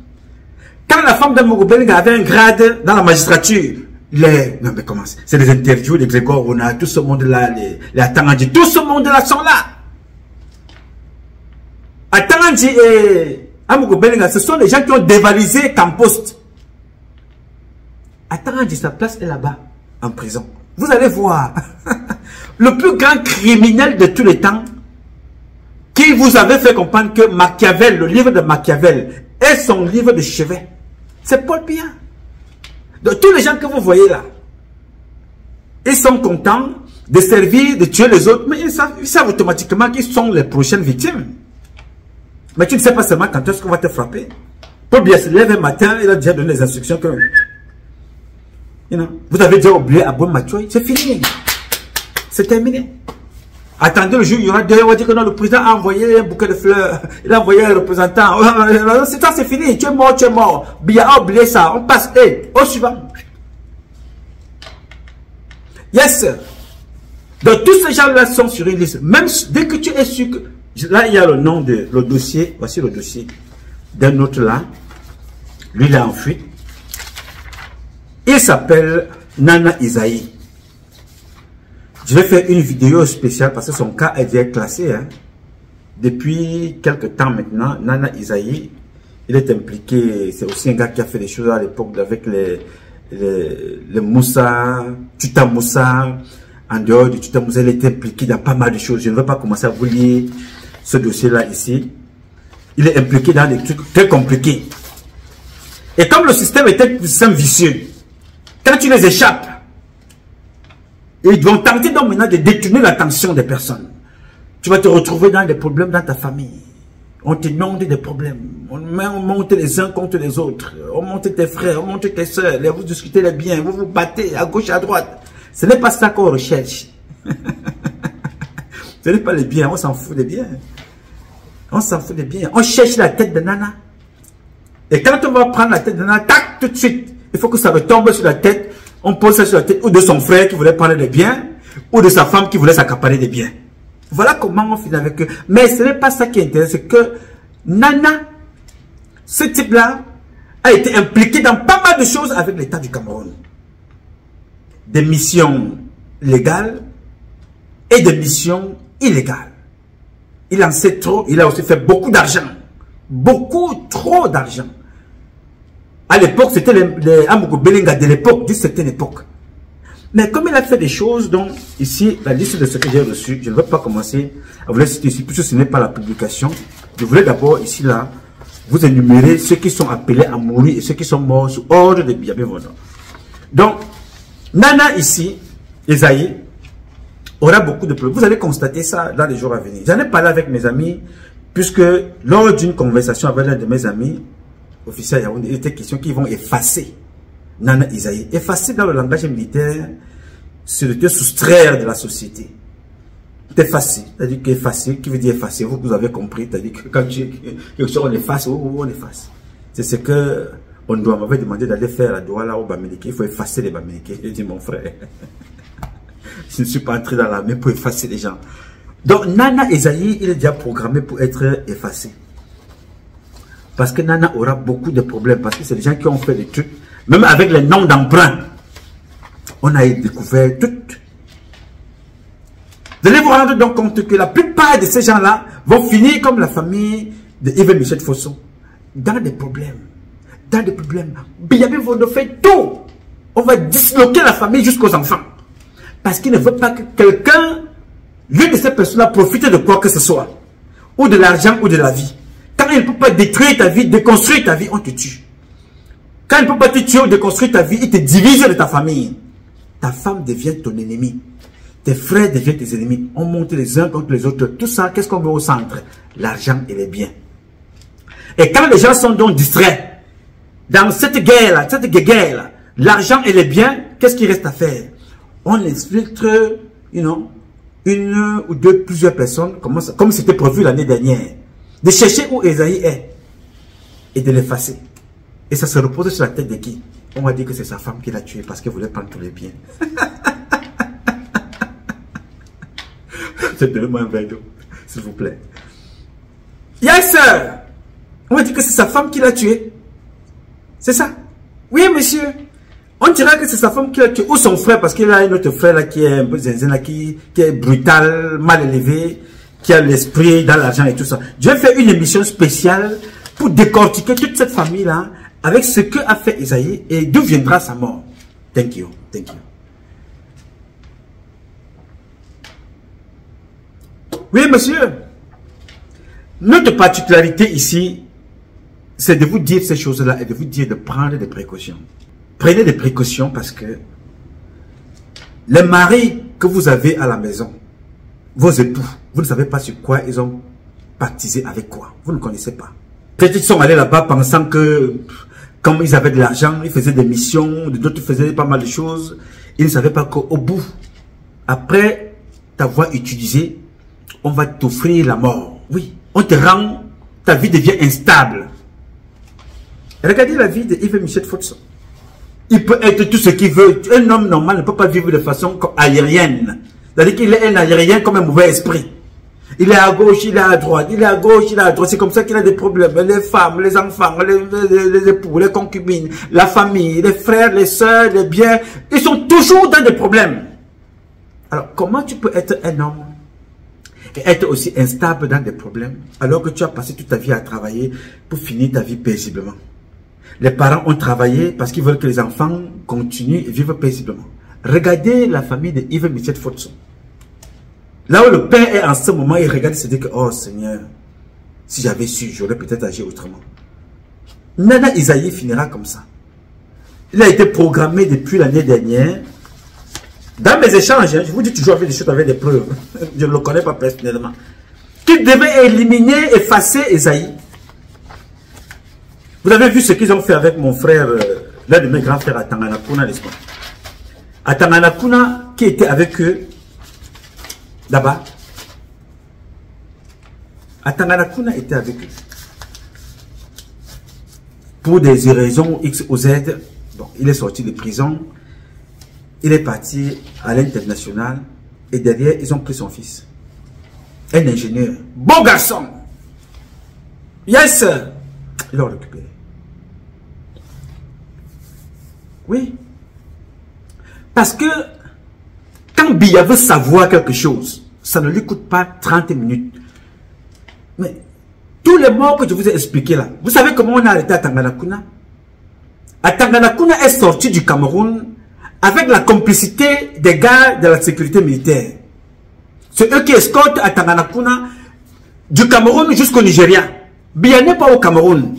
Quand la femme d'Amougou Belinga avait un grade dans la magistrature, non mais comment c'est des interviews de Grégoire Rona, tout ce monde-là, les Atangandji, tout ce monde-là sont là. Atangandji et Amougou Belinga, ce sont les gens qui ont dévalisé Campost. Atangandji, sa place est là-bas, en prison. Vous allez voir, le plus grand criminel de tous les temps, qui vous avait fait comprendre que Machiavel, le livre de Machiavel, est son livre de chevet. C'est Paul Biya. Donc tous les gens que vous voyez là, ils sont contents de servir, de tuer les autres, mais ils savent automatiquement qu'ils sont les prochaines victimes. Mais tu ne sais pas seulement quand est-ce qu'on va te frapper. Paul Biya se lève un matin, il a déjà donné les instructions que... vous avez déjà oublié Abou Machoy, c'est fini. C'est terminé. Attendez le jour, il y aura deux, on va dire que non, le président a envoyé un bouquet de fleurs, il a envoyé un représentant. C'est ça, c'est fini, tu es mort, tu es mort. Biya a oublié ça, on passe, au suivant. Yes, sir. Donc tous ces gens-là sont sur une liste. Même dès que tu es sûr que... Là, il y a le nom de le dossier, voici le dossier d'un autre là. Lui, il est en fuite. Il s'appelle Nana Isaïe. Je vais faire une vidéo spéciale parce que son cas est déjà classé. Hein. Depuis quelques temps maintenant, Nana Isaïe, il est impliqué. C'est aussi un gars qui a fait des choses à l'époque avec les Moussa, Tuta Moussa. En dehors du Tuta Moussa, il était impliqué dans pas mal de choses. Je ne vais pas commencer à vous lire ce dossier-là ici. Il est impliqué dans des trucs très compliqués. Et comme le système est un système vicieux, quand tu les échappes, ils vont tenter donc maintenant de détourner l'attention des personnes. Tu vas te retrouver dans des problèmes dans ta famille. On te demande des problèmes. On monte les uns contre les autres. On monte tes frères, on monte tes soeurs. Vous discutez les biens, vous vous battez à gauche, à droite. Ce n'est pas ça qu'on recherche. Ce n'est pas les biens, on s'en fout des biens. On s'en fout des biens. On cherche la tête de Nana. Et quand on va prendre la tête de Nana, tac, tout de suite, il faut que ça retombe sur la tête. On pose ça sur la tête ou de son frère qui voulait prendre des biens, ou de sa femme qui voulait s'accaparer des biens. Voilà comment on finit avec eux. Mais ce n'est pas ça qui intéresse, c'est que Nana, ce type-là, a été impliqué dans pas mal de choses avec l'État du Cameroun. Des missions légales et des missions illégales. Il en sait trop, il a aussi fait beaucoup d'argent. Beaucoup, trop d'argent. À l'époque, c'était les Amougou Belinga de l'époque, d'une certaine époque. Mais comme il a fait des choses, donc ici, la liste de ce que j'ai reçu, je ne vais pas commencer à vous la citer ici, puisque ce n'est pas la publication. Je voulais d'abord, ici, là, vous énumérer ceux qui sont appelés à mourir et ceux qui sont morts sous ordre de Biya. Donc, Nana ici, Isaïe, aura beaucoup de problèmes. Vous allez constater ça dans les jours à venir. J'en ai parlé avec mes amis, puisque lors d'une conversation avec l'un de mes amis, officiel Yaoundé, il était question qu'ils vont effacer Nana Isaïe. Effacer dans le langage militaire, c'est de te soustraire de la société. Effacer, c'est-à-dire qu'effacer, qui veut dire effacer, vous avez compris, c'est-à-dire que quand quelque chose on efface, on efface. C'est ce que On m'avait demandé d'aller faire la Douala au Bamileke. Il faut effacer les Bamileke. J'ai dit, mon frère, je ne suis pas entré dans l'armée pour effacer les gens. Donc, Nana Esaïe, il est déjà programmé pour être effacé. Parce que Nana aura beaucoup de problèmes. Parce que c'est des gens qui ont fait des trucs. Même avec les noms d'emprunt, on a découvert tout. Vous allez vous rendre donc compte que la plupart de ces gens-là vont finir comme la famille de Yves Michel Fosson. Dans des problèmes. Dans des problèmes. Biabé va faire tout. On va disloquer la famille jusqu'aux enfants. Parce qu'il ne veut pas que quelqu'un, l'une de ces personnes-là, profite de quoi que ce soit. Ou de l'argent ou de la vie. Quand il ne peut pas détruire ta vie, déconstruire ta vie, on te tue. Quand il ne peut pas te tuer ou déconstruire ta vie, il te divise de ta famille. Ta femme devient ton ennemi. Tes frères deviennent tes ennemis. On monte les uns contre les autres. Tout ça, qu'est-ce qu'on met au centre? L'argent et les biens. Et quand les gens sont donc distraits, dans cette guerre-là, l'argent et les biens, qu'est-ce qu'il reste à faire? On les filtre, une ou deux, plusieurs personnes, comme c'était prévu l'année dernière, de chercher où Esaïe est et de l'effacer. Et ça se repose sur la tête de qui? On va dire que c'est sa femme qui l'a tué parce qu'elle voulait prendre tous les biens. Donnez-moi un verre d'eau, s'il vous plaît. Yes, sir! On va dire que c'est sa femme qui l'a tué. C'est ça? Oui, monsieur. On dira que c'est sa femme qui l'a tué. Ou son frère, parce qu'il a un autre frère là, qui est un peu zinzin, là, qui est brutal, mal élevé, qui a l'esprit dans l'argent et tout ça. Je vais faire une émission spéciale pour décortiquer toute cette famille-là avec ce que a fait Esaïe et d'où viendra sa mort. Thank you. Thank you. Oui, monsieur. Notre particularité ici, c'est de vous dire ces choses-là et de vous dire de prendre des précautions. Prenez des précautions parce que les maris que vous avez à la maison, vos époux, vous ne savez pas sur quoi ils ont pactisé avec quoi. Vous ne connaissez pas. Peut-être qu'ils sont allés là-bas pensant que, comme ils avaient de l'argent, ils faisaient des missions, d'autres faisaient pas mal de choses. Ils ne savaient pas qu'au bout, après t'avoir utilisé, on va t'offrir la mort. Oui, on te rend, ta vie devient instable. Regardez la vie de Yves Michel Fosson. Il peut être tout ce qu'il veut. Un homme normal ne peut pas vivre de façon aérienne. C'est-à-dire qu'il est un aérien comme un mauvais esprit. Il est à gauche, il est à droite, il est à gauche, il est à droite. C'est comme ça qu'il a des problèmes. Les femmes, les enfants, les époux, les concubines, la famille, les frères, les soeurs, les biens, ils sont toujours dans des problèmes. Alors, comment tu peux être un homme et être aussi instable dans des problèmes alors que tu as passé toute ta vie à travailler pour finir ta vie paisiblement? Les parents ont travaillé parce qu'ils veulent que les enfants continuent et vivent paisiblement. Regardez la famille de Yves Michel Fosson. Là où le père est en ce moment, il regarde et se dit que, oh Seigneur, si j'avais su, j'aurais peut-être agi autrement. Nana Esaïe finira comme ça. Il a été programmé depuis l'année dernière. Dans mes échanges, je vous dis toujours avec des choses, avec des preuves. Je ne le connais pas personnellement. Qu'il devait éliminer, effacer Esaïe. Vous avez vu ce qu'ils ont fait avec mon frère, l'un de mes grands frères à Tanganakuna, n'est-ce pas? À Tanganakuna, qui était avec eux, là-bas. À Tanganakuna était avec eux. Pour des raisons X ou Z, bon, il est sorti de prison. Il est parti à l'international. Et derrière, ils ont pris son fils. Un ingénieur. Beau garçon. Yes, sir. Ils l'ont récupéré. Oui. Parce que quand Biya veut savoir quelque chose, ça ne lui coûte pas 30 minutes. Mais tous les mots que je vous ai expliqués là, vous savez comment on a arrêté à Tanganakuna? À Tanganakuna est sorti du Cameroun avec la complicité des gars de la sécurité militaire. C'est eux qui escortent à Tanganakuna du Cameroun jusqu'au Nigeria. Biya n'est pas au Cameroun.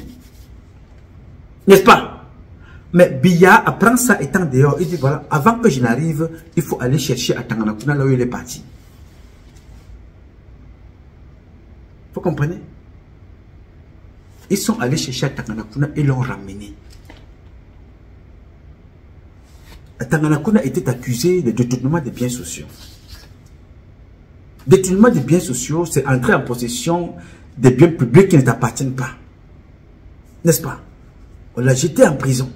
N'est-ce pas? Mais Biya apprend ça étant dehors. Il dit voilà, avant que je n'arrive, il faut aller chercher à Tanganakuna là où il est parti. Vous comprenez? Ils sont allés chercher à Tanganakuna et l'ont ramené. Tanganakuna était accusé de détournement des biens sociaux. Détournement des biens sociaux, c'est entrer en possession des biens publics qui ne t'appartiennent pas. N'est-ce pas? On l'a jeté en prison.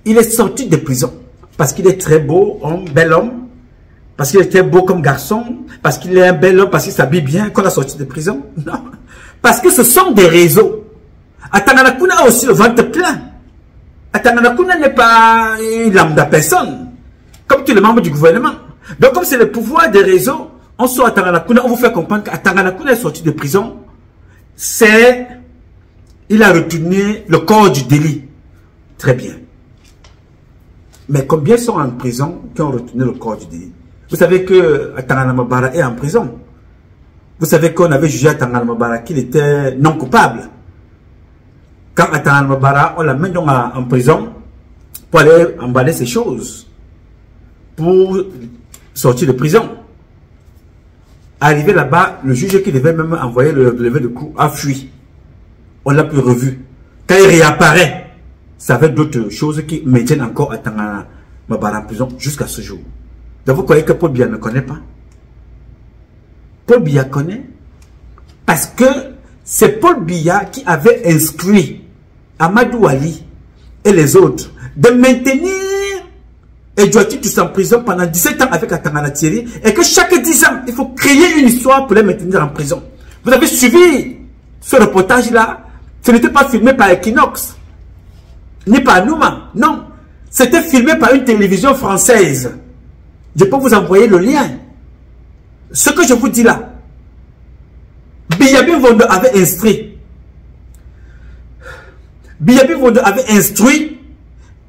Il est sorti de prison parce qu'il est très beau, bel homme, parce qu'il est très beau comme garçon, parce qu'il est un bel homme, parce qu'il s'habille bien, qu'on a sorti de prison. Non. Parce que ce sont des réseaux. Atanganakuna a aussi le ventre plein. Atanganakuna n'est pas une lambda personne, comme tous les membres du gouvernement. Donc comme c'est le pouvoir des réseaux, on sort Atanganakuna, on vous fait comprendre qu'Atanganakuna est sorti de prison. Il a retourné le corps du délit. Très bien. Mais combien sont en prison qui ont retourné le corps du délit? Vous savez que Atangana Mabara est en prison. Vous savez qu'on avait jugé Atangana Mabara qu'il était non coupable. Quand Atangana Mabara, on l'amène donc en prison pour aller emballer ces choses, pour sortir de prison. Arrivé là-bas, le juge qui devait même envoyer le lever de coup a fui. On l'a plus revu. Quand il réapparaît, ça fait d'autres choses qui maintiennent encore Atangana Mabara en prison jusqu'à ce jour. Donc vous croyez que Paul Biya ne connaît pas? Paul Biya connaît parce que c'est Paul Biya qui avait instruit Amadou Ali et les autres de maintenir Edouard Titus en prison pendant 17 ans avec Atangana Thierry et que chaque 10 ans, il faut créer une histoire pour les maintenir en prison. Vous avez suivi ce reportage-là? Ce n'était pas filmé par Equinox, ni par Nouma, non. C'était filmé par une télévision française. Je peux vous envoyer le lien. Ce que je vous dis là, Biyabi Vondo avait instruit. Biyabi Vondo avait instruit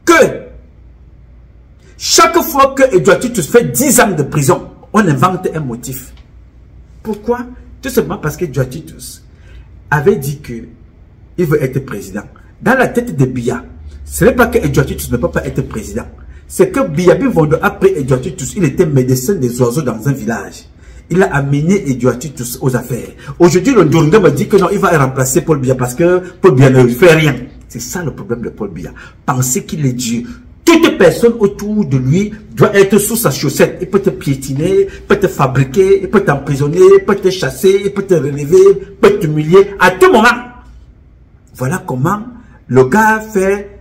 que chaque fois que Edouard Titus fait 10 ans de prison, on invente un motif. Pourquoi? Tout simplement parce qu'Edouard Titus avait dit que il veut être président. Dans la tête de Biya, ce n'est pas que Edouard Titus ne peut pas être président. C'est que Biyabi Vondo, après Edouard Titus, il était médecin des oiseaux dans un village. Il a amené Edouard Titus aux affaires. Aujourd'hui, le Ndurunga me dit que non, il va remplacer Paul Biya parce que Paul Biya ne fait rien. C'est ça le problème de Paul Biya. Penser qu'il est Dieu. Toute personne autour de lui doit être sous sa chaussette. Il peut te piétiner, il peut te fabriquer, il peut t'emprisonner, il peut te chasser, il peut te relever, il peut t'humilier à tout moment. Voilà comment le gars fait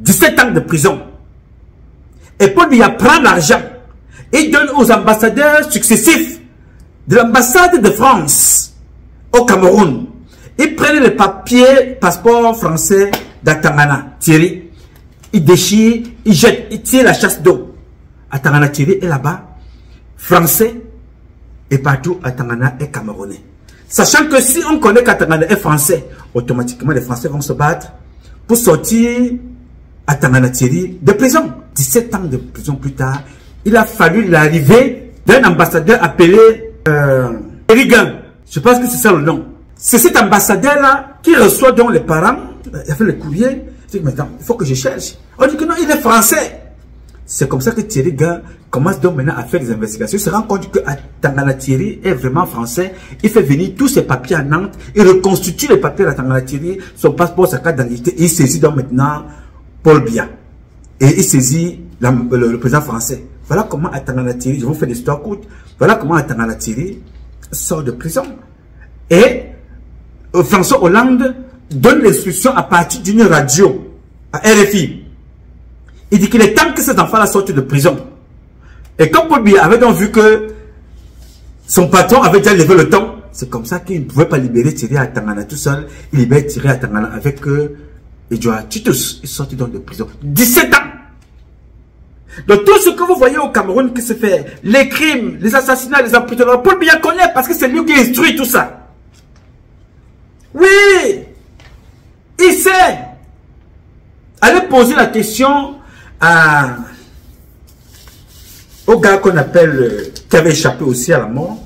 17 ans de prison. Et Paul Biya prend l'argent et donne aux ambassadeurs successifs de l'ambassade de France au Cameroun. Ils prennent les papiers, passeport français d'Atangana Thierry. Ils déchirent, ils jettent, ils tirent la chasse d'eau. Atangana Thierry est là-bas, français, et partout Atangana est camerounais. Sachant que si on connaît qu'Atangana est français, automatiquement les Français vont se battre pour sortir Atangana Thierry de prison. 17 ans de prison plus tard, il a fallu l'arrivée d'un ambassadeur appelé Erigan. Je pense que c'est ça le nom. C'est cet ambassadeur-là qui reçoit donc les parents. Il a fait le courrier. Il dit, maintenant, il faut que je cherche. On dit que non, il est français. C'est comme ça que Thierry Gan commence donc maintenant à faire des investigations. Il se rend compte que Atangana Thierry est vraiment français. Il fait venir tous ses papiers à Nantes. Il reconstitue les papiers d'Atangana Thierry, son passeport, sa carte d'identité. Il saisit donc maintenant Paul Biya. Et il saisit le président français. Voilà comment Atangana Thierry, je vous fais l'histoire courte, voilà comment Atangana Thierry sort de prison. Et François Hollande donne l'instruction à partir d'une radio, à RFI. Il dit qu'il est temps que ces enfants-là sortent de prison. Et comme Paul Biya avait donc vu que son patron avait déjà levé le ton, c'est comme ça qu'il ne pouvait pas libérer Thierry Atangana tout seul. Il libère Thierry Atangana avec Edouard Titus. Il sortit donc de prison. 17 ans. Donc tout ce que vous voyez au Cameroun qui se fait, les crimes, les assassinats, les emprisonnements, Paul Biya connaît parce que c'est lui qui instruit tout ça. Oui, il sait. Allez poser la question au gars qu'on appelle, qui avait échappé aussi à la mort,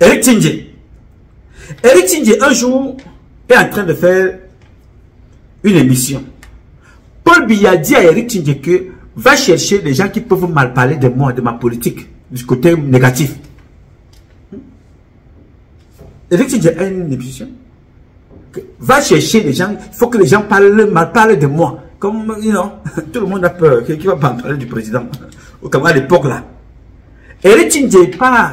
Eric Tindje. Eric Tindje, un jour, est en train de faire une émission. Paul Biya dit à Eric Tindje que va chercher les gens qui peuvent mal parler de moi, de ma politique, du côté négatif. Eric Tindje a une émission. Va chercher les gens, il faut que les gens mal parlent de moi. Comme, you know, tout le monde a peur. Qui va pas parler du président? Comme à l'époque là. Eric Tindje part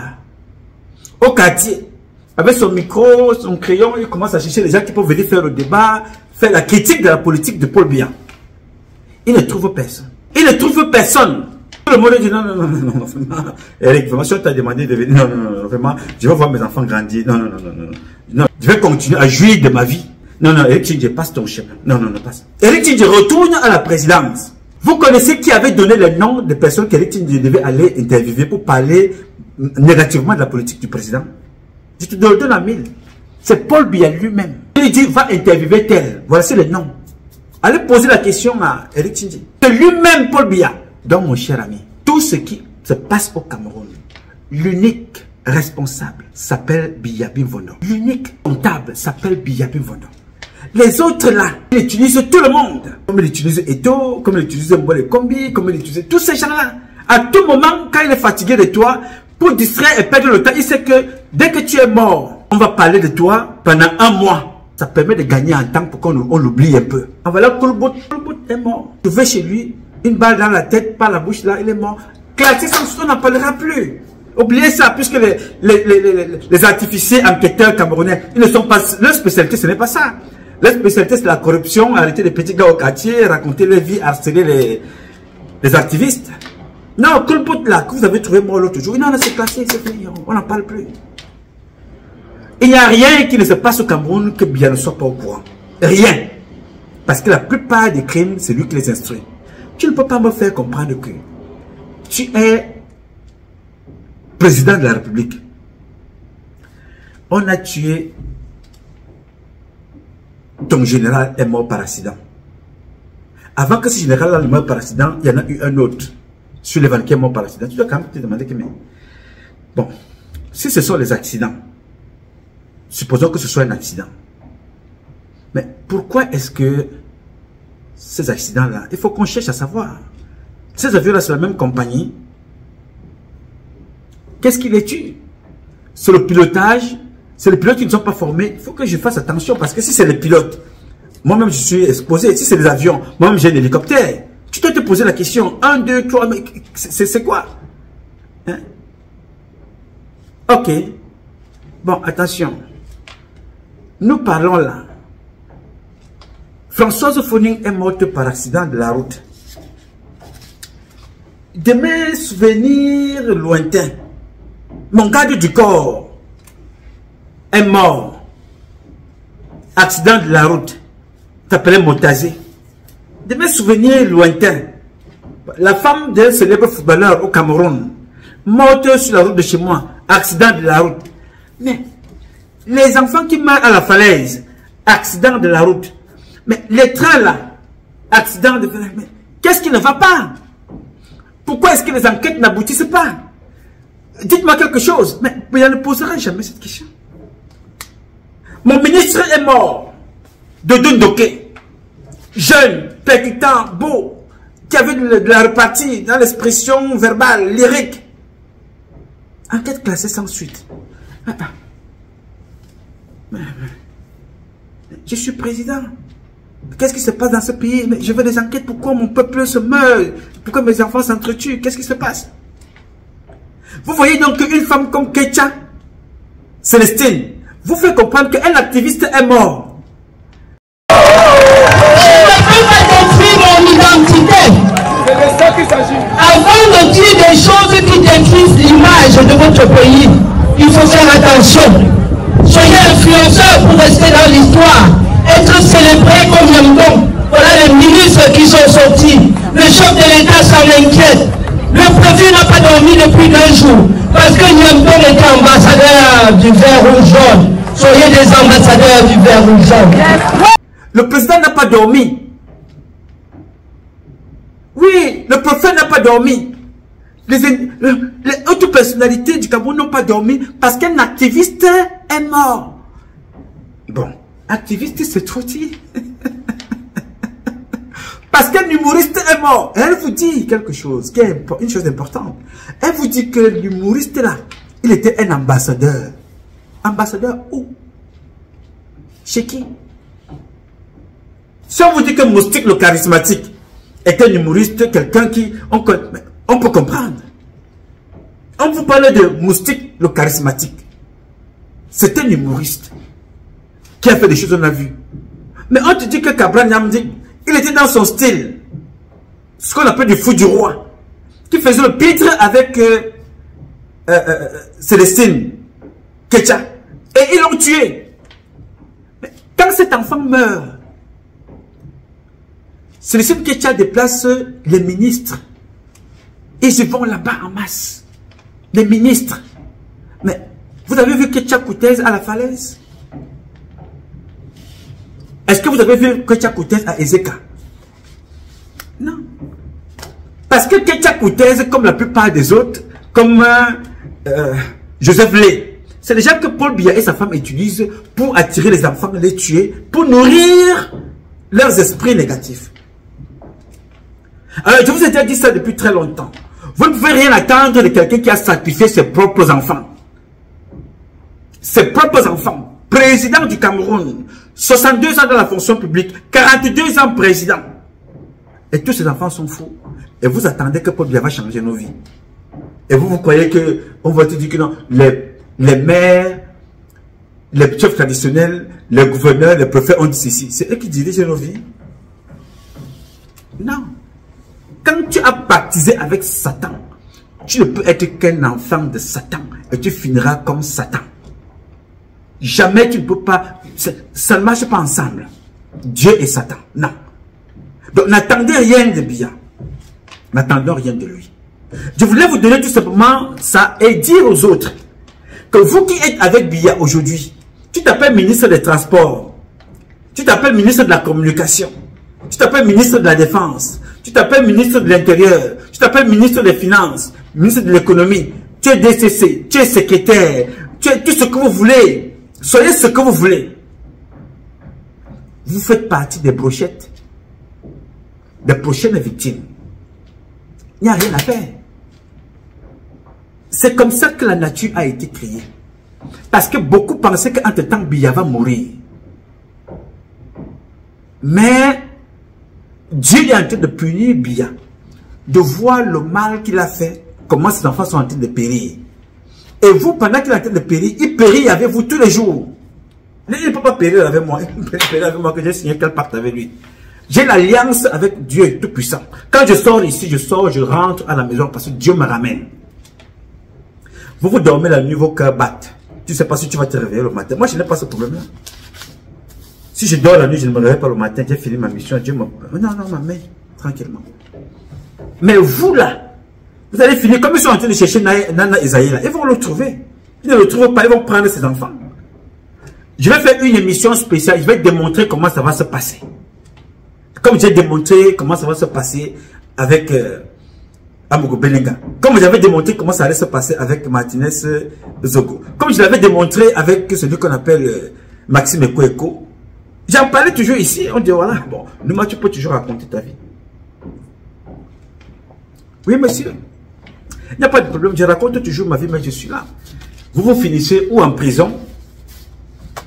au quartier. Avec son micro, son crayon, il commence à chercher les gens qui peuvent venir faire le débat, fait la critique de la politique de Paul Biya. Il ne trouve personne. Il ne trouve personne. Tout le monde dit non, vraiment. Eric, vraiment, si on t'a demandé de venir, non, vraiment, je vais voir mes enfants grandir. Non, je vais continuer à jouir de ma vie. Non, Eric Tchindjé, passe ton chemin. Non, passe. Eric Tchindjé retourne à la présidence. Vous connaissez qui avait donné le nom des personnes qu'Eric Tchindjé devait aller interviewer pour parler négativement de la politique du président? Je te donne la mille. C'est Paul Biya lui-même. Il dit, va interviewer tel. Voici le nom. Allez poser la question à Eric Tchindjé. C'est lui-même Paul Biya. Donc, mon cher ami, tout ce qui se passe au Cameroun, l'unique responsable s'appelle Biya Bimvondo. L'unique comptable s'appelle Biya Bimvondo. Les autres là, ils utilisent tout le monde. Comme ils utilisent Eto, comme ils utilisent Mbole Kombi, comme ils utilisent tous ces gens-là. À tout moment, quand il est fatigué de toi, pour distraire et perdre le temps, il sait que dès que tu es mort, on va parler de toi pendant 1 mois. Ça permet de gagner en temps pour qu'on l'oublie un peu. En voilà, Kolbot est mort. Tu vas chez lui, une balle dans la tête, par la bouche là, il est mort. Classé sans on n'en parlera plus. Oubliez ça, puisque les artificiers enquêteurs camerounais, ils ne sont pas, leur spécialité, ce n'est pas ça. Leur spécialité, c'est la corruption, arrêter les petits gars au quartier, raconter leur vie, harceler les activistes. Non, Kolbot là, que vous avez trouvé mort l'autre jour, non, c'est classé, c'est fini, on n'en parle plus. Il n'y a rien qui ne se passe au Cameroun que Biya ne soit pas au courant. Rien. Parce que la plupart des crimes, c'est lui qui les instruit. Tu ne peux pas me faire comprendre que tu es président de la République. On a tué ton général est mort par accident. Avant que ce général-là ne meure par accident, il y en a eu un autre sur les qui est mort par accident. Tu dois quand même te demander que... Bon, si ce sont les accidents, supposons que ce soit un accident. Mais pourquoi est-ce que ces accidents-là, il faut qu'on cherche à savoir. Ces avions-là, c'est la même compagnie. Qu'est-ce qui les tue? C'est le pilotage. C'est les pilotes qui ne sont pas formés. Il faut que je fasse attention parce que si c'est les pilotes, moi-même je suis exposé. Si c'est les avions, moi-même j'ai un hélicoptère. Tu dois te poser la question. 1, 2, 3, mais c'est quoi? Hein? Ok. Bon, attention. Nous parlons là. Françoise Foning est morte par accident de la route. De mes souvenirs lointains, mon garde du corps est mort. Accident de la route. T'appelais Motazé. De mes souvenirs lointains, la femme d'un célèbre footballeur au Cameroun, morte sur la route de chez moi. Accident de la route. Mais les enfants qui meurent à la falaise, accident de la route. Mais les trains là, accident de falaise. Mais qu'est-ce qui ne va pas? Pourquoi est-ce que les enquêtes n'aboutissent pas? Dites-moi quelque chose. Mais je ne poserai jamais cette question. Mon ministre est mort. Dodo Ndoké. Jeune, percutant, beau, qui avait de la répartie dans l'expression verbale, lyrique. Enquête classée sans suite. Je suis président. Qu'est-ce qui se passe dans ce pays? Mais je veux des enquêtes. Pourquoi mon peuple se meurt? Pourquoi mes enfants s'entretuent? Qu'est-ce qui se passe? Vous voyez donc qu'une femme comme Ketia Célestine vous fait comprendre qu'un activiste est mort. Je ne peux pas détruire mon identité. Avant de dire des choses qui détruisent l'image de votre pays, il faut faire attention. Soyez influenceurs pour rester dans l'histoire. Être célébré comme Yamdon. Voilà les ministres qui sont sortis. Le chef de l'État s'en inquiète. Le préfet n'a pas dormi depuis 2 jours. Parce que Yamdon était ambassadeur du vert rouge jaune. Soyez des ambassadeurs du vert rouge jaune. Le président n'a pas dormi. Oui, le préfet n'a pas dormi. Les autres personnalités du Cameroun n'ont pas dormi parce qu'un activiste est mort. Bon, activiste c'est trop dit. Parce qu'un humoriste est mort. Elle vous dit quelque chose, qui est une chose importante. Elle vous dit que l'humoriste là, il était un ambassadeur. Ambassadeur où? Chez qui? Si on vous dit que Moustique le charismatique est un humoriste, quelqu'un qui... On peut comprendre. On vous parle de Moustique le charismatique. C'est un humoriste qui a fait des choses, on a vu. Mais on te dit que Cabral Nyamdi, il était dans son style. Ce qu'on appelle du fou du roi. Qui faisait le pitre avec Célestine Ketcha. Et ils l'ont tué. Mais quand cet enfant meurt, Célestine Ketcha déplace les ministres. Ils vont là-bas en masse. Les ministres. Mais vous avez vu Ketcha Koutez à la falaise? Est-ce que vous avez vu Ketcha Koutez à Ezeka? Non. Parce que Ketcha Koutez, comme la plupart des autres, comme Joseph Lé, c'est les gens que Paul Biya et sa femme utilisent pour attirer les enfants, les tuer, pour nourrir leurs esprits négatifs. Alors, je vous ai déjà dit ça depuis très longtemps. Vous ne pouvez rien attendre de quelqu'un qui a sacrifié ses propres enfants. Ses propres enfants. Président du Cameroun, 62 ans dans la fonction publique, 42 ans président. Et tous ces enfants sont fous. Et vous attendez que Paul Biya va changer nos vies. Et vous croyez que on va te dire que non, les maires, les chefs traditionnels, les gouverneurs, les préfets ont dit ceci. C'est eux qui dirigent nos vies. Non. Quand tu as baptisé avec Satan, tu ne peux être qu'un enfant de Satan et tu finiras comme Satan. Jamais tu ne peux pas, ça ne marche pas ensemble. Dieu et Satan, non. Donc n'attendez rien de Biya. N'attendons rien de lui. Je voulais vous donner tout simplement ça et dire aux autres que vous qui êtes avec Biya aujourd'hui, tu t'appelles ministre des Transports, tu t'appelles ministre de la Communication, tu t'appelles ministre de la Défense, tu t'appelles ministre de l'Intérieur, tu t'appelles ministre des Finances, ministre de l'Économie, tu es DCC, tu es secrétaire, tu es tout ce que vous voulez, soyez ce que vous voulez. Vous faites partie des brochettes, des prochaines victimes. Il n'y a rien à faire. C'est comme ça que la nature a été créée. Parce que beaucoup pensaient qu'entre-temps, Biya va mourir. Mais Dieu est en train de punir Biya, de voir le mal qu'il a fait, comment ses enfants sont en train de périr. Et vous, pendant qu'il est en train de périr, il périt avec vous tous les jours. Il ne peut pas périr avec moi. Il peut périr avec moi que j'ai signé quel pacte avec lui. J'ai l'alliance avec Dieu Tout-Puissant. Quand je sors ici, je rentre à la maison parce que Dieu me ramène. Vous vous dormez la nuit, vos cœurs battent. Tu ne sais pas si tu vas te réveiller le matin. Moi, je n'ai pas ce problème-là. Si je dors la nuit, je ne me réveille pas le matin, j'ai fini ma mission, Dieu me... Non, ma mère, tranquillement. Mais vous, là, vous allez finir, comme ils sont en train de chercher Nana Esaïe, là, ils vont le trouver. Ils ne le trouvent pas, ils vont prendre ses enfants. Je vais faire une émission spéciale, je vais démontrer comment ça va se passer. Comme j'ai démontré comment ça va se passer avec Amogo Belenga. Comme j'avais démontré comment ça allait se passer avec Martinez Zogo. Comme je l'avais démontré avec celui qu'on appelle Maxime Ekoeko. J'en parlais toujours ici. On dit voilà, bon, nous, tu peux toujours raconter ta vie. Oui, monsieur. Il n'y a pas de problème. Je raconte toujours ma vie, mais je suis là. Vous finissez ou en prison,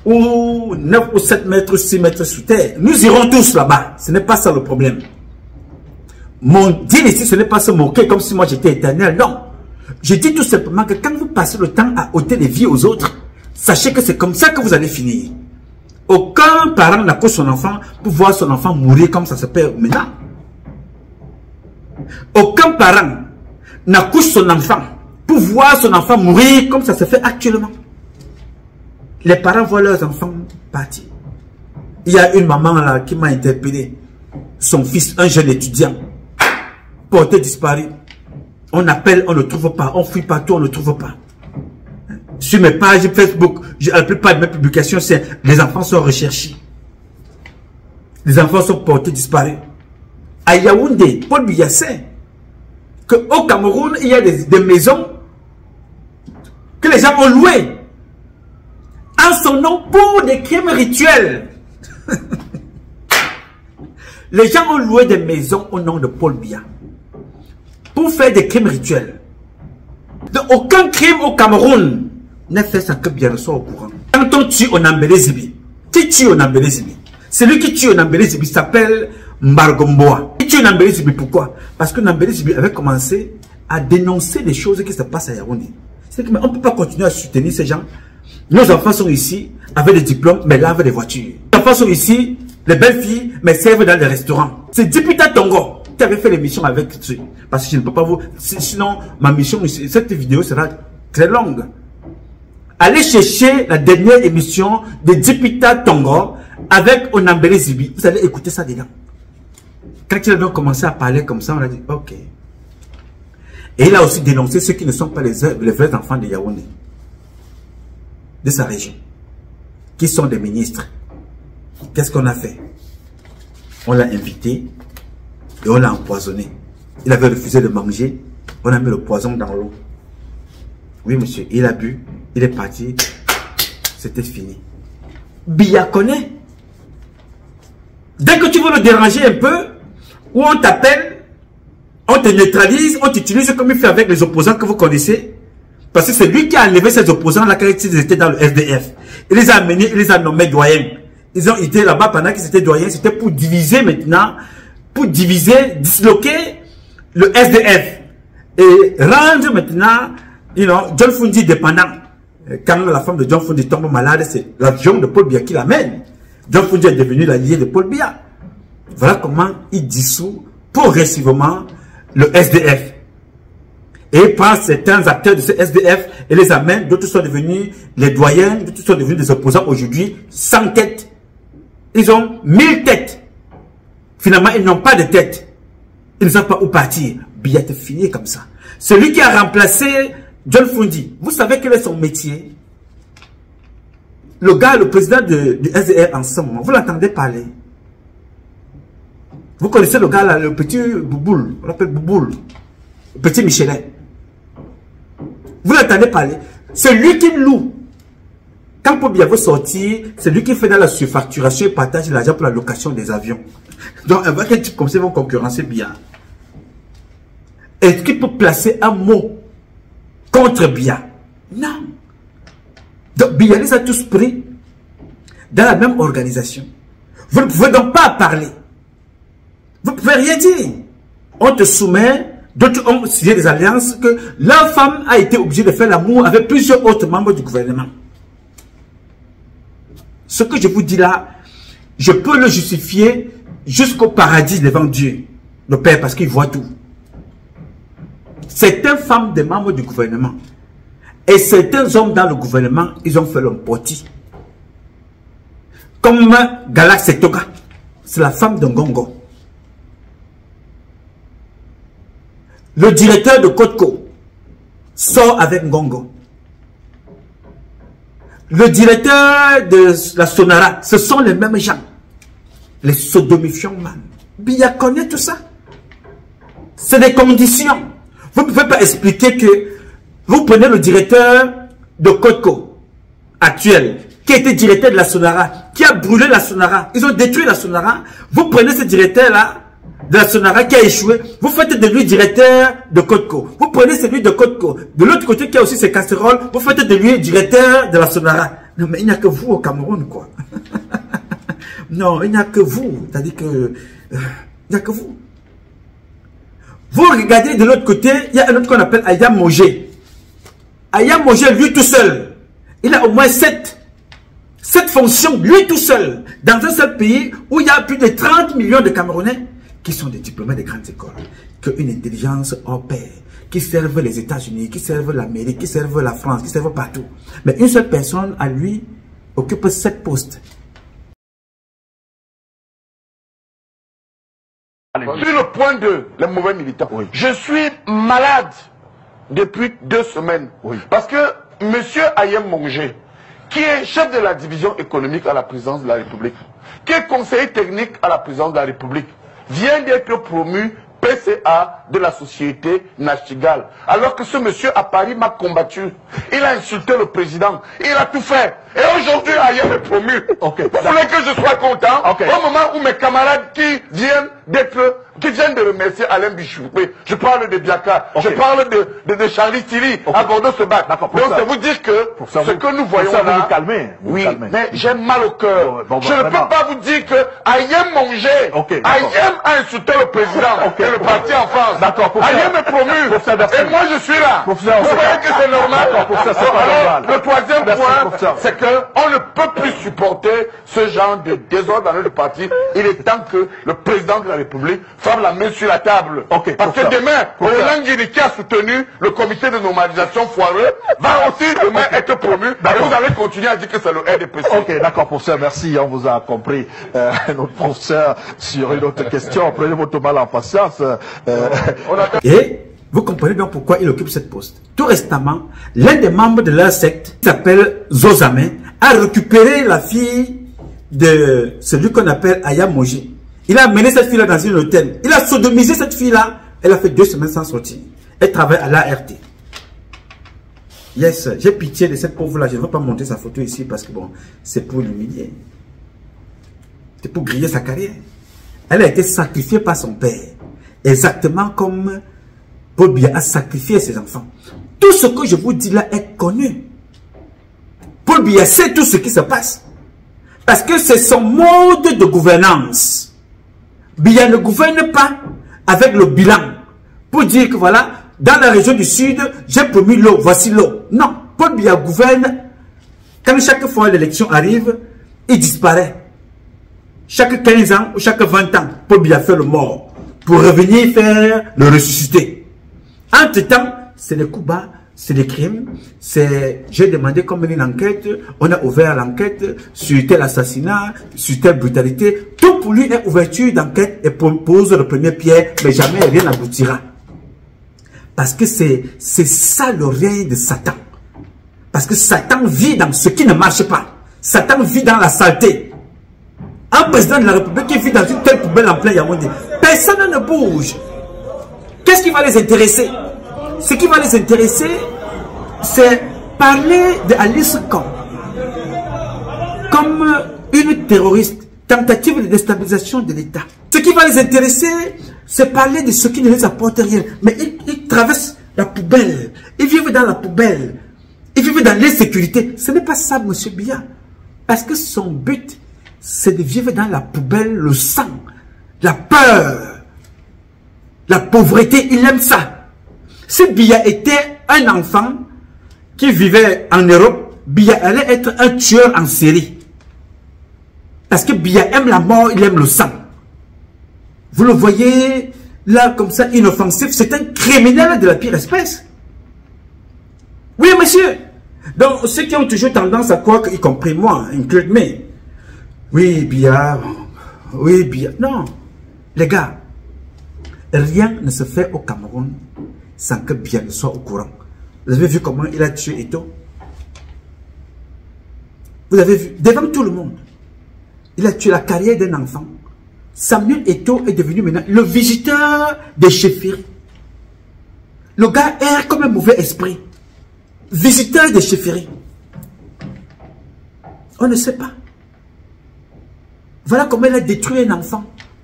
ou 9 ou 7 mètres, 6 mètres sous terre. Nous irons tous là-bas. Ce n'est pas ça le problème. Mon dire ici, ce n'est pas se moquer comme si moi j'étais éternel. Non. Je dis tout simplement que quand vous passez le temps à ôter les vies aux autres, sachez que c'est comme ça que vous allez finir. Aucun parent n'accouche son enfant pour voir son enfant mourir comme ça se perd maintenant. Aucun parent n'accouche son enfant pour voir son enfant mourir comme ça se fait actuellement. Les parents voient leurs enfants partir. Il y a une maman là qui m'a interpellé. Son fils, un jeune étudiant, porté disparu. On appelle, on ne trouve pas. On fouille partout, on ne trouve pas. Sur mes pages Facebook, la plupart de mes publications, c'est les enfants sont recherchés. Les enfants sont portés disparus. À Yaoundé, Paul Biya sait qu'au Cameroun, il y a des maisons que les gens ont louées en son nom pour des crimes rituels. Les gens ont loué des maisons au nom de Paul Biya pour faire des crimes rituels. Donc, aucun crime au Cameroun n'est fait sans que Biya ne soit au courant. Quand on tue Onambele Zibi, qui tue Onambele Zibi? Celui qui tue Onambele Zibi s'appelle Mbargomboa. Qui tue Onambele Zibi, pourquoi? Parce que Onambele Zibi avait commencé à dénoncer les choses qui se passent à Yaoundé. C'est que on ne peut pas continuer à soutenir ces gens. Nos enfants sont ici avec des diplômes, mais lavent des voitures. Nos enfants sont ici Les belles filles, mais servent dans les restaurants. C'est Dipita Tongo qui avait fait l'émission avec eux. Parce que je ne peux pas vous... Sinon, ma mission, cette vidéo sera très longue. Allez chercher la dernière émission de Dipita Tongo avec Onambele Zibi. Vous allez écouter ça dedans. Quand il a commencé à parler comme ça, on a dit, ok. Et il a aussi dénoncé ceux qui ne sont pas les vrais enfants de Yaoundé, de sa région, qui sont des ministres. Qu'est-ce qu'on a fait? On l'a invité et on l'a empoisonné. Il avait refusé de manger, on a mis le poison dans l'eau. Oui, monsieur, il a bu, il est parti, c'était fini. Biya connaît. Dès que tu veux le déranger un peu, ou on t'appelle, on te neutralise, on t'utilise comme il fait avec les opposants que vous connaissez. Parce que c'est lui qui a enlevé ces opposants-là quand ils étaient dans le SDF. Il les a amenés, il les a nommés doyens. Ils ont été là-bas pendant qu'ils étaient doyens. C'était pour diviser maintenant, pour diviser, disloquer le SDF. Et rendre maintenant, John Fundi dépendant. Quand la femme de John Fundi tombe malade, c'est l'avion de Paul Biya qui l'amène. John Fundi est devenu l'allié de Paul Biya. Voilà comment il dissout progressivement le SDF. Et il prend certains acteurs de ce SDF et les amène. D'autres sont devenus les doyens, d'autres sont devenus des opposants aujourd'hui, 100 têtes. Ils ont 1000 têtes. Finalement, ils n'ont pas de tête. Ils ne savent pas où partir. Biya est fini comme ça. Celui qui a remplacé John Fundi, vous savez quel est son métier? Le gars, le président du SDF en ce moment, vous l'entendez parler? Vous connaissez le gars là, le petit Bouboule, on l'appelle Bouboule, le petit Michelin. Vous l'entendez parler? C'est lui qui loue. Quand Paul Biya veut sortir, c'est lui qui fait dans la surfacturation et partage l'argent pour la location des avions. Donc, avec un type comme ça, ils vont concurrencer Biya. Est-ce qu'il peut placer un mot contre Biya? Non. Donc, Biya les a tous pris dans la même organisation. Vous ne pouvez donc pas parler. Vous ne pouvez rien dire. On te soumet, d'autres ont signé des alliances que leur femme a été obligée de faire l'amour avec plusieurs autres membres du gouvernement. Ce que je vous dis là, je peux le justifier jusqu'au paradis devant Dieu, le Père, parce qu'il voit tout. Certaines femmes des membres du gouvernement et certains hommes dans le gouvernement, ils ont fait l'homme poti. Comme Galax Setoga, c'est la femme de Ngongo. Le directeur de Kotko sort avec Ngongo. Le directeur de la Sonara, ce sont les mêmes gens. Les sodomifiants, man. Biya connaît tout ça. C'est des conditions. Vous ne pouvez pas expliquer que vous prenez le directeur de Kotko actuel, qui était directeur de la Sonara, qui a brûlé la Sonara. Ils ont détruit la Sonara. Vous prenez ce directeur-là, de la Sonara qui a échoué, vous faites de lui directeur de Kotko. Vous prenez celui de Kotko. De l'autre côté qui a aussi ses casseroles, vous faites de lui directeur de la Sonara. Non, mais il n'y a que vous au Cameroun, quoi. Non, il n'y a que vous. C'est-à-dire que... il n'y a que vous. Vous regardez de l'autre côté, il y a un autre qu'on appelle Ayam Mogé. Ayam Mogé, lui tout seul, il a au moins 7 fonctions, lui tout seul, dans un seul pays où il y a plus de 30 millions de Camerounais qui sont des diplômés de grandes écoles, qui ont une intelligence hors pair, qui servent les États-Unis, qui servent l'Amérique, qui servent la France, qui servent partout. Mais une seule personne, à lui, occupe 7 postes. Sur le point de les mauvais militants, oui. Je suis malade depuis 2 semaines. Oui. Parce que M. Ayem Mongé, qui est chef de la division économique à la présidence de la République, qui est conseiller technique à la présidence de la République, vient d'être promu PCA de la société Nachigal. Alors que ce monsieur à Paris m'a combattu. Il a insulté le président. Il a tout fait. Et aujourd'hui, Ayem est promu. Okay, vous voulez que je sois content au moment où mes camarades qui viennent de remercier Alain Bichoupé, je parle de Biaka, je parle de Charlie Thierry, à Bordeaux se battre. Donc c'est vous dire que ce que nous voyons là, vous calmez, oui, mais j'ai mal au cœur. Je ne peux pas vous dire que Ayem Mongé, Ayem a insulté le président et le parti en France. Ayem est promu. Et moi je suis là. Vous voyez que c'est normal. professeur, c'est pas normal. Le troisième Merci, point, professeur. c'est qu'on ne peut plus supporter ce genre de désordre dans notre parti. Il est temps que le président de la République frappe la main sur la table. Ok, parce que professeur. demain, Roland Guiri qui a soutenu le comité de normalisation foireux va aussi demain être promu. Et vous allez continuer à dire que c'est le RDPC. Ok, d'accord, professeur, merci, on vous a compris. Notre professeur, sur une autre question, prenez votre mal en patience. Et vous comprenez donc pourquoi il occupe cette poste. Tout récemment, l'un des membres de leur secte, qui s'appelle Zozame, a récupéré la fille de celui qu'on appelle Aya Moji. Il a amené cette fille-là dans un hôtel. Il a sodomisé cette fille-là. Elle a fait 2 semaines sans sortir. Elle travaille à l'ART. Yes, j'ai pitié de cette pauvre-là. Je ne vais pas montrer sa photo ici parce que bon, c'est pour l'humilier. C'est pour griller sa carrière. Elle a été sacrifiée par son père. Exactement comme Paul Biya a sacrifié ses enfants. Tout ce que je vous dis là est connu. Paul Biya sait tout ce qui se passe. Parce que c'est son mode de gouvernance. Biya ne gouverne pas avec le bilan. Pour dire que voilà, dans la région du Sud, j'ai promis l'eau, voici l'eau. Non, Paul Biya gouverne. Quand chaque fois l'élection arrive, il disparaît. Chaque 15 ans ou chaque 20 ans, Paul Biya fait le mort. Pour revenir faire le ressuscité. Entre-temps, c'est des coups bas, c'est des crimes. J'ai demandé comme une enquête, on a ouvert l'enquête sur tel assassinat, sur telle brutalité. Tout pour lui est ouverture d'enquête et pose le premier pierre, mais jamais rien n'aboutira. Parce que c'est ça le règne de Satan. Parce que Satan vit dans ce qui ne marche pas. Satan vit dans la saleté. Un président de la République qui vit dans une telle poubelle en plein Yaoundé, personne ne bouge. Qu'est-ce qui va les intéresser? Ce qui va les intéresser, c'est parler d'Alice Kom comme une terroriste, tentative de déstabilisation de l'État. Ce qui va les intéresser, c'est parler de ce qui ne les apporte rien. Mais ils traversent la poubelle, ils vivent dans la poubelle, ils vivent dans l'insécurité. Ce n'est pas ça, M. Biya. Parce que son but, c'est de vivre dans la poubelle, le sang, la peur, la pauvreté. Il aime ça. Si Biya était un enfant qui vivait en Europe, Biya allait être un tueur en série. Parce que Biya aime la mort, il aime le sang. Vous le voyez là comme ça, inoffensif. C'est un criminel de la pire espèce. Oui, monsieur. Donc, ceux qui ont toujours tendance à croire, y compris moi, include me. Oui, Biya. Oui, Biya. Non. Les gars, rien ne se fait au Cameroun sans que Biya ne soit au courant. Vous avez vu comment il a tué Eto'o? Vous avez vu, devant tout le monde, il a tué la carrière d'un enfant. Samuel Eto'o est devenu maintenant le visiteur des chefferies. Le gars erre comme un mauvais esprit. Visiteur des chefferies. On ne sait pas. Voilà comment il a détruit un enfant.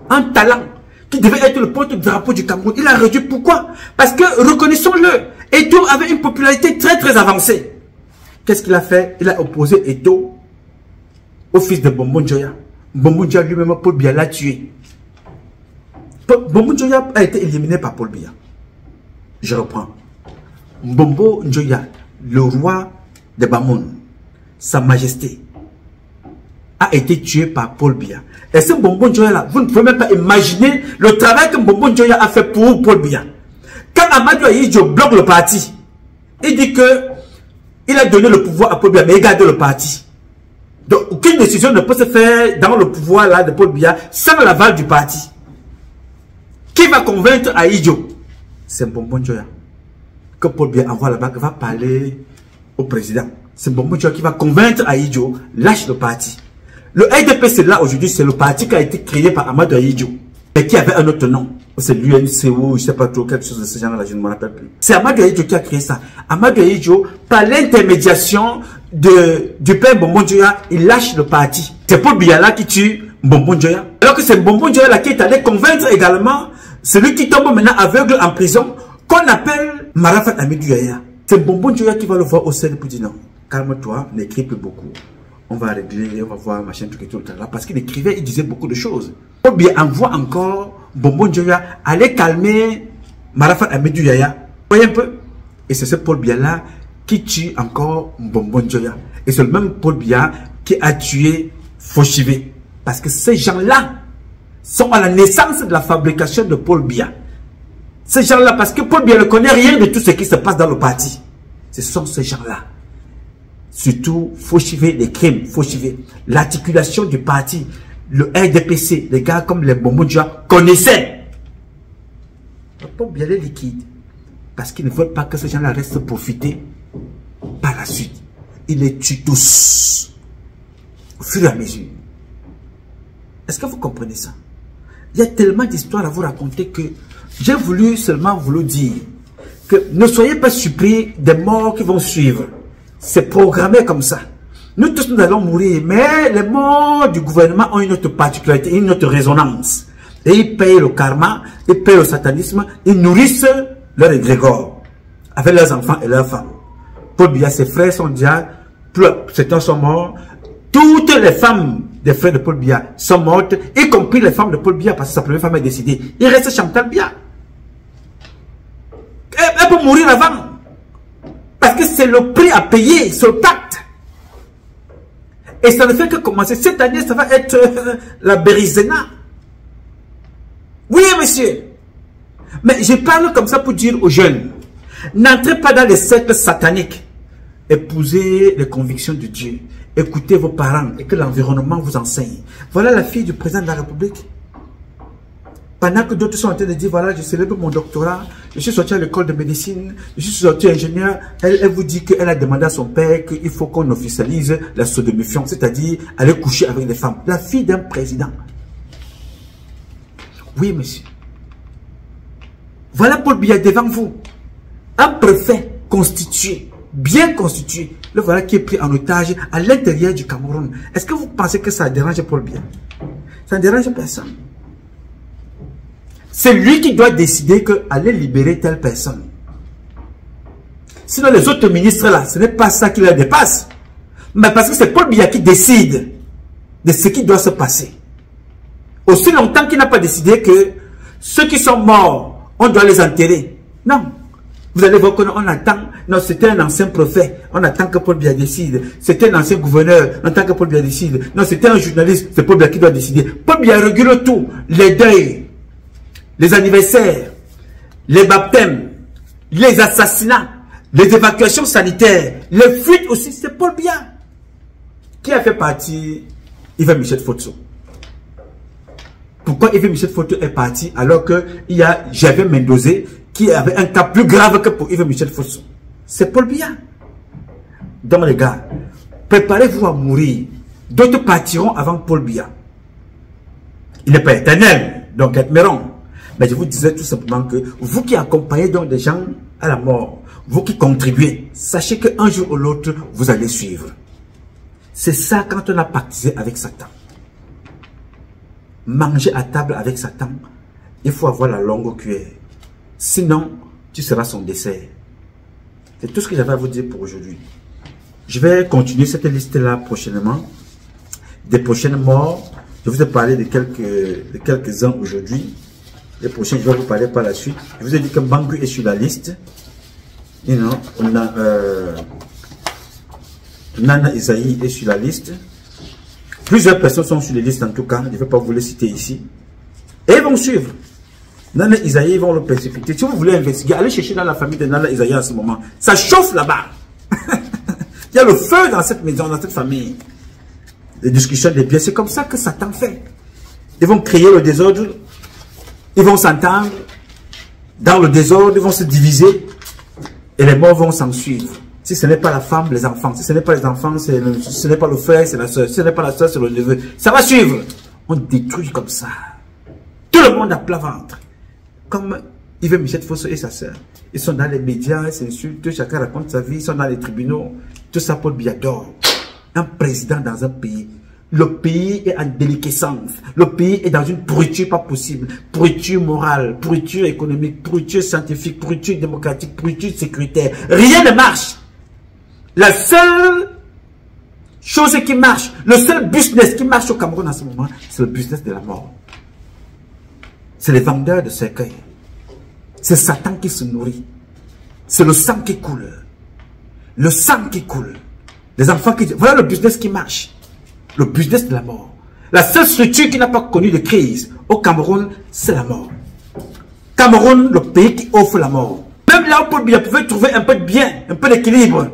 Un talent qui devait être le porte-drapeau du Cameroun. Il a réduit. Pourquoi? Parce que, reconnaissons-le, Eto'o avait une popularité très très avancée. Qu'est-ce qu'il a fait? Il a opposé Eto'o au fils de Mbombo Njoya. Mbombo Njoya lui-même, Paul Biya l'a tué. Mbombo Njoya a été éliminé par Paul Biya. Je reprends. Mbombo Njoya, le roi de Bamoun, Sa Majesté, a été tué par Paul Biya. Et ce Mbombo Njoya là, vous ne pouvez même pas imaginer le travail que Mbombo Njoya a fait pour Paul Biya. Quand Amadou Ahidjo bloque le parti, il dit que il a donné le pouvoir à Paul Biya, mais il garde le parti. Donc, aucune décision ne peut se faire dans le pouvoir là de Paul Biya sans l'aval du parti. Qui va convaincre Ahidjo? C'est Mbombo Njoya. Que Paul Biya envoie là-bas, qui va parler au président. C'est Mbombo Njoya qui va convaincre Ahidjo, lâche le parti. Le RDPC là aujourd'hui, c'est le parti qui a été créé par Amadou Ahidjo, et qui avait un autre nom. C'est l'UNC ou je ne sais pas trop, quelque chose de ce genre-là, je ne me rappelle plus. C'est Amadou Ahidjo qui a créé ça. Amadou Ahidjo, par l'intermédiation du père Mbombo Njoya, il lâche le parti. C'est Paul Biya là qui tue Mbombo Njoya. Alors que c'est Mbombo Njoya là qui est allé convaincre également celui qui tombe maintenant aveugle en prison, qu'on appelle Marafat Hamidou Yahya. C'est Mbombo Njoya qui va le voir au sel pour dire non, calme-toi, n'écris plus beaucoup. On va régler, on va voir machin, truc et tout là. Parce qu'il écrivait, il disait beaucoup de choses. Paul Biya envoie encore Mbombo Njoya aller calmer Marafat Hamidou Yahya. Vous voyez un peu? Et c'est ce Paul Biya là qui tue encore Mbombo Njoya. Et c'est le même Paul Biya qui a tué Fauchivé. Parce que ces gens-là sont à la naissance de la fabrication de Paul Biya. Ces gens-là, parce que Paul Biya ne connaît rien de tout ce qui se passe dans le parti. Ce sont ces gens-là. Surtout Fauchivé, les crimes, Fauchivé, l'articulation du parti, le RDPC, les gars comme les Mbombo Njoya connaissaient. Paul Biya les liquide. Parce qu'ils ne veulent pas que ces gens-là restent profiter par la suite. Ils les tuent tous. Au fur et à mesure. Est-ce que vous comprenez ça? Il y a tellement d'histoires à vous raconter que j'ai voulu seulement vous dire que ne soyez pas surpris des morts qui vont suivre. C'est programmé comme ça. Nous tous, nous allons mourir, mais les morts du gouvernement ont une autre particularité, une autre résonance. Et ils payent le karma, ils payent le satanisme, ils nourrissent leur égrégore avec leurs enfants et leurs femmes. Paul Biya, ses frères sont déjà, certains sont morts. Toutes les femmes des frères de Paul Biya sont mortes, y compris les femmes de Paul Biya, parce que sa première femme est décédée. Il reste Chantal Biya. Elle peut mourir avant. Parce que c'est le prix à payer, c'est le pacte. Et ça ne fait que commencer. Cette année, ça va être la Bérizena. Oui, monsieur. Mais je parle comme ça pour dire aux jeunes, n'entrez pas dans les cercles sataniques. Épousez les convictions de Dieu. Écoutez vos parents et que l'environnement vous enseigne. Voilà la fille du président de la République. Pendant que d'autres sont en train de dire, voilà, je célèbre mon doctorat, je suis sorti à l'école de médecine, je suis sorti ingénieur, elle vous dit qu'elle a demandé à son père qu'il faut qu'on officialise la sodomifiance, c'est-à-dire aller coucher avec les femmes. La fille d'un président. Oui, monsieur. Voilà Paul Biya devant vous. Un préfet constitué, bien constitué. Le voilà qui est pris en otage à l'intérieur du Cameroun. Est-ce que vous pensez que ça dérange Paul Biya? Ça ne dérange personne. C'est lui qui doit décider qu'aller libérer telle personne. Sinon les autres ministres là, ce n'est pas ça qui les dépasse. Mais parce que c'est Paul Biya qui décide de ce qui doit se passer. Aussi longtemps qu'il n'a pas décidé que ceux qui sont morts, on doit les enterrer. Non. Vous allez voir qu'on attend. Non, c'était un ancien prophète. On attend que Paul Biya décide. C'était un ancien gouverneur. On attend que Paul Biya décide. Non, c'était un journaliste. C'est Paul Biya qui doit décider. Paul Biya régule tout. Les deuils, les anniversaires, les baptêmes, les assassinats, les évacuations sanitaires, les fuites aussi. C'est Paul Biya qui a fait partie Yves Michel Fotso. Pourquoi Yves Michel Fotso est parti alors qu'il y a Gervais Mendozé qui avait un cas plus grave que pour Yves Michel Fotso? C'est Paul Biya. Donc les gars, préparez-vous à mourir. D'autres partiront avant Paul Biya. Il n'est pas éternel, donc admirons. Mais je vous disais tout simplement que vous qui accompagnez donc des gens à la mort, vous qui contribuez, sachez qu'un jour ou l'autre, vous allez suivre. C'est ça quand on a pactisé avec Satan. Manger à table avec Satan, il faut avoir la longue cuillère. Sinon, tu seras son dessert. C'est tout ce que j'avais à vous dire pour aujourd'hui. Je vais continuer cette liste-là prochainement. Des prochaines morts. Je vous ai parlé de quelques-uns aujourd'hui. Les prochains, je vais vous parler par la suite. Je vous ai dit que Bangu est sur la liste. You know, on a Nana Isaïe est sur la liste. Plusieurs personnes sont sur les listes en tout cas. Je ne vais pas vous les citer ici. Et ils vont suivre. Nana Isaïe, ils vont le précipiter. Si vous voulez investiguer, allez chercher dans la famille de Nana Isaïe en ce moment. Ça chauffe là-bas. Il y a le feu dans cette maison, dans cette famille. Les discussions des biens, c'est comme ça que Satan fait. Ils vont créer le désordre. Ils vont s'entendre. Dans le désordre, ils vont se diviser. Et les morts vont s'en suivre. Si ce n'est pas la femme, les enfants. Si ce n'est pas les enfants, ce n'est pas le frère, c'est la soeur. Si ce n'est pas la soeur, c'est le neveu. Ça va suivre. On détruit comme ça. Tout le monde à plat ventre. Comme Yves Michel Fotso et sa soeur. Ils sont dans les médias, ils s'insultent, chacun raconte sa vie, ils sont dans les tribunaux. Tout ça pour Biya dort. Un président dans un pays. Le pays est en déliquescence. Le pays est dans une pourriture pas possible. Pourriture morale, pourriture économique, pourriture scientifique, pourriture démocratique, pourriture sécuritaire. Rien ne marche. La seule chose qui marche, le seul business qui marche au Cameroun en ce moment, c'est le business de la mort. C'est les vendeurs de cercueils. C'est Satan qui se nourrit. C'est le sang qui coule. le sang qui coule, les enfants qui... Voilà le business qui marche. Le business de la mort. La seule structure qui n'a pas connu de crise au Cameroun, c'est la mort. Cameroun, le pays qui offre la mort. Même là où il pouvait trouver un peu de bien, un peu d'équilibre,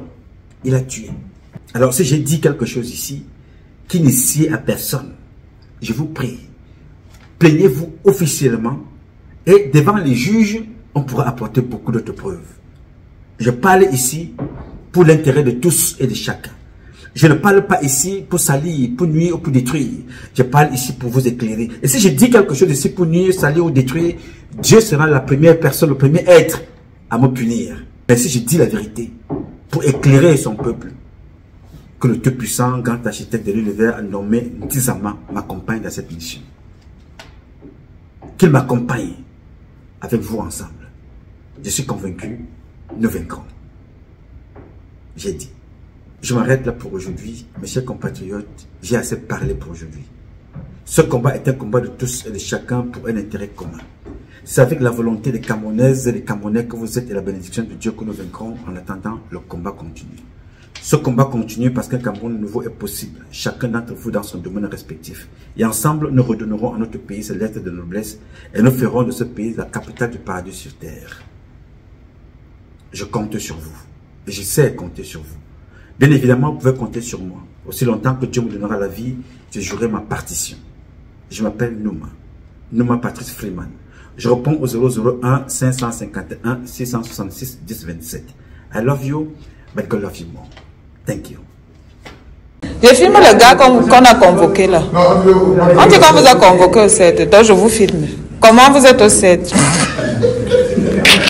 il a tué. Alors si j'ai dit quelque chose ici, qui n'est sied à personne, je vous prie, plaignez-vous officiellement et devant les juges, on pourra apporter beaucoup d'autres preuves. Je parle ici pour l'intérêt de tous et de chacun. Je ne parle pas ici pour salir, pour nuire ou pour détruire. Je parle ici pour vous éclairer. Et si je dis quelque chose ici pour nuire, salir ou détruire, Dieu sera la première personne, le premier être à me punir. Mais si je dis la vérité, pour éclairer son peuple, que le Tout-Puissant, grand architecte de l'univers, a nommé Ntizama, m'accompagne dans cette mission. Qu'il m'accompagne avec vous ensemble. Je suis convaincu, nous vaincrons. J'ai dit. Je m'arrête là pour aujourd'hui. Mes chers compatriotes, j'ai assez parlé pour aujourd'hui. Ce combat est un combat de tous et de chacun pour un intérêt commun. C'est avec la volonté des Camerounaises et des Camerounais que vous êtes et la bénédiction de Dieu que nous vaincrons. En attendant, le combat continue. Ce combat continue parce qu'un Cameroun nouveau est possible. Chacun d'entre vous dans son domaine respectif. Et ensemble, nous redonnerons à notre pays ses lettres de noblesse et nous ferons de ce pays la capitale du paradis sur terre. Je compte sur vous. Et je sais compter sur vous. Bien évidemment, vous pouvez compter sur moi. Aussi longtemps que Dieu me donnera la vie, je jouerai ma partition. Je m'appelle Nouma. Nouma Patrice Freeman. Je réponds au 001 551 666 1027. I love you, but God love you more. Thank you. Je filme le gars qu'on a convoqué là. On dit qu'on vous a convoqué au 7, donc je vous filme. Comment vous êtes au 7?